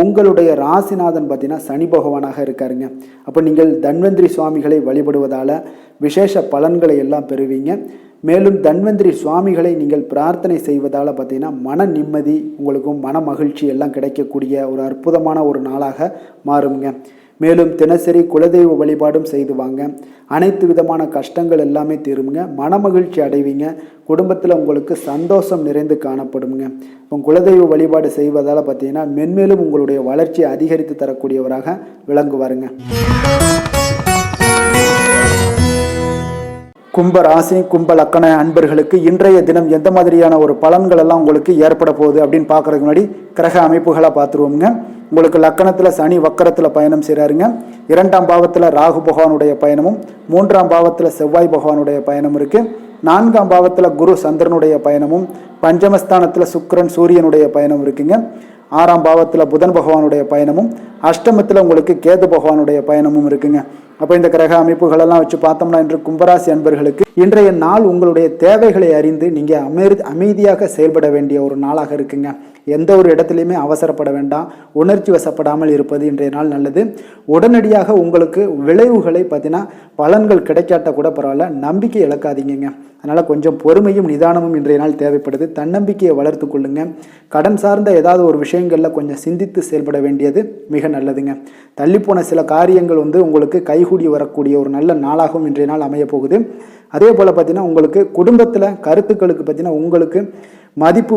உங்களுடைய ராசிநாதன் பார்த்தீங்கன்னா சனி பகவானாக இருக்காருங்க. அப்போ நீங்கள் தன்வந்திரி சுவாமிகளை வழிபடுவதால் விசேஷ பலன்களை எல்லாம் பெறுவீங்க. மேலும் தன்வந்திரி சுவாமிகளை நீங்கள் பிரார்த்தனை செய்வதால் பார்த்தீங்கன்னா மன நிம்மதி உங்களுக்கும் மன மகிழ்ச்சி எல்லாம் கிடைக்கக்கூடிய ஒரு அற்புதமான ஒரு நாளாக மாறுங்க. மேலும் தினசரி குலதெய்வ வழிபாடும் செய்து வாங்க. அனைத்து விதமான கஷ்டங்கள் எல்லாமே தீருங்க. மனமகிழ்ச்சி அடைவீங்க. குடும்பத்தில் உங்களுக்கு சந்தோஷம் நிறைந்து காணப்படுங்க. இப்போ குலதெய்வ வழிபாடு செய்வதால் பார்த்தீங்கன்னா மென்மேலும் உங்களுடைய வளர்ச்சி அதிகரித்து தரக்கூடியவராக விளங்குவாருங்க. கும்ப ராசி கும்ப லக்கண அன்பர்களுக்கு இன்றைய தினம் எந்த மாதிரியான ஒரு பலன்கள் எல்லாம் உங்களுக்கு ஏற்பட போகுது அப்படின்னு பார்க்கறதுக்கு முன்னாடி கிரக அமைப்புகளை பார்த்துருவோங்க. உங்களுக்கு லக்கணத்தில் சனி வக்கரத்தில் பயணம் செய்கிறாருங்க. 2ஆம் பாவத்தில் ராகு பகவானுடைய பயணமும் 3ஆம் பாவத்தில் செவ்வாய் பகவானுடைய பயணம் இருக்குது. 4ஆம் பாவத்தில் குரு சந்திரனுடைய பயணமும் பஞ்சமஸ்தானத்தில் சுக்கிரன் சூரியனுடைய பயணம் இருக்குங்க. 6ஆம் பாவத்தில் புதன் பகவானுடைய பயணமும் அஷ்டமத்தில் உங்களுக்கு கேது பகவானுடைய பயணமும் இருக்குங்க. அப்போ இந்த கிரக அமைப்புகளெல்லாம் வச்சு பார்த்தோம்னா இன்று கும்பராசி அன்பர்களுக்கு இன்றைய நாள் உங்களுடைய தேவைகளை அறிந்து நீங்கள் அமைதியாக செயல்பட வேண்டிய ஒரு நாளாக இருக்குங்க. எந்த ஒரு இடத்துலையுமே அவசரப்பட வேண்டாம். உணர்ச்சி வசப்படாமல் இருப்பது இன்றைய நாள் நல்லது. உடனடியாக உங்களுக்கு விளைவுகளை பார்த்தீங்கன்னா பலன்கள் கிடைக்காட்ட கூட பரவாயில்ல, நம்பிக்கை இழக்காதீங்க. அதனால் கொஞ்சம் பொறுமையும் நிதானமும் இன்றைய நாள் தேவைப்படுது. தன்னம்பிக்கையை வளர்த்து கொள்ளுங்க. கடன் சார்ந்த ஏதாவது ஒரு விஷயங்களில் கொஞ்சம் சிந்தித்து செயல்பட வேண்டியது மிக நல்லதுங்க. தள்ளிப்போன சில காரியங்கள் உங்களுக்கு கைகூடி வரக்கூடிய ஒரு நல்ல நாளாகவும் இன்றைய நாள் அமைய போகுது. அதே போல் பார்த்தீங்கன்னா உங்களுக்கு குடும்பத்தில் கருத்துக்களுக்கு பார்த்தீங்கன்னா உங்களுக்கு மதிப்பு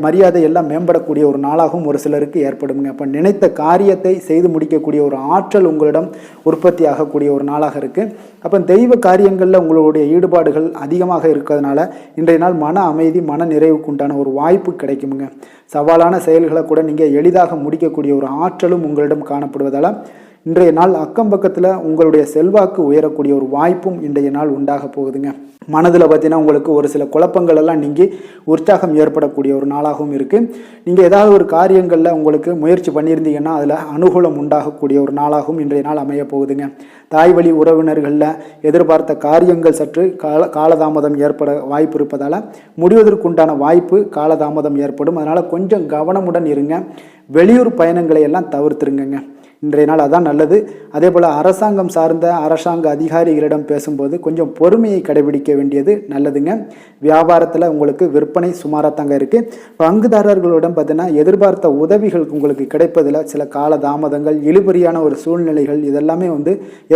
மரியாதை எல்லாம் மேம்படக்கூடிய ஒரு நாளாகவும் ஒரு சிலருக்கு ஏற்படுங்க. அப்போ நினைத்த காரியத்தை செய்து முடிக்கக்கூடிய ஒரு ஆற்றல் உங்களிடம் உற்பத்தி ஆகக்கூடிய ஒரு நாளாக இருக்குது. அப்போ தெய்வ காரியங்களில் உங்களுடைய ஈடுபாடுகள் அதிகமாக இருக்கிறதுனால இன்றைய நாள் மன அமைதி மன நிறைவுக்கு உண்டான ஒரு வாய்ப்பு கிடைக்குமுங்க. சவாலான செயல்களை கூட நீங்கள் எளிதாக முடிக்கக்கூடிய ஒரு ஆற்றலும் உங்களிடம் காணப்படுவதால் இன்றைய நாள் அக்கம் பக்கத்தில் உங்களுடைய செல்வாக்கு உயரக்கூடிய ஒரு வாய்ப்பும் இன்றைய நாள் உண்டாக போகுதுங்க. மனதில் பார்த்தீங்கன்னா உங்களுக்கு ஒரு சில குழப்பங்கள் எல்லாம் நீங்கி உற்சாகம் ஏற்படக்கூடிய ஒரு நாளாகவும் இருக்குது. நீங்கள் ஏதாவது ஒரு காரியங்களில் உங்களுக்கு முயற்சி பண்ணியிருந்தீங்கன்னா அதில் அனுகூலம் உண்டாகக்கூடிய ஒரு நாளாகவும் இன்றைய நாள் அமைய போகுதுங்க. தாய் வழி உறவினர்களில் எதிர்பார்த்த காரியங்கள் சற்று காலதாமதம் ஏற்பட வாய்ப்பு இருப்பதால் முடிவதற்குண்டான வாய்ப்பு காலதாமதம் ஏற்படும். அதனால் கொஞ்சம் கவனமுடன் இருங்க. வெளியூர் பயணங்களை எல்லாம் தவிர்த்துருங்க. இன்றைய நாள் அதான் நல்லது. அதே போல் அரசாங்கம் சார்ந்த அரசாங்க அதிகாரிகளிடம் பேசும்போது கொஞ்சம் பொறுமையை கடைபிடிக்க வேண்டியது நல்லதுங்க. வியாபாரத்தில் உங்களுக்கு விற்பனை சுமாராக தாங்க இருக்குது. பங்குதாரர்களிடம் பார்த்தீங்கன்னா எதிர்பார்த்த உதவிகள் உங்களுக்கு கிடைப்பதில் சில கால தாமதங்கள் இழுபறியான ஒரு சூழ்நிலைகள் இதெல்லாமே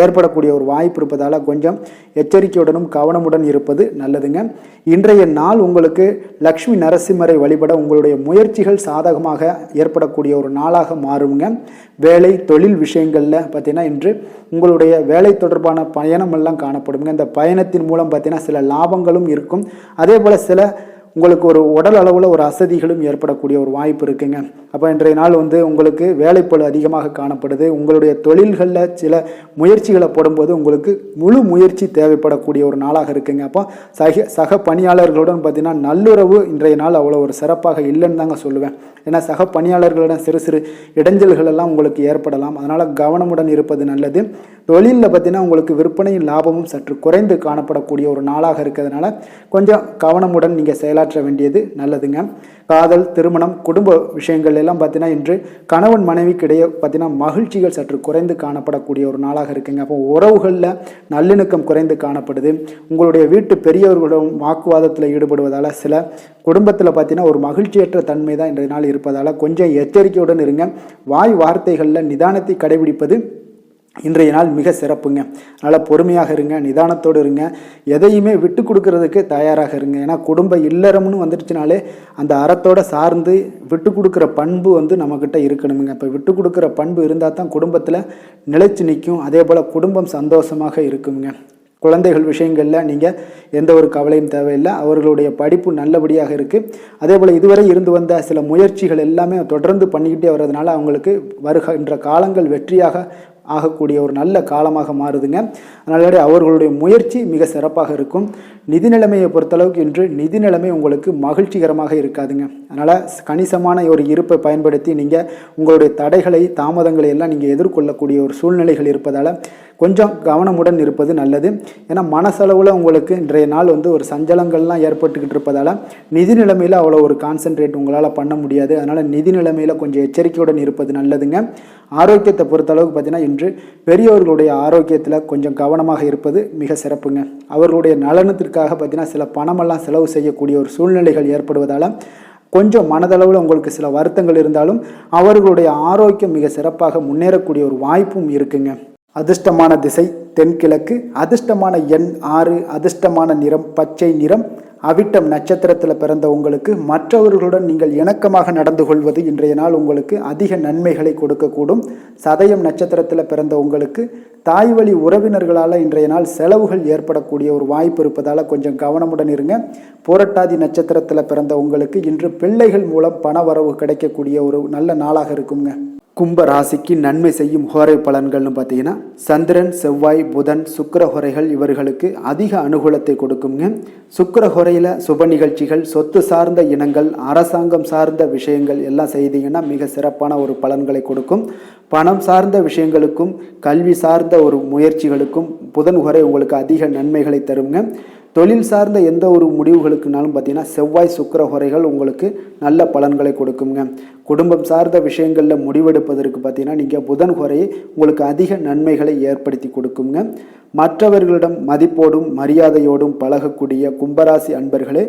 ஏற்படக்கூடிய ஒரு வாய்ப்பு இருப்பதால் கொஞ்சம் எச்சரிக்கையுடனும் கவனமுடன் இருப்பது நல்லதுங்க. இன்றைய நாள் உங்களுக்கு லக்ஷ்மி நரசிம்மரை வழிபட உங்களுடைய முயற்சிகள் சாதகமாக ஏற்படக்கூடிய ஒரு நாளாக மாறுங்க. வேலை தொழில் விஷயங்களில் பார்த்தீங்கன்னா இன்று உங்களுடைய வேலை தொடர்பான பயணம் எல்லாம் காணப்படுங்க. இந்த பயணத்தின் மூலம் பார்த்தீங்கன்னா சில லாபங்களும் இருக்கும். அதே போல் சில உங்களுக்கு ஒரு உடல் அளவில் ஒரு அசதிகளும் ஏற்படக்கூடிய ஒரு வாய்ப்பு இருக்குங்க. அப்போ இன்றைய நாள் உங்களுக்கு வேலைப்பளு அதிகமாக காணப்படுது. உங்களுடைய தொழில்களில் சில முயற்சிகளை போடும்போது உங்களுக்கு முழு முயற்சி தேவைப்படக்கூடிய ஒரு நாளாக இருக்குங்க. அப்போ சக பணியாளர்களுடன் பார்த்தீங்கன்னா நல்லுறவு இன்றைய நாள் அவ்வளோ ஒரு சிறப்பாக இல்லைன்னு தாங்க சொல்லுவேன். ஏன்னா சக பணியாளர்களிடம் சிறு சிறு இடைஞ்சல்கள் எல்லாம் உங்களுக்கு ஏற்படலாம். அதனால் கவனமுடன் இருப்பது நல்லது. தொழிலில் பார்த்தீங்கன்னா உங்களுக்கு விற்பனையும் லாபமும் சற்று குறைந்து காணப்படக்கூடிய ஒரு நாளாக இருக்கிறதுனால கொஞ்சம் கவனமுடன் நீங்கள் செயலாற்ற வேண்டியது நல்லதுங்க. காதல் திருமணம் குடும்ப விஷயங்கள் எல்லாம் பார்த்தீங்கன்னா இன்று கணவன் மனைவிக்கு இடையே பார்த்தீங்கன்னா மகிழ்ச்சிகள் சற்று குறைந்து காணப்படக்கூடிய ஒரு நாளாக இருக்குங்க. அப்போ உறவுகளில் நல்லிணக்கம் குறைந்து காணப்படுது. உங்களுடைய வீட்டு பெரியவர்களுடன் வாக்குவாதத்தில் ஈடுபடுவதால் சில குடும்பத்தில் பார்த்தீங்கன்னா ஒரு மகிழ்ச்சியற்ற தன்மை தான் இன்றைய நாள் இருப்பதால் கொஞ்சம் எச்சரிக்கையுடன் இருங்க. வாய் வார்த்தைகளில் நிதானத்தை கடைபிடிப்பது இன்றைய நாள் மிக சிறப்புங்க. அதனால் பொறுமையாக இருங்க, நிதானத்தோடு இருங்க, எதையுமே விட்டு கொடுக்கறதுக்கு தயாராக இருங்க. ஏன்னா குடும்ப இல்லறம்னு வந்துடுச்சுனாலே அந்த அறத்தோடு சார்ந்து விட்டு கொடுக்குற பண்பு நம்மக்கிட்ட இருக்கணுங்க. இப்போ விட்டு கொடுக்குற பண்பு இருந்தால் தான் குடும்பத்தில் நிலைச்சு நிற்கும். அதே போல் குடும்பம் சந்தோஷமாக இருக்குங்க. குழந்தைகள் விஷயங்களில் நீங்கள் எந்த ஒரு கவலையும் தேவையில்லை. அவர்களுடைய படிப்பு நல்லபடியாக இருக்குது. அதே போல் இதுவரை இருந்து வந்த சில முயற்சிகள் எல்லாமே தொடர்ந்து பண்ணிக்கிட்டே வர்றதுனால அவங்களுக்கு வருகின்ற காலங்கள் வெற்றியாக ஆகக்கூடிய ஒரு நல்ல காலமாக மாறுதுங்க. அதனால அவர்களுடைய முயற்சி மிக சிறப்பாக இருக்கும். நிதி நிலைமையை பொறுத்தளவுக்கு இன்று நிதி நிலைமை உங்களுக்கு மகிழ்ச்சிகரமாக இருக்காதுங்க. அதனால் கணிசமான ஒரு இருப்பை பயன்படுத்தி நீங்கள் உங்களுடைய தடைகளை தாமதங்களை எல்லாம் நீங்கள் எதிர்கொள்ளக்கூடிய ஒரு சூழ்நிலைகள் இருப்பதால் கொஞ்சம் கவனமுடன் இருப்பது நல்லது. ஏன்னா மனசளவில் உங்களுக்கு இன்றைய நாள் ஒரு சஞ்சலங்கள்லாம் ஏற்பட்டுக்கிட்டு இருப்பதால் நிதி நிலைமையில் அவ்வளோ ஒரு கான்சென்ட்ரேட் உங்களால் பண்ண முடியாது. அதனால் நிதி நிலைமையில் கொஞ்சம் எச்சரிக்கையுடன் இருப்பது நல்லதுங்க. ஆரோக்கியத்தை பொறுத்தளவுக்கு பார்த்தீங்கன்னா இன்று பெரியவர்களுடைய ஆரோக்கியத்தில் கொஞ்சம் கவனமாக இருப்பது மிக சிறப்புங்க. அவர்களுடைய நலனத்திற்காக பார்த்தீங்கன்னா சில பணமெல்லாம் செலவு செய்யக்கூடிய ஒரு சூழ்நிலைகள் ஏற்படுவதால் கொஞ்சம் மனதளவில் உங்களுக்கு சில வருத்தங்கள் இருந்தாலும் அவர்களுடைய ஆரோக்கியம் மிக சிறப்பாக முன்னேறக்கூடிய ஒரு வாய்ப்பும் இருக்குங்க. அதிர்ஷ்டமான திசை தென்கிழக்கு, அதிர்ஷ்டமான எண் 6, அதிர்ஷ்டமான நிறம் பச்சை நிறம். அவிட்டம் நட்சத்திரத்தில் பிறந்த உங்களுக்கு மற்றவர்களுடன் நீங்கள் இணக்கமாக நடந்து கொள்வது இன்றைய நாள் உங்களுக்கு அதிக நன்மைகளை கொடுக்கக்கூடும். சதயம் நட்சத்திரத்தில் பிறந்த உங்களுக்கு தாய் வழி உறவினர்களால் இன்றைய நாள் செலவுகள் ஏற்படக்கூடிய ஒரு வாய்ப்பு இருப்பதால் கொஞ்சம் கவனமுடன் இருங்க. புரட்டாதி நட்சத்திரத்தில் பிறந்த உங்களுக்கு இன்று பிள்ளைகள் மூலம் பண வரவு கிடைக்கக்கூடிய ஒரு நல்ல நாளாக இருக்குங்க. கும்ப ராசிக்கு நன்மை செய்யும் ஹோரை பலன்கள்னு பார்த்தீங்கன்னா சந்திரன், செவ்வாய், புதன், சுக்கிர ஹோரைகள் இவர்களுக்கு அதிக அனுகூலத்தை கொடுக்குங்க. சுக்கிர ஹோரையில் சுப நிகழ்ச்சிகள், சொத்து சார்ந்த இனங்கள், அரசாங்கம் சார்ந்த விஷயங்கள் எல்லாம் செய்தீங்கன்னா மிக சிறப்பான ஒரு பலன்களை கொடுக்கும். பணம் சார்ந்த விஷயங்களுக்கும் கல்வி சார்ந்த ஒரு முயற்சிகளுக்கும் புதன் ஹோரை உங்களுக்கு அதிக நன்மைகளை தருங்க. தொழில் சார்ந்த எந்த ஒரு முடிவுகளுக்குனாலும் பார்த்தீங்கன்னா செவ்வாய், சுக்கிர ஹோரைகள் உங்களுக்கு நல்ல பலன்களை கொடுக்குங்க. குடும்பம் சார்ந்த விஷயங்களில் முடிவெடுப்பதற்கு பார்த்தீங்கன்னா நீங்கள் புதன் ஹோரையை உங்களுக்கு அதிக நன்மைகளை ஏற்படுத்தி கொடுக்குங்க. மற்றவர்களிடம் மதிப்போடும் மரியாதையோடும் பழகக்கூடிய கும்பராசி அன்பர்களே,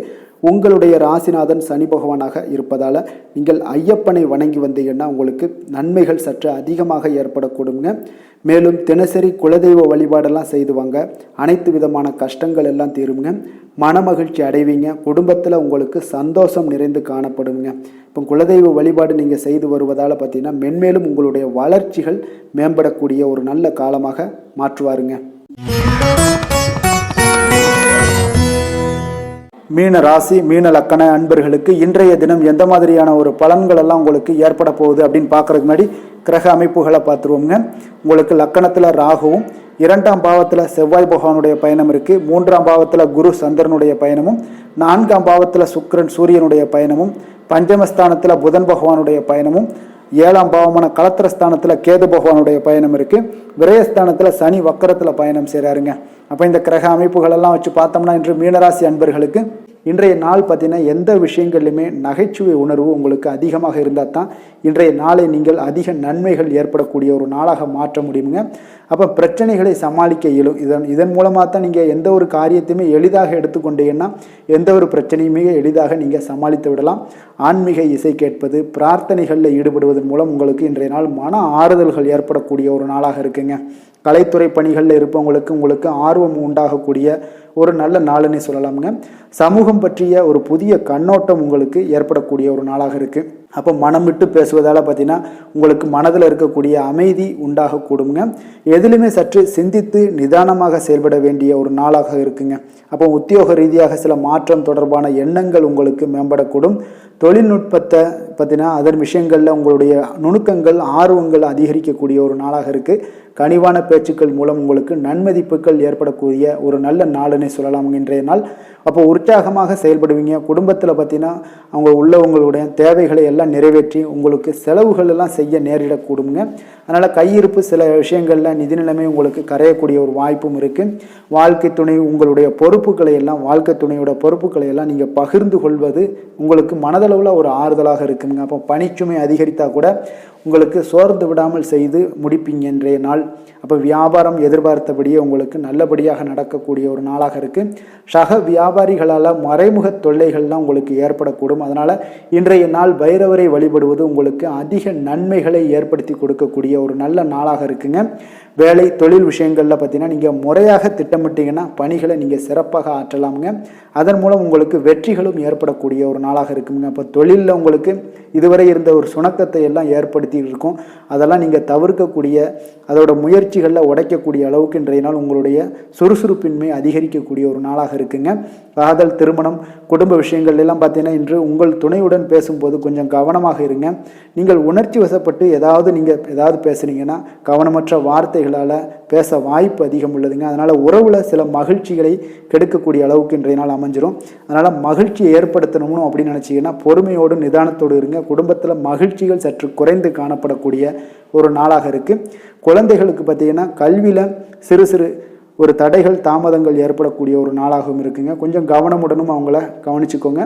உங்களுடைய ராசிநாதன் சனி பகவானாக இருப்பதால் நீங்கள் ஐயப்பனை வணங்கி வந்தீங்கன்னா உங்களுக்கு நன்மைகள் சற்று அதிகமாக ஏற்படக்கூடுங்க. மேலும் தினசரி குலதெய்வ வழிபாடெல்லாம் செய்து வாங்க, அனைத்து விதமான கஷ்டங்கள் எல்லாம் தீருங்க. மனமகிழ்ச்சி அடைவீங்க. குடும்பத்தில் உங்களுக்கு சந்தோஷம் நிறைந்து காணப்படுங்க. இப்போ குலதெய்வ வழிபாடு நீங்கள் செய்து வருவதால் பார்த்தீங்கன்னா மென்மேலும் உங்களுடைய வளர்ச்சிகள் மேம்படக்கூடிய ஒரு நல்ல காலமாக மாற்றுவாருங்க. மீன ராசி, மீன லக்கண அன்பர்களுக்கு இன்றைய தினம் எந்த மாதிரியான ஒரு பலன்கள் எல்லாம் உங்களுக்கு ஏற்பட போகுது அப்படின்னு பார்க்கறதுக்கு முன்னாடி கிரக அமைப்புகளை பார்த்துருவோங்க. உங்களுக்கு லக்கணத்தில் ராகுவும், 2ஆம் பாவத்தில் செவ்வாய் பகவானுடைய பயணம் இருக்குது. 3ஆம் பாவத்தில் குரு சந்திரனுடைய பயணமும், 4ஆம் பாவத்தில் சுக்கிரன் சூரியனுடைய பயணமும், பஞ்சமஸ்தானத்தில் புதன் பகவானுடைய பயணமும், 7ஆம் பாவமான கலத்திரஸ்தானத்தில் கேது பகவானுடைய பயணம் இருக்குது. விரயஸ்தானத்தில் சனி வக்கரத்தில் பயணம் செய்கிறாருங்க. அப்போ இந்த கிரக அமைப்புகளெல்லாம் வச்சு பார்த்தோம்னா இன்று மீனராசி அன்பர்களுக்கு இன்றைய நாள் பார்த்தீங்கன்னா எந்த விஷயங்கள்லையுமே நகைச்சுவை உணர்வு உங்களுக்கு அதிகமாக இருந்தால் தான் இன்றைய நாளை நீங்கள் அதிக நன்மைகள் ஏற்படக்கூடிய ஒரு நாளாக மாற்ற முடியுங்க. அப்போ பிரச்சனைகளை சமாளிக்க இயலும். இதன் மூலமாக தான் நீங்கள் எந்த ஒரு காரியத்தையுமே எளிதாக எடுத்துக்கொண்டீங்கன்னா எந்த ஒரு பிரச்சனையுமே எளிதாக நீங்கள் சமாளித்து விடலாம். ஆன்மீக இசை கேட்பது, பிரார்த்தனைகளில் ஈடுபடுவதன் மூலம் உங்களுக்கு இன்றைய நாள் மன ஆறுதல்கள் ஏற்படக்கூடிய ஒரு நாளாக இருக்குங்க. கலைத்துறை பணிகளில் இருப்பவங்களுக்கு உங்களுக்கு ஆர்வம் உண்டாகக்கூடிய ஒரு நல்ல நாளுன்னே சொல்லலாமுங்க. சமூகம் பற்றிய ஒரு புதிய கண்ணோட்டம் உங்களுக்கு ஏற்படக்கூடிய ஒரு நாளாக இருக்குது. அப்போ மனம் விட்டு பேசுவதால் பார்த்தீங்கன்னா உங்களுக்கு மனதில் இருக்கக்கூடிய அமைதி உண்டாகக்கூடுங்க. எதிலுமே சற்று சிந்தித்து நிதானமாக செயல்பட வேண்டிய ஒரு நாளாக இருக்குங்க. அப்போ உத்தியோக ரீதியாக சில மாற்றம் தொடர்பான எண்ணங்கள் உங்களுக்கு மேம்படக்கூடும். தொழில்நுட்பத்தை பார்த்தீங்கன்னா அதன் விஷயங்களில் உங்களுடைய நுணுக்கங்கள், ஆர்வங்கள் அதிகரிக்கக்கூடிய ஒரு நாளாக இருக்குது. கனிவான பேச்சுக்கள் மூலம் உங்களுக்கு நன்மதிப்புகள் ஏற்படக்கூடிய ஒரு நல்ல நாளுன்னே சொல்லலாம் இன்றைய நாள். அப்போ உற்சாகமாக செயல்படுவீங்க. குடும்பத்தில் பார்த்தீங்கன்னா அவங்க உள்ளவங்களுடைய தேவைகளை எல்லாம் நிறைவேற்றி உங்களுக்கு செலவுகள் எல்லாம் செய்ய நேரிடக்கூடுங்க. அதனால் கையிருப்பு சில விஷயங்களில் நிதி நிலைமை உங்களுக்கு கரையக்கூடிய ஒரு வாய்ப்பும் இருக்குது. வாழ்க்கை துணை உங்களுடைய பொறுப்புகளை எல்லாம், வாழ்க்கை துணையோட பொறுப்புகளை எல்லாம் நீங்கள் பகிர்ந்து கொள்வது உங்களுக்கு மனதளவில் ஒரு ஆறுதலாக இருக்குங்க. அப்போ பணிச்சுமை அதிகரித்தா கூட உங்களுக்கு சோர்ந்து விடாமல் செய்து முடிப்பீங்க இன்றைய நாள். அப்போ வியாபாரம் எதிர்பார்த்தபடியே உங்களுக்கு நல்லபடியாக நடக்கக்கூடிய ஒரு நாளாக இருக்குது. சக வியாபாரிகளால் மறைமுக தொல்லைகள்லாம் உங்களுக்கு ஏற்படக்கூடும். அதனால் இன்றைய நாள் பைரவரை வழிபடுவது உங்களுக்கு அதிக நன்மைகளை ஏற்படுத்தி கொடுக்கக்கூடிய ஒரு நல்ல நாளாக இருக்குங்க. வேலை தொழில் விஷயங்களில் பார்த்தீங்கன்னா நீங்கள் முறையாக திட்டமிட்டீங்கன்னா பணிகளை நீங்கள் சிறப்பாக ஆற்றலாமுங்க. அதன் மூலம் உங்களுக்கு வெற்றிகளும் ஏற்படக்கூடிய ஒரு நாளாக இருக்குங்க. அப்போ தொழிலில் உங்களுக்கு இதுவரை இருந்த ஒரு சுணக்கத்தை எல்லாம் ஏற்படுத்தி இருக்கும். அதெல்லாம் நீங்கள் தவிர்க்கக்கூடிய, அதோட முயற்சிகளில் உடைக்கக்கூடிய அளவுக்கு இன்றைய நாள் உங்களுடைய சுறுசுறுப்பின்மை அதிகரிக்கக்கூடிய ஒரு நாளாக இருக்குங்க. காதல், திருமணம், குடும்ப விஷயங்கள் எல்லாம் பார்த்தீங்கன்னா இன்று உங்கள் துணையுடன் பேசும்போது கொஞ்சம் கவனமாக இருங்க. நீங்கள் உணர்ச்சி வசப்பட்டு ஏதாவது பேசுனீங்கன்னா கவனமற்ற வார்த்தைகளால் பேச வாய்ப்பு அதிகம் உள்ளதுங்க. அதனால் உறவில் சில மகிழ்ச்சிகளை கெடுக்கக்கூடிய அளவுக்கு இன்றைய நாள் அமைஞ்சிரும். அதனால் மகிழ்ச்சியை ஏற்படுத்தணும்னு அப்படின்னு நினச்சிங்கன்னா பொறுமையோடு நிதானத்தோடு இருங்க. குடும்பத்தில் மகிழ்ச்சிகள் சற்று குறைந்து காணப்படக்கூடிய ஒரு நாளாக இருக்குது. குழந்தைகளுக்கு பார்த்தீங்கன்னா கல்வியில் சிறு சிறு ஒரு தடைகள், தாமதங்கள் ஏற்படக்கூடிய ஒரு நாளாகவும் இருக்குங்க. கொஞ்சம் கவனமுடனும் அவங்கள கவனிச்சுக்கோங்க.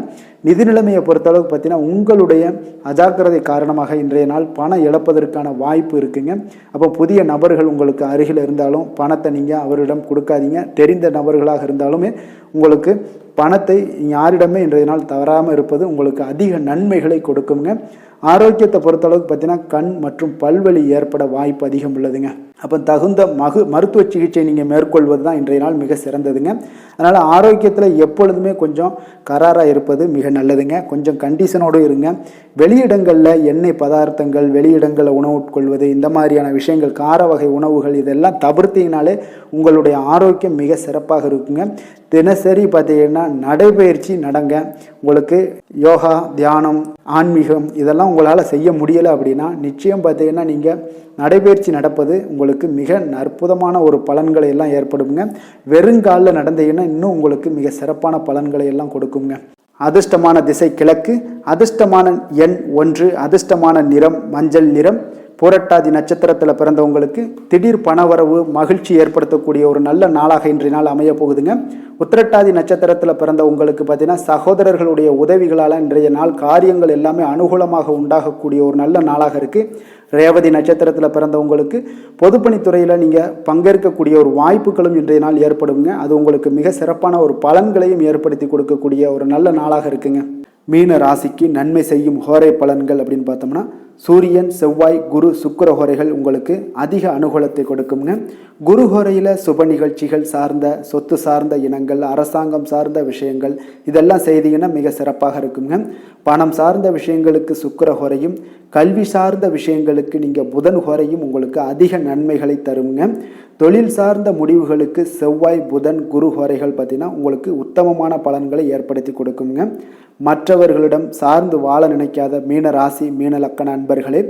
நிதி நிலைமையை பொறுத்தளவுக்கு பார்த்தீங்கன்னா உங்களுடைய அஜாக்கிரதை காரணமாக இன்றைய நாள் பணம் இழப்பதற்கான வாய்ப்பு இருக்குங்க. அப்போ புதிய நபர்கள் உங்களுக்கு அருகில் இருந்தாலும் பணத்தை நீங்கள் அவரிடம் கொடுக்காதீங்க. தெரிந்த நபர்களாக இருந்தாலுமே உங்களுக்கு பணத்தை யாரிடமே இன்றைய நாள் தவறாமல் இருப்பது உங்களுக்கு அதிக நன்மைகளை கொடுக்குங்க. ஆரோக்கியத்தை பொறுத்தளவுக்கு பார்த்தீங்கன்னா கண் மற்றும் பல்வலி ஏற்பட வாய்ப்பு அதிகம் உள்ளதுங்க. அப்போ தகுந்த மருத்துவ சிகிச்சை நீங்கள் மேற்கொள்வது தான் இன்றைய நாள் மிக சிறந்ததுங்க. அதனால் ஆரோக்கியத்தில் எப்பொழுதுமே கொஞ்சம் கராராக இருப்பது மிக நல்லதுங்க. கொஞ்சம் கண்டிஷனோடு இருங்க. வெளியிடங்களில் எண்ணெய் பதார்த்தங்கள், வெளியிடங்களில் உணவு உட்கொள்வது, இந்த மாதிரியான விஷயங்கள், கார வகை உணவுகள் இதெல்லாம் தவிர்த்தீங்கனாலே உங்களுடைய ஆரோக்கியம் மிக சிறப்பாக இருக்குங்க. தினசரி பார்த்தீங்கன்னா நடைபயிற்சி நடங்க. உங்களுக்கு யோகா, தியானம், ஆன்மீகம் இதெல்லாம் உங்களால் செய்ய முடியலை அப்படின்னா நிச்சயம் பார்த்தீங்கன்னா நீங்கள் நடைபயிற்சி நடப்பது உங்களுக்கு மிக அற்புதமான ஒரு பலன்களை எல்லாம் ஏற்படுங்க. வெறுங்காலில் நடந்தீங்கன்னா இன்னும் உங்களுக்கு மிக சிறப்பான பலன்களை எல்லாம் கொடுக்குங்க. அதிர்ஷ்டமான திசை கிழக்கு, அதிர்ஷ்டமான எண் 1, அதிர்ஷ்டமான நிறம் மஞ்சள் நிறம். புரட்டாதி நட்சத்திரத்தில் பிறந்தவங்களுக்கு திடீர் பணவரவு, மகிழ்ச்சி ஏற்படுத்தக்கூடிய ஒரு நல்ல நாளாக இன்றைய நாள் அமைய போகுதுங்க. உத்திரட்டாதி நட்சத்திரத்தில் பிறந்த உங்களுக்கு பார்த்தீங்கன்னா சகோதரர்களுடைய உதவிகளால் இன்றைய நாள் காரியங்கள் எல்லாமே அனுகூலமாக உண்டாகக்கூடிய ஒரு நல்ல நாளாக இருக்குது. ரேவதி நட்சத்திரத்தில் பிறந்தவங்களுக்கு பொதுப்பணித்துறையில் நீங்கள் பங்கேற்கக்கூடிய ஒரு வாய்ப்புகளும் இன்றைய நாள் ஏற்படுங்க. அது உங்களுக்கு மிக சிறப்பான ஒரு பலன்களையும் ஏற்படுத்தி கொடுக்கக்கூடிய ஒரு நல்ல நாளாக இருக்குங்க. மீன ராசிக்கு நன்மை செய்யும் ஹோரை பலன்கள் அப்படின்னு பார்த்தோம்னா சூரியன், செவ்வாய், குரு, சுக்கிர ஹோரைகள் உங்களுக்கு அதிக அனுகூலத்தை கொடுக்குங்க. குரு ஹோரையில் சுப நிகழ்ச்சிகள் சார்ந்த, சொத்து சார்ந்த இனங்கள், அரசாங்கம் சார்ந்த விஷயங்கள் இதெல்லாம் செய்தீங்கன்னா மிக சிறப்பாக இருக்குங்க. பணம் சார்ந்த விஷயங்களுக்கு சுக்கிர ஹோரையும், கல்வி சார்ந்த விஷயங்களுக்கு நீங்கள் புதன் ஹோரையும் உங்களுக்கு அதிக நன்மைகளை தருங்க. தொழில் சார்ந்த முடிவுகளுக்கு செவ்வாய், புதன், குரு ஹோரைகள் பார்த்தீங்கன்னா உங்களுக்கு உத்தமமான பலன்களை ஏற்படுத்தி கொடுக்குங்க. மற்றவர்களிடம் சார்ந்து வாழ நினைக்காத மீன ராசி, மீன லக்கண அன்பர்களே,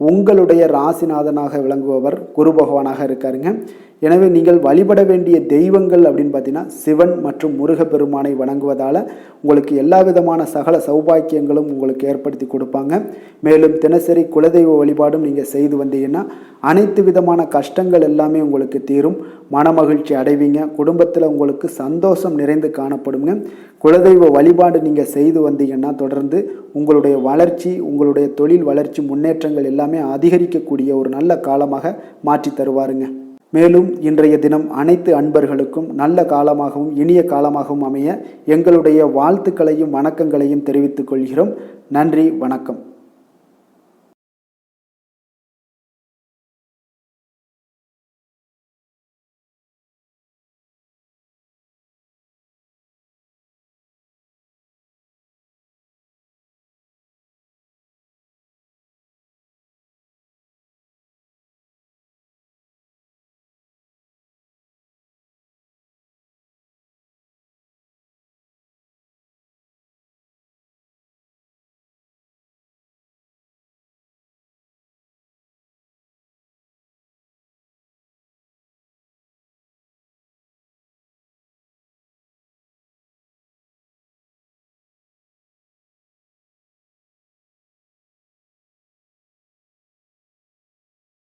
உங்களுடைய ராசிநாதனாக விளங்குபவர் குரு பகவானாக இருக்காருங்க. எனவே நீங்கள் வழிபட வேண்டிய தெய்வங்கள் அப்படின்னு பார்த்தீங்கன்னா சிவன் மற்றும் முருகப்பெருமானை வணங்குவதால் உங்களுக்கு எல்லா விதமான சகல சௌபாக்கியங்களும் உங்களுக்கு ஏற்படுத்தி கொடுப்பாங்க. மேலும் தினசரி குலதெய்வ வழிபாடும் நீங்கள் செய்து வந்தீங்கன்னா அனைத்து விதமான கஷ்டங்கள் எல்லாமே உங்களுக்கு தீரும். மனமகிழ்ச்சி அடைவீங்க. குடும்பத்தில் உங்களுக்கு சந்தோஷம் நிறைந்து காணப்படுங்க. குலதெய்வ வழிபாடு நீங்கள் செய்து வந்தீங்கன்னா தொடர்ந்து உங்களுடைய வளர்ச்சி, உங்களுடைய தொழில் வளர்ச்சி, முன்னேற்றங்கள் எல்லாமே அதிகரிக்கக்கூடிய ஒரு நல்ல காலமாக மாற்றி தருவாருங்க. மேலும் இன்றைய தினம் அனைத்து அன்பர்களுக்கும் நல்ல காலமாகவும் இனிய காலமாகவும் அமைய எங்களுடைய வாழ்த்துக்களையும் வணக்கங்களையும் தெரிவித்துக் கொள்கிறோம். நன்றி, வணக்கம்.